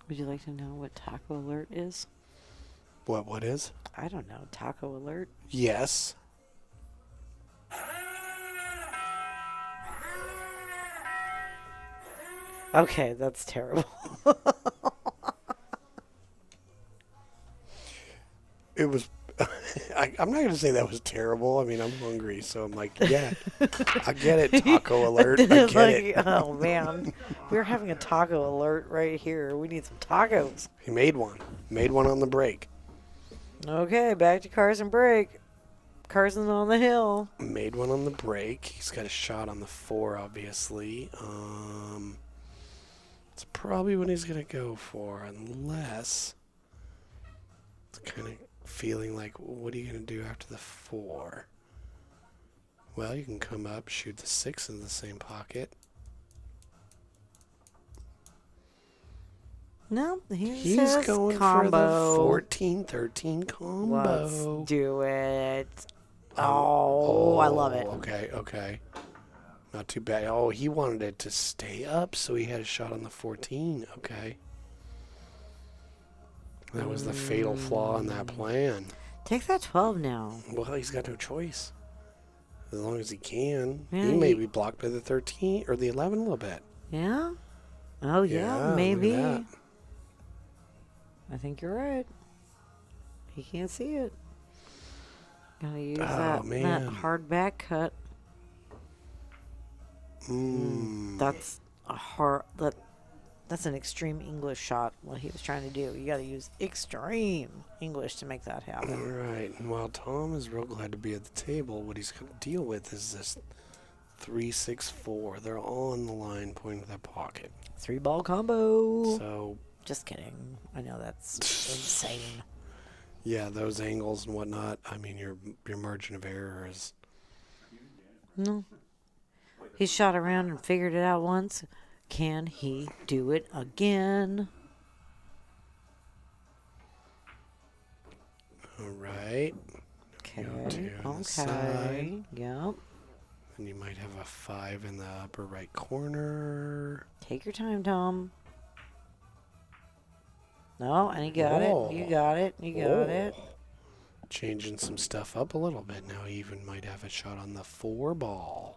Would you like to know what Taco Alert is? What is? I don't know. Taco Alert? Yes. Okay, that's terrible. It was. I'm not going to say that was terrible. I mean, I'm hungry, so I'm like, yeah, I get it. Taco alert. I It's get like, it. oh man, we're having a taco alert right here. We need some tacos. He made one. Made one on the break. Okay, back to Carson break. Carson's on the hill. Made one on the break. He's got a shot on the 4, obviously. It's probably what he's going to go for, unless it's kind of feeling like, what are you going to do after the 4? Well, you can come up, shoot the 6 in the same pocket. No, He's says going combo. for the 14-13 combo. Let's do it. Oh, I love it. Okay. Not too bad. Oh, he wanted it to stay up, so he had a shot on the 14. Okay. That was the fatal flaw in that plan. Take that 12 now. Well, he's got no choice. As long as he can. Yeah, he may be blocked by the 13 or the 11 a little bit. Yeah? Oh, yeah, look at maybe. that. I think you're right. He can't see it. Gotta use Oh, that man. hard back cut. That's a hard. That's an extreme English shot. What he was trying to do. You got to use extreme English to make that happen. All right. And while Tom is real glad to be at the table, what he's going to deal with is this 3-6-4. They're all on the line, pointing to their pocket. 3-ball combo. So Just kidding. I know that's insane. yeah, those angles and whatnot. I mean, your margin of error is. No. He shot around and figured it out once. Can he do it again? All right. Okay. Go to the side. Okay. Yep. And you might have a 5 in the upper right corner. Take your time, Tom. No, and he got Whoa. it. You got it. You got it. Changing some stuff up a little bit. Now he even might have a shot on the 4-ball.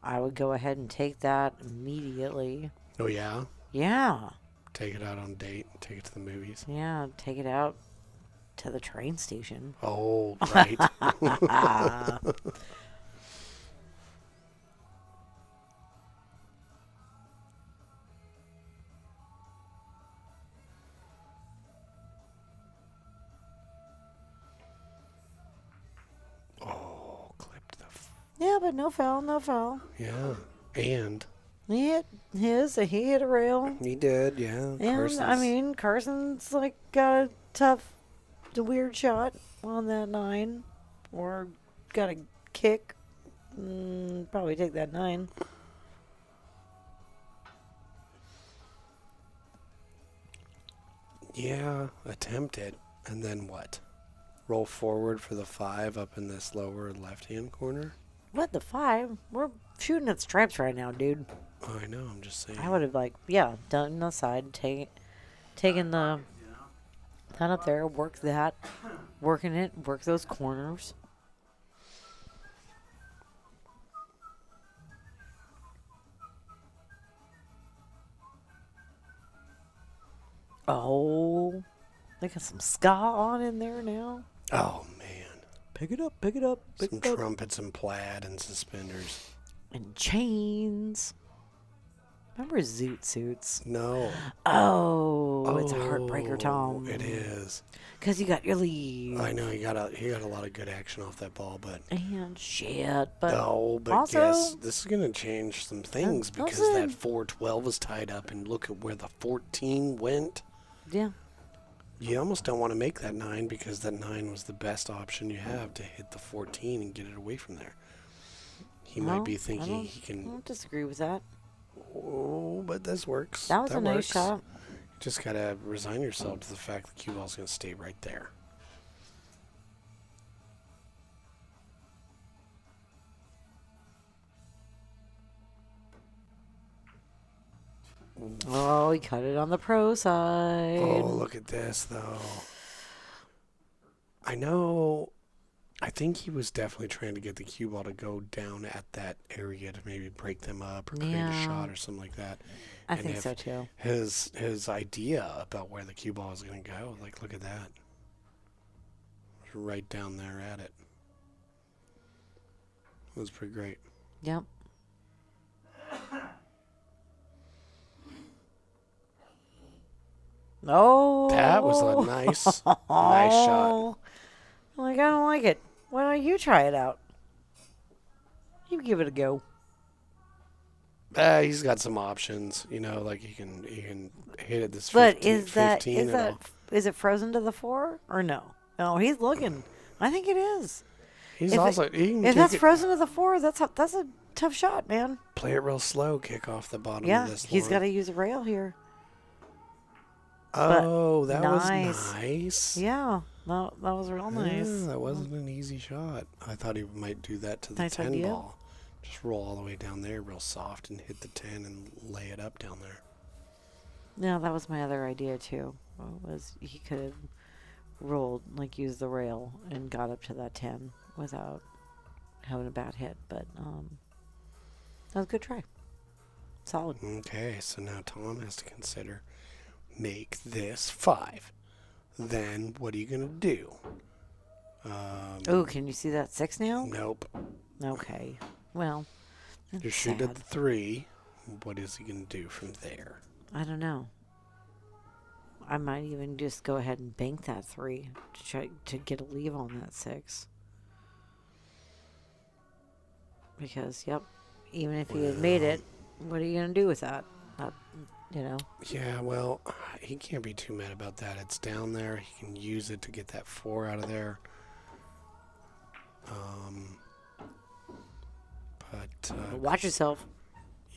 I would go ahead and take that immediately. Oh, yeah? Yeah. Take it out on a date. Take it to the movies. Yeah. Take it out to the train station. Oh, right. Oh, clipped the. Yeah, but no foul. No foul. Yeah. And He hit he hit a rail. he did, yeah. And Carson's- I mean, Carson's like got a weird shot on that 9, or got a kick. Probably take that 9. Yeah, attempt it. And then what? Roll forward for the 5 up in this lower left-hand corner? What the 5? We're shooting at stripes right now, dude. Oh, I know, I'm just saying. I would have done the side, taken the that up there, work that, working it, work those corners. Oh, they got some ska on in there now. Oh, man. Pick it up, pick it up, pick Some it up. trumpets and plaid and suspenders. And chains. Remember zoot suits? No. Oh, it's a heartbreaker, Tom. It is. Because you got your lead. I know, he got a lot of good action off that ball, but... And shit, but No, but also, guess this is going to change some things because that listen. 4-12 was tied up, and look at where the 14 went. yeah. You almost don't want to make that 9 because that 9 was the best option you have to hit the 14 and get it away from there. He might be thinking he I can... don't disagree with that. Oh, but this works. That was a nice works. shot. Just got to resign yourself to the fact the cue ball's going to stay right there. Oh, he cut it on the pro side. Oh, look at this, though. I know. I think he was definitely trying to get the cue ball to go down at that area to maybe break them up or create a Yeah. shot or something like that. I and think if so too. His idea about where the cue ball is going to go, like, look at that. Right down there at it. It was pretty great. Yep. Oh. That was a nice shot. Like, I don't like it. Why don't you try it out? You give it a go. He's got some options, you know, like he can hit it this 15, But is 15 and all. is it frozen to the 4 or no? No, he's looking. I think it is. He's if also he can If take that's it, frozen to the 4, that's a tough shot, man. play it real slow, kick off the bottom Yeah, of this he's line. got to use a rail here. Oh, that was nice. nice. Yeah, that was real nice. Yeah, that wasn't an easy shot. I thought he might do that to the Nice 10 idea. ball. Just roll all the way down there real soft and hit the 10 and lay it up down there. Yeah, that was my other idea too. Was he could have rolled, like used the rail and got up to that 10 without having a bad hit. But that was a good try. Solid. Okay, so now Tom has to consider make this 5. Then what are you going to do? Oh, can you see that 6 now? Nope. Okay. Well, You're that's shooting at sad. the 3. What is he going to do from there? I don't know. I might even just go ahead and bank that 3 to try to get a leave on that 6. Because, yep, even if he had made it, what are you going to do with that? You know? Yeah, well, he can't be too mad about that. It's down there. He can use it to get that 4 out of there. But Watch yourself.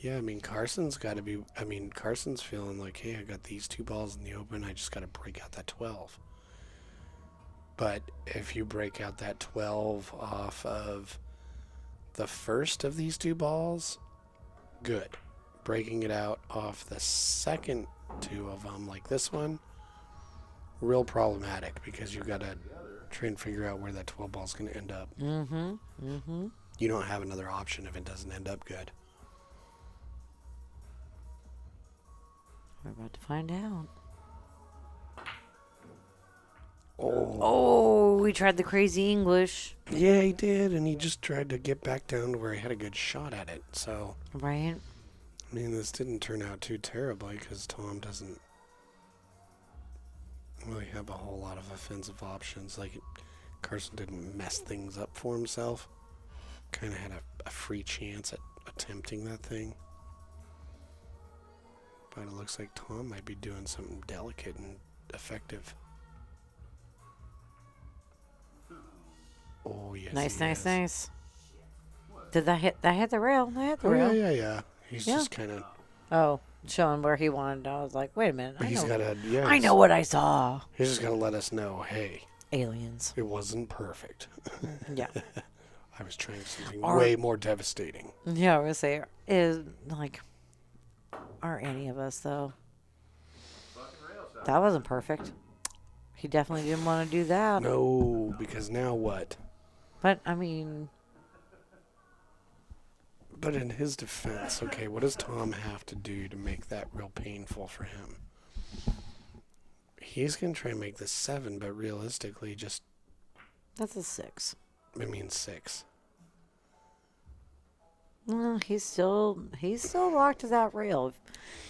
yeah, I mean, Carson's got to be. I mean, Carson's feeling like, hey, I got these 2 balls in the open. I just got to break out that 12. But if you break out that 12 off of the first of these 2 balls, good. Breaking it out off the second 2 of them, like this one, real problematic because you got to try and figure out where that 12 ball is going to end up. You don't have another option if it doesn't end up good. We're about to find out. Oh. Oh, we tried the crazy English. Yeah, he did, and he just tried to get back down to where he had a good shot at it. So, Right? I mean, this didn't turn out too terribly because Tom doesn't really have a whole lot of offensive options. Like, Carson didn't mess things up for himself. Kind of had a free chance at attempting that thing. But it looks like Tom might be doing something delicate and effective. Oh, yes. Nice, he nice, is. nice. Did that hit? That hit the rail. That hit the Oh, rail. yeah. He's Yeah. just kind of. Oh, showing where he wanted. I was like, wait a minute. He's got to. Yeah. I know what I saw. He's just got to let us know, hey, Aliens. it wasn't perfect. Yeah. I was trying something Or- way more devastating. Yeah, I was gonna say, is like, are any of us though? That wasn't perfect. He definitely didn't want to do that. No, because now what? But I mean, But in his defense, okay, what does Tom have to do to make that real painful for him? He's going to try and make this 7, but realistically, just, that's a 6. 6. He's still locked to that rail. If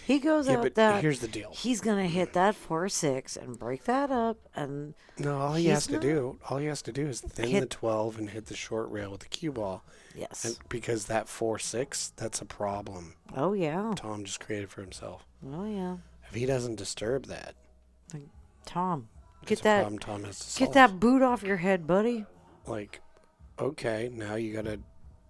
he goes Yeah, out but that, here's the deal. he's gonna hit that 4-6 and break that up, and No, all he he's has to not- do, is thin Hit- the 12 and hit the short rail with the cue ball. yes, And because that 4-6, that's a problem oh yeah, Tom just created for himself. oh yeah, If he doesn't disturb that, Tom, it's get a that, problem Tom has to get solve. that boot off your head, buddy. Like, okay, now you gotta.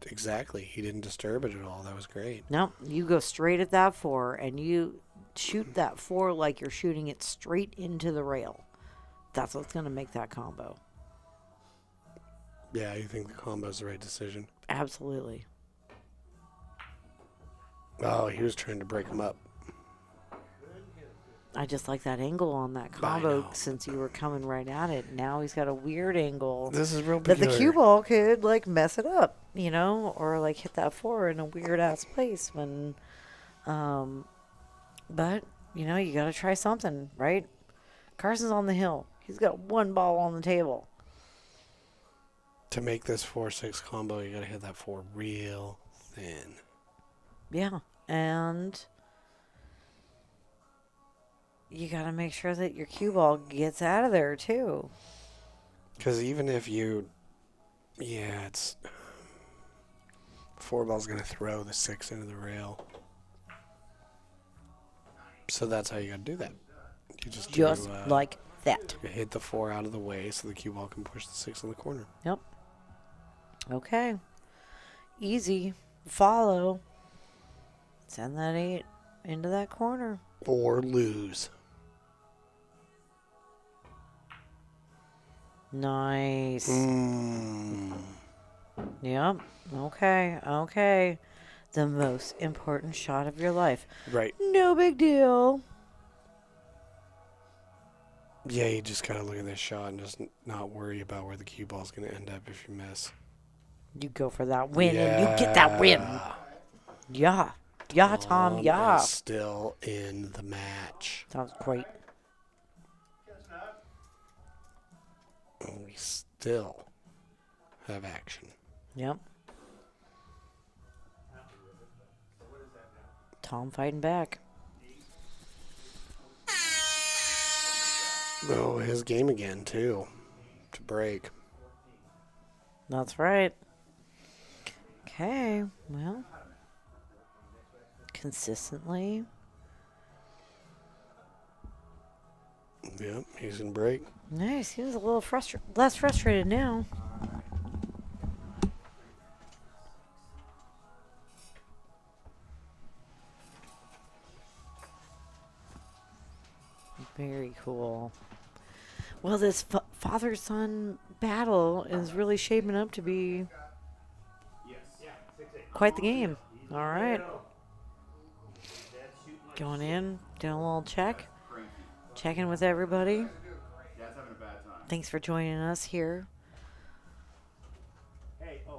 Exactly, he didn't disturb it at all. That was great. No, you go straight at that 4, and you shoot that 4 like you're shooting it straight into the rail. That's what's gonna make that combo. Yeah, you think the combo's the right decision? Absolutely. Oh, he was trying to break him up. I just like that angle on that I combo know. since you were coming right at it. Now he's got a weird angle This is real that the peculiar. cue ball could like mess it up, you know, or like hit that 4 in a weird ass place when, but you know, you got to try something, right? Carson's on the hill. He's got 1 ball on the table. To make this 4-6 combo, you gotta hit that 4 real thin. Yeah, and you got to make sure that your cue ball gets out of there too. Because even if you, it's 4 ball's gonna throw the 6 into the rail. So that's how you gotta do that. You just do, Like that. you hit the 4 out of the way so the cue ball can push the 6 in the corner. Yep. Okay. Easy. Follow. Send that 8 into that corner. Or lose. Nice. Mm. Yep. Okay. Okay. The most important shot of your life. Right. No big deal. Yeah, you just gotta look at this shot and just not worry about where the cue ball's gonna end up if you miss. You go for that win and you get that win. Yeah. Yeah, Tom. Yeah. Is still in the match. Sounds great. And we still have action. Yep. Tom fighting back. Oh, his game again, too. To break. That's right. Okay. Well. Consistently. Yep, he's gonna break. Nice. He was a little less frustrated now. Very cool. Well, this father-son battle is really shaping up to be quite the game. All right. Going in, doing a little check. Checking with everybody. Dad's having a bad time. Thanks for joining us here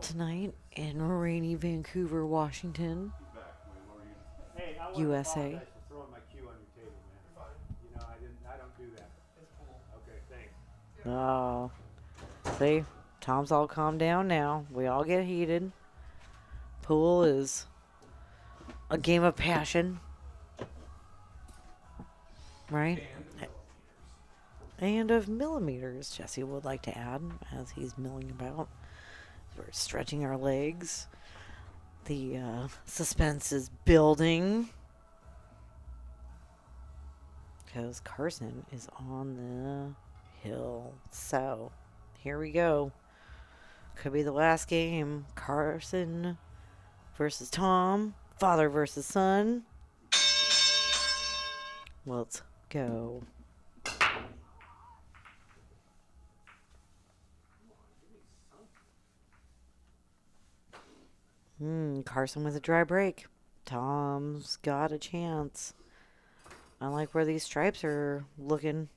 tonight in rainy Vancouver, Washington, Hey, I USA. apologize for throwing my cue on your table, man. You know, I don't do that. It's cool. Okay, thanks. Oh, see, Tom's all calmed down now. We all get heated. Pool is a game of passion, right? And of millimeters, Jesse would like to add, as he's milling about. We're stretching our legs. The suspense is building. Because Carson is on the hill. So, here we go. Could be the last game. Carson versus Tom. Father versus son. Let's go. Carson with a dry break. Tom's got a chance. I like where these stripes are looking.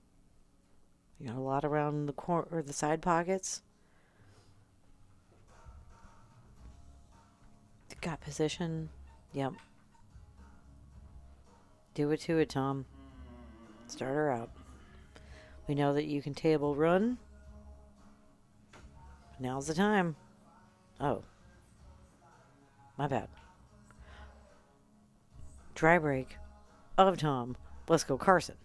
You got a lot around the corner or the side pockets. Got position. Yep. Do it to it, Tom. Start her out. We know that you can table run. Now's the time. Oh. My bad. Dry break of Tom. Let's go, Carson.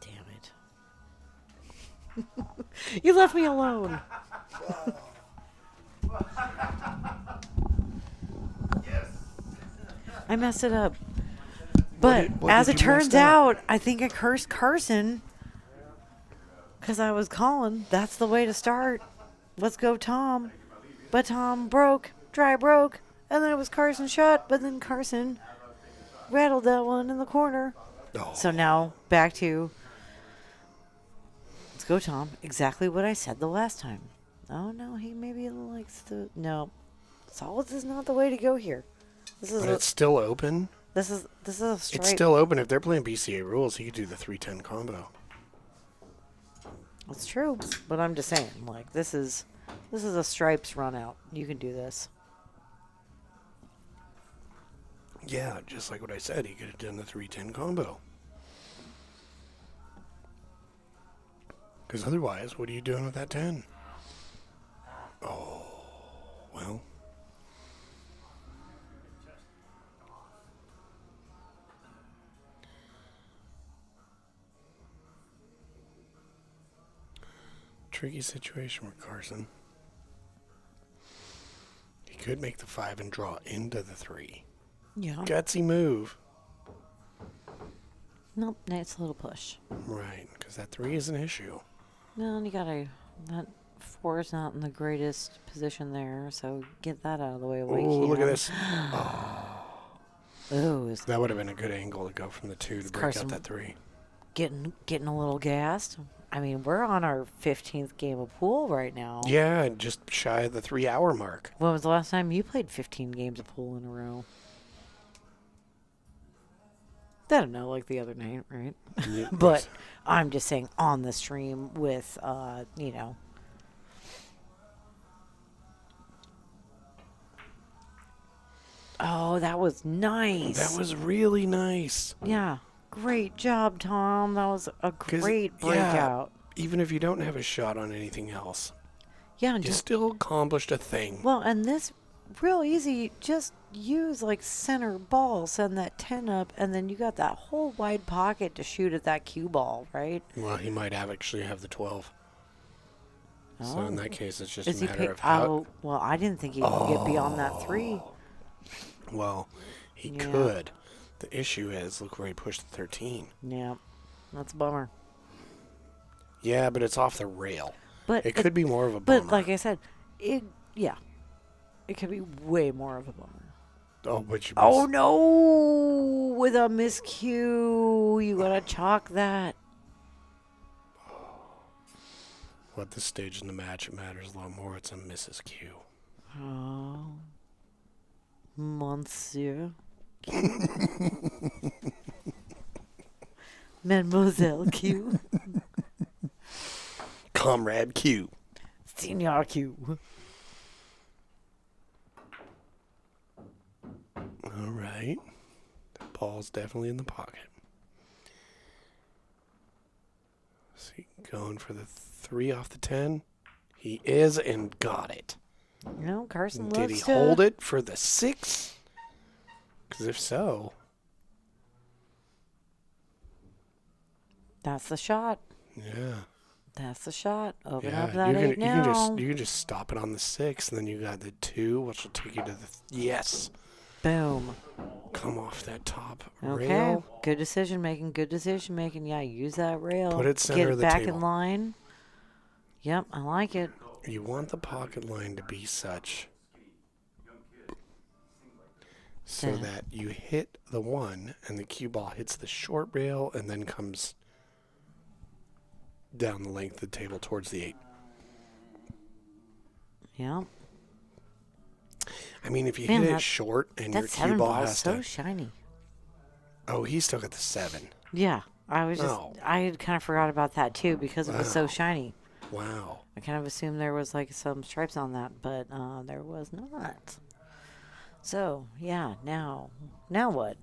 Damn it. You left me alone. I messed it up. But what as did it you mess turns up? out, I think I cursed Carson because I was calling. That's the way to start. Let's go, Tom. But Tom broke, dry broke, and then it was Carson shot, but then Carson rattled that one in the corner. Oh. So now back to let's go, Tom. Exactly what I said the last time. Oh no, he maybe likes the no. Solids is not the way to go here. This is But it's still open. this is a straight. It's still open. If they're playing BCA rules, he could do the 3-10 combo. It's true, but I'm just saying, like this is a stripes run out. You can do this. Yeah, just like what I said, he could have done the 3-10 combo. Because otherwise, what are you doing with that 10? Oh, well. Tricky situation with Carson. He could make the 5 and draw into the 3. Yeah. Gutsy move. Nope, nice little push. Right, because that 3 is an issue. No, you gotta. That 4 is not in the greatest position there, so get that out of the way. Oh, look at this. Oh, Oh, that would have been a good angle to go from the 2 to break Carson. out that 3. getting a little gassed. I mean, we're on our 15th game of pool right now. Yeah, just shy of the 3-hour mark. When was the last time you played 15 games of pool in a row? I don't know, like the other night, right? Yeah, But I'm just saying on the stream with, you know. Oh, that was nice. that was really nice. Yeah. Great job, Tom. That was a 'Cause, great yeah, breakout. even if you don't have a shot on anything else, Yeah, and you just still accomplished a thing. well, and this real easy. Just use like center ball, send that 10 up, and then you got that whole wide pocket to shoot at that cue ball, right? Well, he might actually have the 12. So in that case, it's just Is a he matter pick? of how. Oh, well, I didn't think he could get beyond that 3. Well, he Yeah. could. The issue is, look where he pushed the 13. Yeah, that's a bummer. Yeah, but it's off the rail. But It could be more of a bummer. But like I said, it could be way more of a bummer. Oh, but you Oh no! With a miscue, you gotta chalk that. Well, at this stage in the match, it matters a lot more. It's a Mrs. Q. Oh, Monsieur, Mademoiselle Q, Comrade Q. Senior Q. All right. The ball's definitely in the pocket. See, going for the 3 off the 10. He is and got it. You know, Carson Did loves he to hold it for the 6? Because if so, That's the shot. yeah. That's the shot. Open Yeah, up that 8 now. you can just stop it on the 6, and then you got the 2, which will take you to the yes. Boom. Come off that top Okay. rail. Good decision making. Good decision making. Yeah, use that rail. Put it center Get of it the back table. in line. Yep, I like it. You want the pocket line to be such so Yeah. that you hit the 1 and the cue ball hits the short rail and then comes down the length of the table towards the 8. Yeah. I mean, if you Man, hit it that- short and That your cue 7 ball ball is has so to... shiny. Oh, he's still got the 7. Yeah. I was just, Oh. I had kind of forgot about that too because it was so Wow. shiny. Wow. I kind of assumed there was like some stripes on that, but there was not. So, yeah, now what?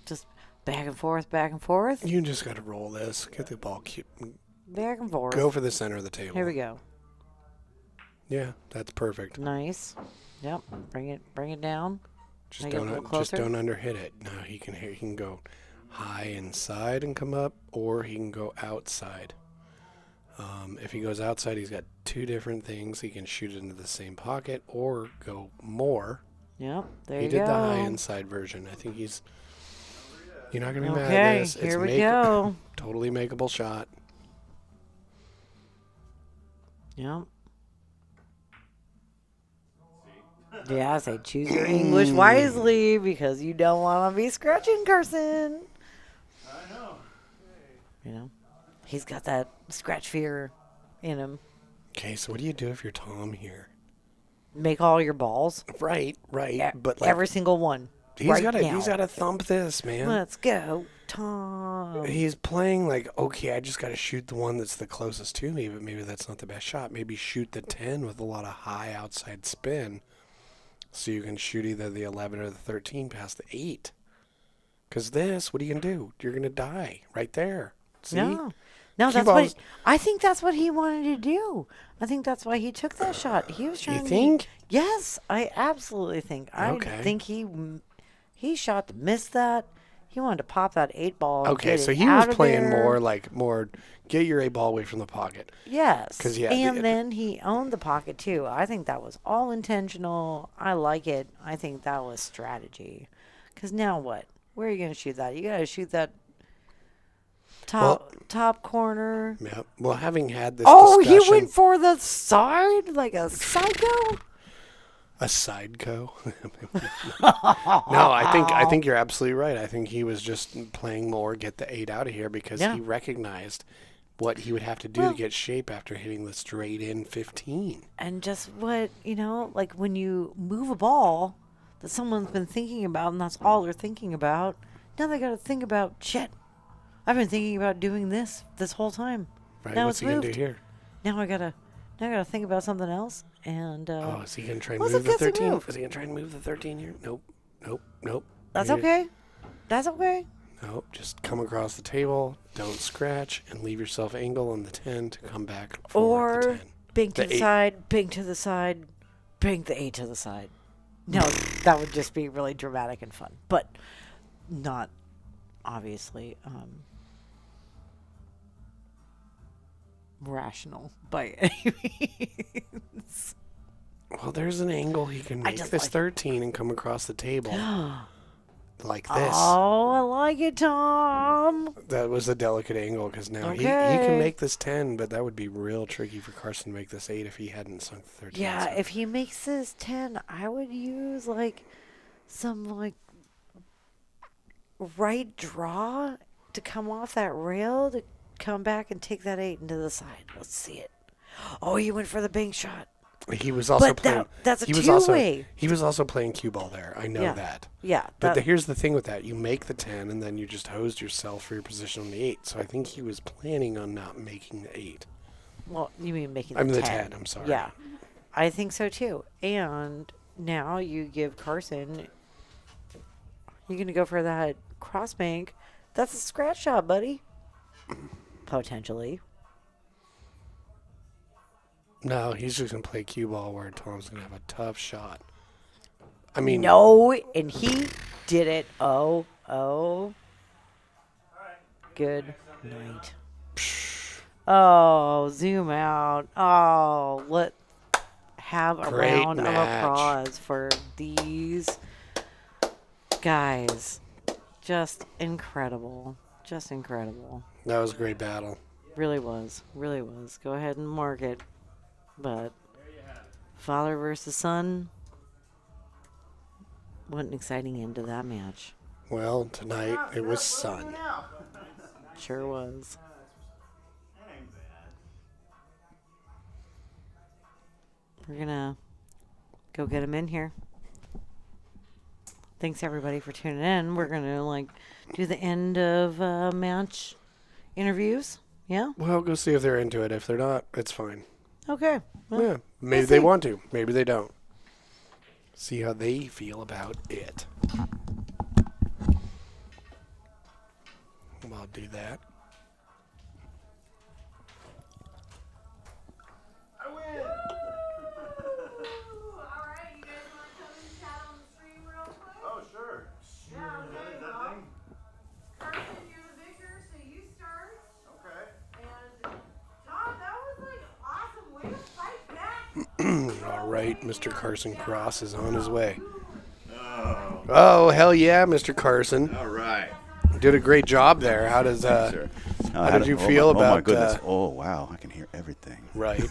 Just back and forth, back and forth, You just got to roll this. Get the ball. back and forth. Go for the center of the table. Here we go. Yeah, that's perfect. Nice. Yep. Bring it down. Just Make it a little don't closer. underhit it. No, he can go high inside and come up, or he can go outside. If he goes outside, he's got 2 different things. He can shoot it into the same pocket or go more. Yep. There He you did go. the high inside version. I think he's. You're not gonna be mad at Okay, this. here we go. Totally makeable shot. Yep. Yeah, I say choose your English wisely because you don't want to be scratching Carson. I know. You know, he's got that scratch fear in him. Okay, so what do you do if you're Tom here? Make all your balls. Right. E- But like, every single one. he's right got now. to thump this, man. Let's go, Tom. He's playing like, okay, I just got to shoot the one that's the closest to me, but maybe that's not the best shot. Maybe shoot the 10 with a lot of high outside spin so you can shoot either the 11 or the 13 past the 8. Because this, what are you going to do? You're going to die right there. See? No, Cue that's balls- I think that's what he wanted to do. I think that's why he took that shot. He was trying You to. think? Yes, I absolutely think. I Okay. think he shot to miss that. He wanted to pop that 8 ball. And Okay, get so it he was out of playing there. more get your 8 ball away from the pocket. Yes. 'Cause, yeah, and then he owned the pocket too. I think that was all intentional. I like it. I think that was strategy. Because now what? Where are you going to shoot that? You got to shoot that top corner. Yep. Well, having had this Oh, discussion, he went for the side like a psycho? A sideco? No, I think you're absolutely right. I think he was just playing more, get the 8 out of here because Yeah. he recognized what he would have to do to get shape after hitting the straight in 15. And just what, like when you move a ball that someone's been thinking about and that's all they're thinking about, now they got to think about, shit, I've been thinking about doing this whole time. Right? Now What's it's he gonna do moved. here? Now I gotta think about something else. And Oh, is he gonna try and what's a move the guessing 13? move? Is he gonna try and move the 13 here? Nope. that's Maybe- okay. That's okay. Nope. Just come across the table. Don't scratch and leave yourself angle on the 10 to come back for the Or 10. bing to The the 8. side, bing to the side, bing the 8 to the side. No, that would just be really dramatic and fun, but not obviously rational by any means. Well, there's an angle he can make just this like- 13 and come across the table like this. Oh, I like it, Tom. That was a delicate angle because now he Okay. can make this 10, but that would be real tricky for Carson to make this 8 if he hadn't sunk the 13. Yeah, so- if he makes this 10, I would use like some like right draw to come off that rail to come back and take that 8 into the side. Let's see it. Oh, you went for the bank shot. He was also But playing. that's a he was also two-way. he was also playing cue ball there. I know Yeah. that. Yeah, But here's the thing with that: you make the 10, and then you just hosed yourself for your position on the 8. So I think he was planning on not making the 8. well, you mean making I the mean 10. the 10. I'm sorry. Yeah, I think so too. And now you give Carson. You're gonna go for that cross bank. That's a scratch shot, buddy. Potentially. No, he's just gonna play cue ball where Tom's gonna have a tough shot. I mean, No, and he did it. Oh. Good night. Oh, zoom out. Oh, let have a Great round match. of applause for these guys. Just incredible. Just incredible. that was a great battle. Really was. Really was. Go ahead and mark it. But father versus son. What an exciting end to that match. Well, tonight it was sun. Sure was. That ain't bad. We're gonna go get him in here. Thanks everybody for tuning in. We're gonna do the end of match interviews. Yeah. Well, go see if they're into it. If they're not, it's fine. Okay. Well, Yeah, maybe we'll they see. want to. Maybe they don't. See how they feel about it. I'll do that. I win. Alright, you guys wanna come and chat on the stream real quick? Oh, sure. Yeah, okay, Is that well, thing? Carson, you're the victor, so you start. Okay. And Tom, that was like awesome. Way to fight back. All right, Mr. Carson Cross is on his way. Oh, Oh, hell yeah, Mr. Carson. all right. Did a great job there. How does Sure. how did you feel Oh my about goodness! uh, Oh wow! I can hear everything. right?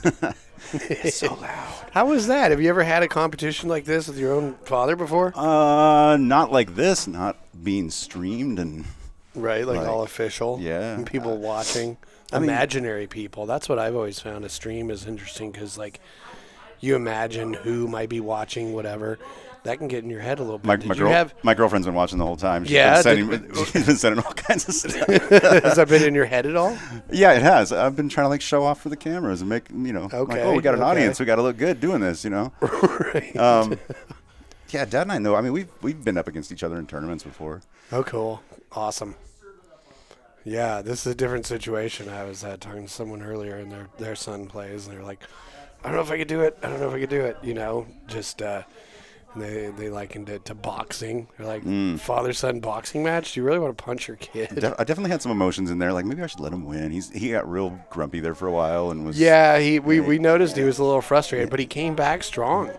It's so loud. How was that? Have you ever had a competition like this with your own father before? Not like this. Not being streamed and Right, like like, all official. yeah. And people watching. I mean- Imaginary people. That's what I've always found. A stream is interesting because, like, you imagine who might be watching, whatever. That can get in your head a little bit. my girlfriend's been watching the whole time. Yeah, she's been sending all kinds of stuff. Has that been in your head at all? Yeah, it has. I've been trying to like show off for the cameras and make like, Okay, oh, we got an okay. audience. We got to look good doing this. Right. Yeah, Dad and I know. I mean, we've been up against each other in tournaments before. Oh, cool. Awesome. Yeah, this is a different situation. I was talking to someone earlier, and their son plays, and they're like, I don't know if I could do it. I don't know if I could do it. You know, just and they likened it to boxing. They're like, father-son boxing match? Do you really want to punch your kid? I definitely had some emotions in there. Like maybe I should let him win. He got real grumpy there for a while and was Yeah, we noticed he was a little frustrated, but he came back strong.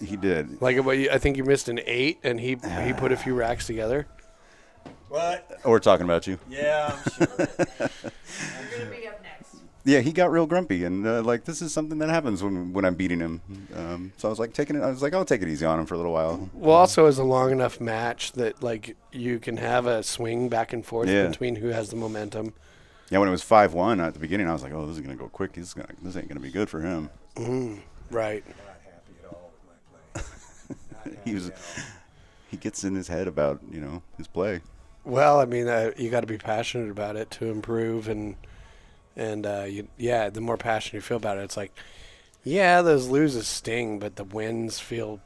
he did. Like, I think you missed an 8, and he put a few racks together. What? We're talking about you. Yeah, I'm sure. You're gonna be up next. Yeah, he got real grumpy, and like this is something that happens when I'm beating him. So I was like I'll take it easy on him for a little while. Well, also is a long enough match that like you can have a swing back and forth between who has the momentum. Yeah, when it was 5-1 at the beginning, I was like, oh, this is gonna go quick. This ain't gonna be good for him. Right. Not happy at all with my play. He gets in his head about his play. Well, I mean, you got to be passionate about it to improve, and the more passionate you feel about it, it's like, yeah, those loses sting, but the wins feel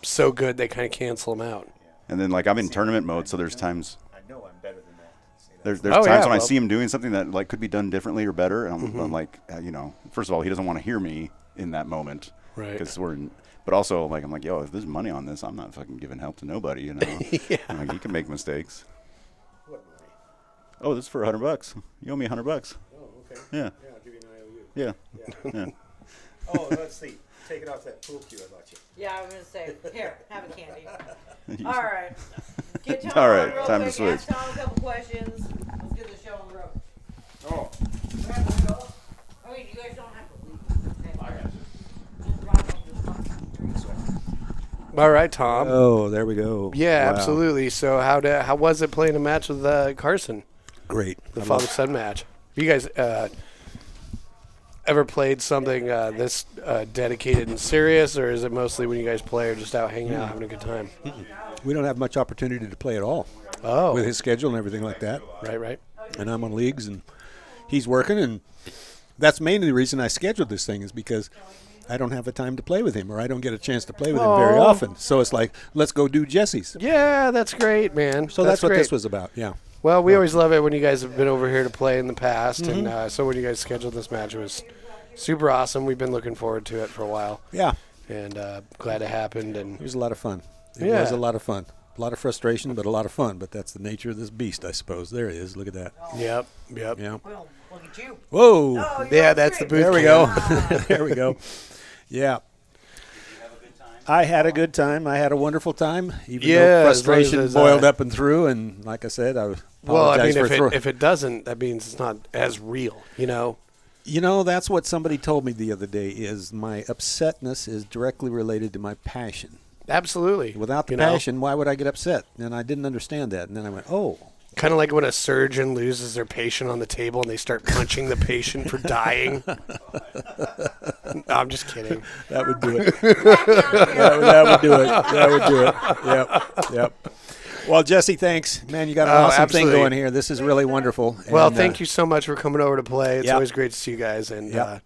so good they kind of cancel them out. And then like I'm in tournament mode, so there's times. I know I'm better than that. There's times when I see him doing something that like could be done differently or better, and I'm like, first of all, he doesn't want to hear me in that moment, right? Because but also like I'm like, yo, if there's money on this, I'm not fucking giving help to nobody, Yeah. I'm like, he can make mistakes. What money? Oh, this is for $100. You owe me $100. Oh, okay. Yeah. Yeah, I'll give you an IOU. Yeah. Yeah. Yeah. Oh, let's see. Take it off that pool cue I bought you. Yeah, I was gonna say, here, have a candy. All right. Get Tom All on right, real time to quick, switch. ask Tom a couple questions. Let's get the show on the road. Oh. I mean, you guys don't have to leave. Okay. Just rock on this one. All right, Tom. Oh, there we go. Yeah, Wow. absolutely. So how was it playing a match with Carson, Great. the I love- father-son match? You guys ever played something this dedicated and serious, or is it mostly when you guys play or just out hanging out having a good time? We don't have much opportunity to play at all Oh, with his schedule and everything like that. right. And I'm on leagues, and he's working, and that's mainly the reason I scheduled this thing is because I don't have the time to play with him, or I don't get a chance to play with him very Oh. often. So it's like, let's go do Jesse's. Yeah, that's great, man. So that's what great. this was about, yeah. Well, we always love it when you guys have been over here to play in the past, and so when you guys scheduled this match, it was super awesome. We've been looking forward to it for a while, Yeah, and glad it happened. And it was a lot of fun. It Yeah. was a lot of fun. A lot of frustration, but a lot of fun. But that's the nature of this beast, I suppose. There it is. Look at that. yep. Yeah. Well, look at you. Whoa. Oh, you're Yeah, on that's the screen. booth There we camp. go. There we go. Yeah. I had a good time. I had a wonderful time. Even Yeah, though as long frustration as, boiled up and through. And like I said, I Well, I apologize mean, for if it doesn't, that means it's not as real, you know. You know, that's what somebody told me the other day is my upsetness is directly related to my passion. Absolutely. Without the You know? passion, why would I get upset? And I didn't understand that. And then I went, oh. Kind of like when a surgeon loses their patient on the table and they start punching the patient for dying. No, I'm just kidding. That would do it. that would do it. That would do it. Yep. Well, Jesse, thanks. Man, you got an awesome absolutely. thing going here. This is really wonderful. Well, And, thank you so much for coming over to play. It's Yep. always great to see you guys. And Yep.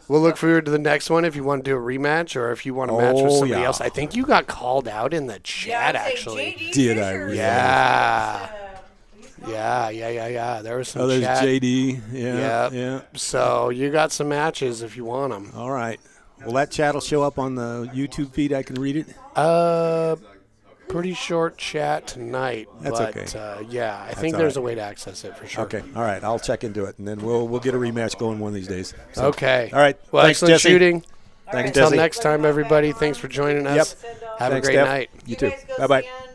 we'll look forward to the next one if you want to do a rematch or if you want to match with Oh, somebody yeah. else. I think you got called out in the chat, Yeah, I'd say actually. JD Did I Fisher really? Yeah. he's Yeah. There was some Oh, there's chat. JD. Yep. Yeah. So you got some matches if you want them. All right. Will that chat will show up on the YouTube feed? I can read it? Pretty short chat tonight. That's but, okay. yeah, I think all there's right. a way to access it for sure. Okay. All right. I'll check into it, and then we'll get a rematch going one of these days. So, Okay. All right. Well, Thanks, excellent Jesse. shooting. Thanks, Until Jesse. next time, everybody. Thanks for joining us. Yep. Have Thanks, a great Steph. night. You too. guys go Bye-bye. stand